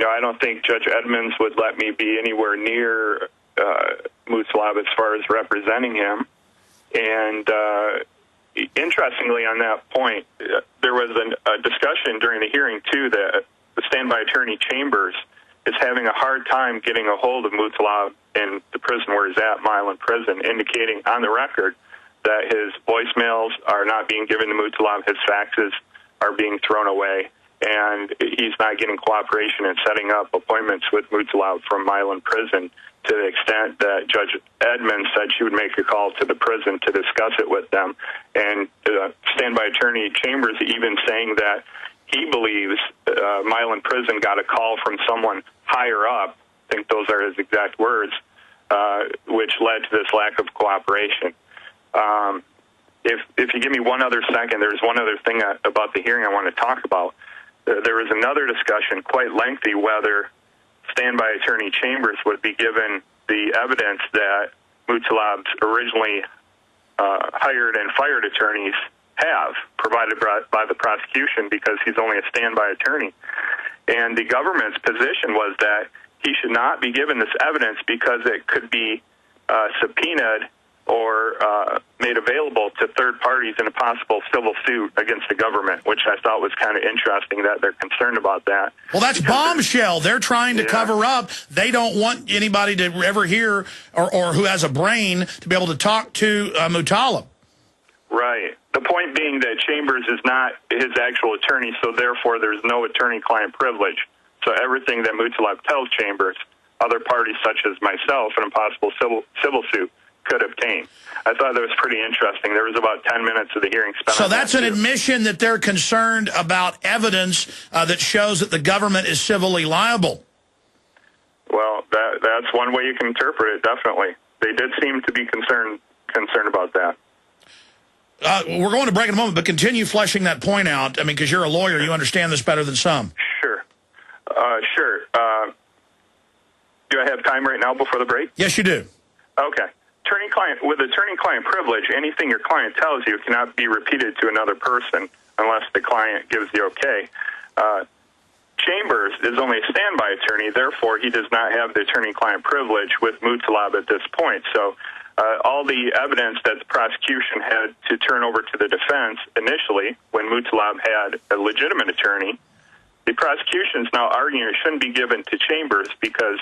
I don't think Judge Edmonds would let me be anywhere near Mutallab as far as representing him. And interestingly, on that point, there was a discussion during the hearing, too, that the standby attorney Chambers is having a hard time getting a hold of Mutallab in the prison where he's at, Milan Prison, indicating on the record that his voicemails are not being given to Mutallab, his faxes are being thrown away, and he's not getting cooperation in setting up appointments with Mutallab from Milan Prison to the extent that Judge Edmonds said she would make a call to the prison to discuss it with them. And standby attorney Chambers even saying that he believes Milan Prison got a call from someone higher up, I think those are his exact words, which led to this lack of cooperation. If you give me one other second, there's one other thing about the hearing I want to talk about. There was another discussion, quite lengthy, whether standby attorney Chambers would be given the evidence that Mutallab's originally hired and fired attorneys have provided by the prosecution because he's only a standby attorney. And the government's position was that he should not be given this evidence because it could be subpoenaed or made available to third parties in a possible civil suit against the government, which I thought was kind of interesting that they're concerned about that. Well, that's Bombshell. They're trying to cover up. They don't want anybody to ever hear or who has a brain to be able to talk to Mutallab. Right. The point being that Chambers is not his actual attorney, so therefore there's no attorney-client privilege. So everything that Mutallab tells Chambers, other parties such as myself in a possible civil suit could obtain. I thought that was pretty interesting. There was about 10 minutes of the hearing spent on that. So that's an admission that they're concerned about evidence that shows that the government is civilly liable. Well, that's one way you can interpret it, definitely. They did seem to be concerned about that. We're going to break in a moment, but continue fleshing that point out. I mean, because you're a lawyer, you understand this better than some. Sure. Sure. Do I have time right now before the break? Yes, you do. Okay. With attorney-client privilege, anything your client tells you cannot be repeated to another person unless the client gives the okay. Chambers is only a standby attorney, therefore he does not have the attorney-client privilege with Mutallab at this point. So all the evidence that the prosecution had to turn over to the defense initially when Mutallab had a legitimate attorney, the prosecution is now arguing it shouldn't be given to Chambers because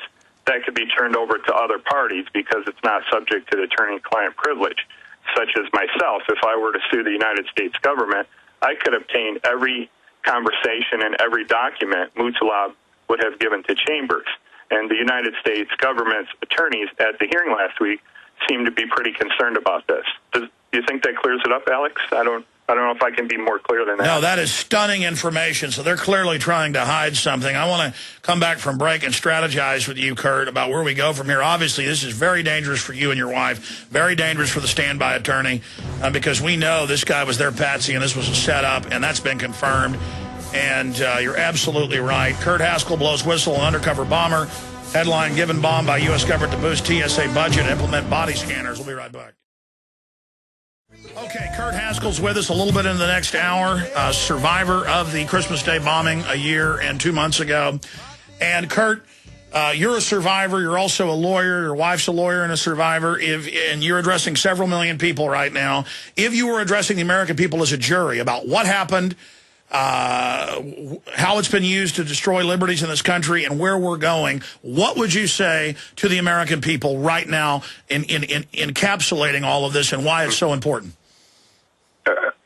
that could be turned over to other parties because it's not subject to the attorney-client privilege, such as myself. If I were to sue the United States government, I could obtain every conversation and every document Mutallab would have given to Chambers. And the United States government's attorneys at the hearing last week seem to be pretty concerned about this. Do you think that clears it up, Alex? I don't know if I can be more clear than that. No, that is stunning information. So they're clearly trying to hide something. I want to come back from break and strategize with you, Kurt, about where we go from here. Obviously, this is very dangerous for you and your wife, very dangerous for the standby attorney, because we know this guy was their patsy and this was a setup, and that's been confirmed. And you're absolutely right. Kurt Haskell blows whistle, an undercover bomber. Headline, given bomb by U.S. government to boost TSA budget and implement body scanners. We'll be right back. Okay, Kurt Haskell's with us a little bit in the next hour, survivor of the Christmas Day bombing a year and 2 months ago. And Kurt, you're a survivor. You're also a lawyer. Your wife's a lawyer and a survivor. And you're addressing several million people right now. If you were addressing the American people as a jury about what happened, how it's been used to destroy liberties in this country and where we're going, what would you say to the American people right now in encapsulating all of this and why it's so important?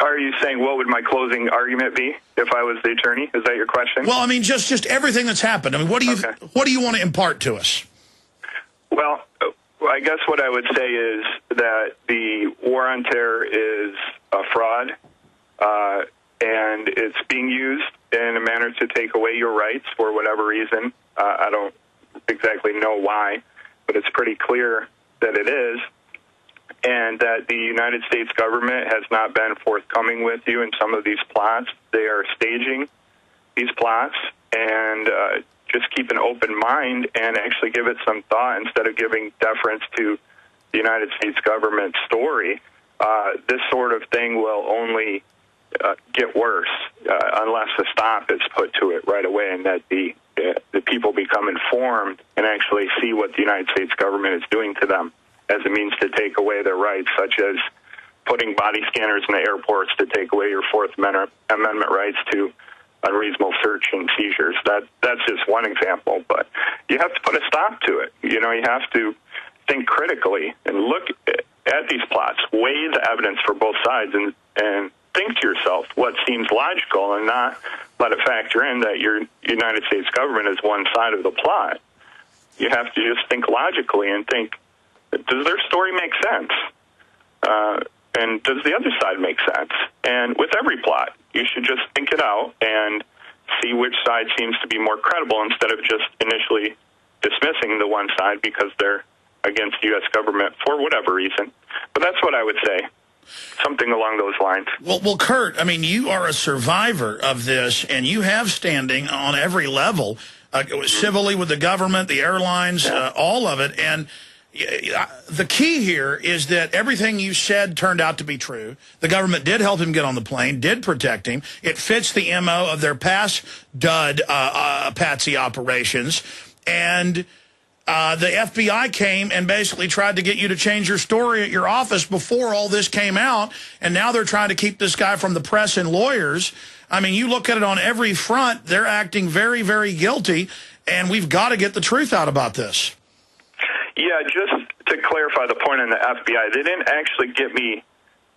Are you saying what would my closing argument be if I was the attorney? Is that your question? Well, I mean, just everything that's happened. I mean, what do you want to impart to us? Well, I guess what I would say is that the war on terror is a fraud, and it's being used in a manner to take away your rights for whatever reason. I don't exactly know why, but it's pretty clear that it is, and that the United States government has not been forthcoming with you in some of these plots. They are staging these plots, and just keep an open mind and actually give it some thought instead of giving deference to the United States government story. This sort of thing will only get worse unless a stop is put to it right away, and that the people become informed and actually see what the United States government is doing to them as a means to take away their rights, such as putting body scanners in the airports to take away your Fourth Amendment rights to unreasonable search and seizures. That's just one example, but you have to put a stop to it. You know, you have to think critically and look at these plots, weigh the evidence for both sides, and think to yourself what seems logical and not let it factor in that your United States government is one side of the plot. You have to just think logically and think, does their story make sense? And does the other side make sense? And with every plot, you should just think it out and see which side seems to be more credible instead of just initially dismissing the one side because they're against the U.S. government for whatever reason. But that's what I would say. Something along those lines. Well, Kurt, I mean, you are a survivor of this, and you have standing on every level, civilly with the government, the airlines, all of it. And the key here is that everything you said turned out to be true. The government did help him get on the plane, did protect him. It fits the MO of their past dud patsy operations. And the FBI came and basically tried to get you to change your story at your office before all this came out. And now they're trying to keep this guy from the press and lawyers. I mean, you look at it on every front, they're acting very, very guilty. And we've got to get the truth out about this. Yeah, just to clarify the point on the FBI, they didn't actually get me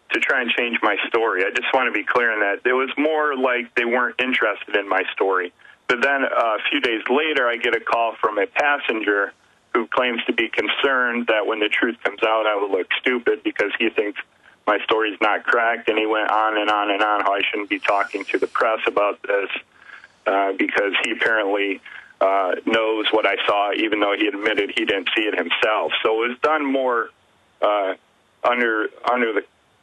to try and change my story. I just want to be clear on that. It was more like they weren't interested in my story. But then a few days later, I get a call from a passenger who claims to be concerned that when the truth comes out, I will look stupid because he thinks my story's not correct. And he went on and on and on how I shouldn't be talking to the press about this because he apparently knows what I saw, even though he admitted he didn't see it himself. So it was done more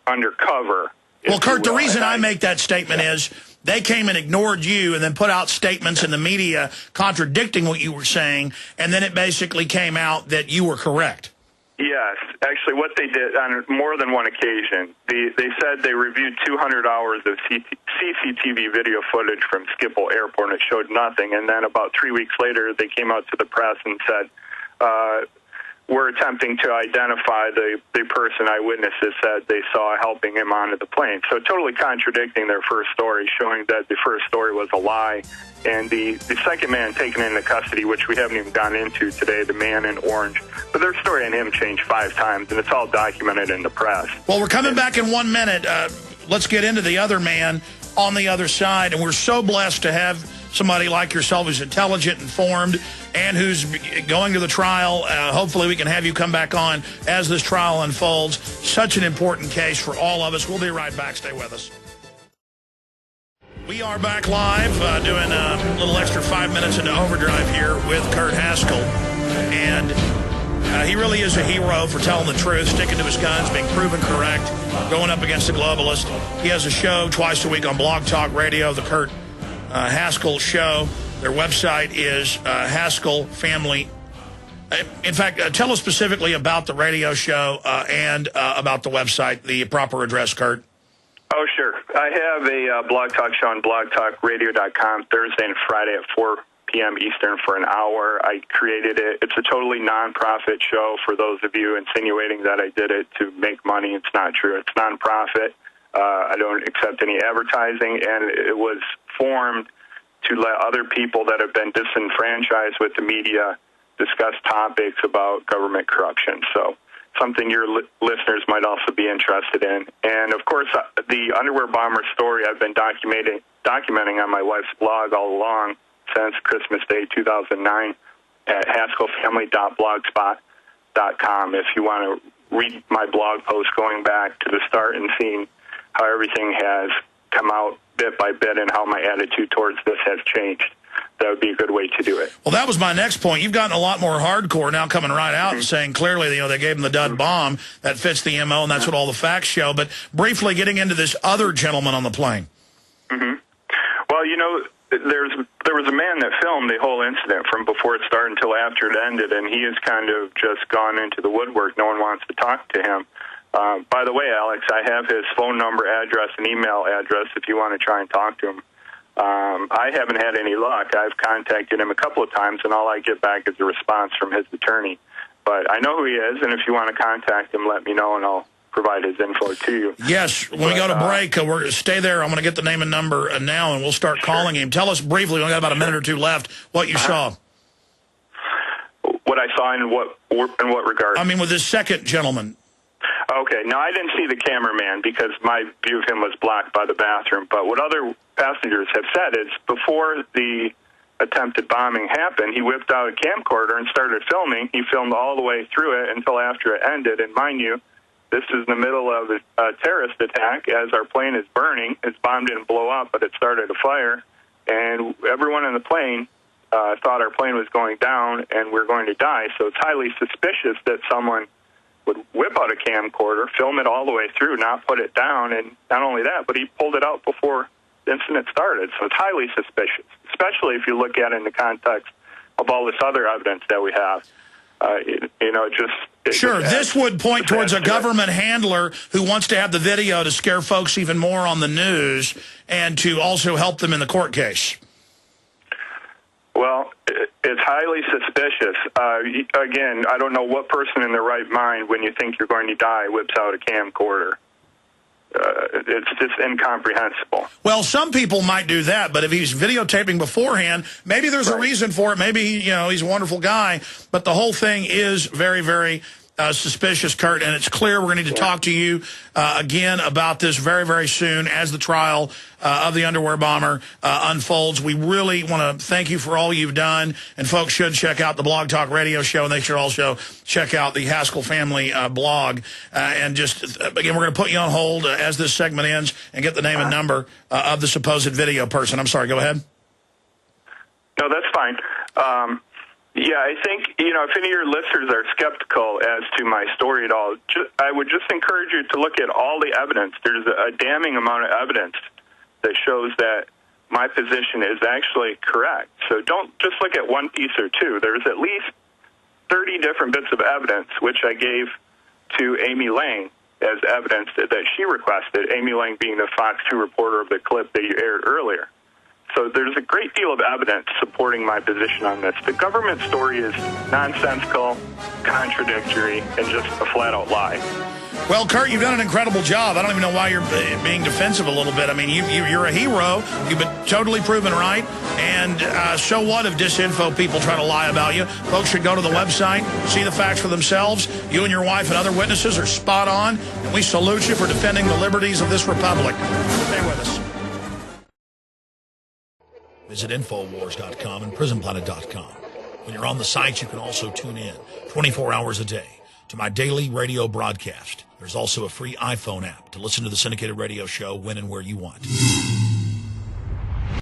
undercover. Well, Kurt, the reason I make that statement is they came and ignored you and then put out statements in the media contradicting what you were saying, and then it basically came out that you were correct. Yes. Actually, what they did on more than one occasion, they said they reviewed 200 hours of CCTV video footage from Schiphol Airport, and it showed nothing. And then about 3 weeks later, they came out to the press and said, we're attempting to identify the person eyewitnesses said they saw helping him onto the plane. So totally contradicting their first story, showing that the first story was a lie. And the second man taken into custody, which we haven't even gone into today, the man in orange, but their story on him changed 5 times, and it's all documented in the press. Well, we're coming back in 1 minute. Let's get into the other man on the other side, and we're so blessed to have somebody like yourself who's intelligent, informed, and who's going to the trial. Hopefully we can have you come back on as this trial unfolds. Such an important case for all of us. We'll be right back. Stay with us. We are back live doing a little extra 5 minutes into overdrive here with Kurt Haskell. And he really is a hero for telling the truth, sticking to his guns, being proven correct, going up against the globalist. He has a show twice a week on Blog Talk Radio, the Kurt Haskell Show. Their website is Haskell Family. In fact, tell us specifically about the radio show and about the website, the proper address, Kurt. Oh, sure. I have a Blog Talk show on blogtalkradio.com Thursday and Friday at 4 p.m. Eastern for an hour. I created it. It's a totally non-profit show for those of you insinuating that I did it to make money. It's not true. It's non-profit. I don't accept any advertising, and it was formed to let other people that have been disenfranchised with the media discuss topics about government corruption. So something your listeners might also be interested in. And, of course, the underwear bomber story I've been documenting on my wife's blog all along since Christmas Day 2009 at haskellfamily.blogspot.com if you want to read my blog post going back to the start and seeing how everything has come out bit by bit and how my attitude towards this has changed. That would be a good way to do it. Well, that was my next point. You've gotten a lot more hardcore now, coming right out and saying clearly, they gave him the dud bomb. That fits the MO, and that's what all the facts show. But briefly getting into this other gentleman on the plane. Well, there was a man that filmed the whole incident from before it started until after it ended, and he has kind of just gone into the woodwork. No one wants to talk to him. By the way, Alex, I have his phone number, address, and email address if you want to try and talk to him. I haven't had any luck. I've contacted him a couple of times, and all I get back is a response from his attorney. But I know who he is, and if you want to contact him, let me know, and I'll provide his info to you. Yes, when we go to break, stay there. I'm going to get the name and number now, and we'll start calling him. Tell us briefly, we only got about a minute or two left, what you saw. What I saw in what regard? I mean, with this second gentleman. Okay, now I didn't see the cameraman because my view of him was blocked by the bathroom, but what other passengers have said is before the attempted bombing happened, he whipped out a camcorder and started filming. He filmed all the way through it until after it ended, and mind you, this is in the middle of a terrorist attack as our plane is burning. Its bomb didn't blow up, but it started a fire, and everyone in the plane thought our plane was going down and we're going to die, so it's highly suspicious that someone would whip out a camcorder, film it all the way through, not put it down, and not only that, but he pulled it out before the incident started. So it's highly suspicious, especially if you it in the context of all this other evidence that we have. Sure, this would point towards a government handler who wants to have the video to scare folks even more on the news and to also help them in the court case. Well, it's highly suspicious. Again, I don't know what person in their right mind, when you think you're going to die, whips out a camcorder. It's just incomprehensible. Well, some people might do that, but if he's videotaping beforehand, maybe there's a reason for it. Maybe, he's a wonderful guy, but the whole thing is very, very suspicious, Kurt, and it's clear we're going to need to talk to you again about this very, very soon as the trial of the underwear bomber unfolds. We really want to thank you for all you've done, and folks should check out the Blog Talk Radio Show, and they should also check out the Haskell Family blog. And just, again, we're going to put you on hold as this segment ends and get the name and number of the supposed video person. I'm sorry, go ahead. No, that's fine. Yeah, I think, if any of your listeners are skeptical as to my story at all, I would just encourage you to look at all the evidence. There's a damning amount of evidence that shows that my position is actually correct. So don't just look at one piece or two. There's at least 30 different bits of evidence, which I gave to Amy Lang as evidence that she requested, Amy Lang being the Fox 2 reporter of the clip that you aired earlier. So there's a great deal of evidence supporting my position on this. The government story is nonsensical, contradictory, and just a flat-out lie. Well, Kurt, you've done an incredible job. I don't even know why you're being defensive a little bit. I mean, you're a hero. You've been totally proven right. And so what if disinfo people try to lie about you? Folks should go to the website, see the facts for themselves. You and your wife and other witnesses are spot on. And we salute you for defending the liberties of this republic. Stay with us. Visit Infowars.com and PrisonPlanet.com. When you're on the site, you can also tune in 24 hours a day to my daily radio broadcast. There's also a free iPhone app to listen to the syndicated radio show when and where you want.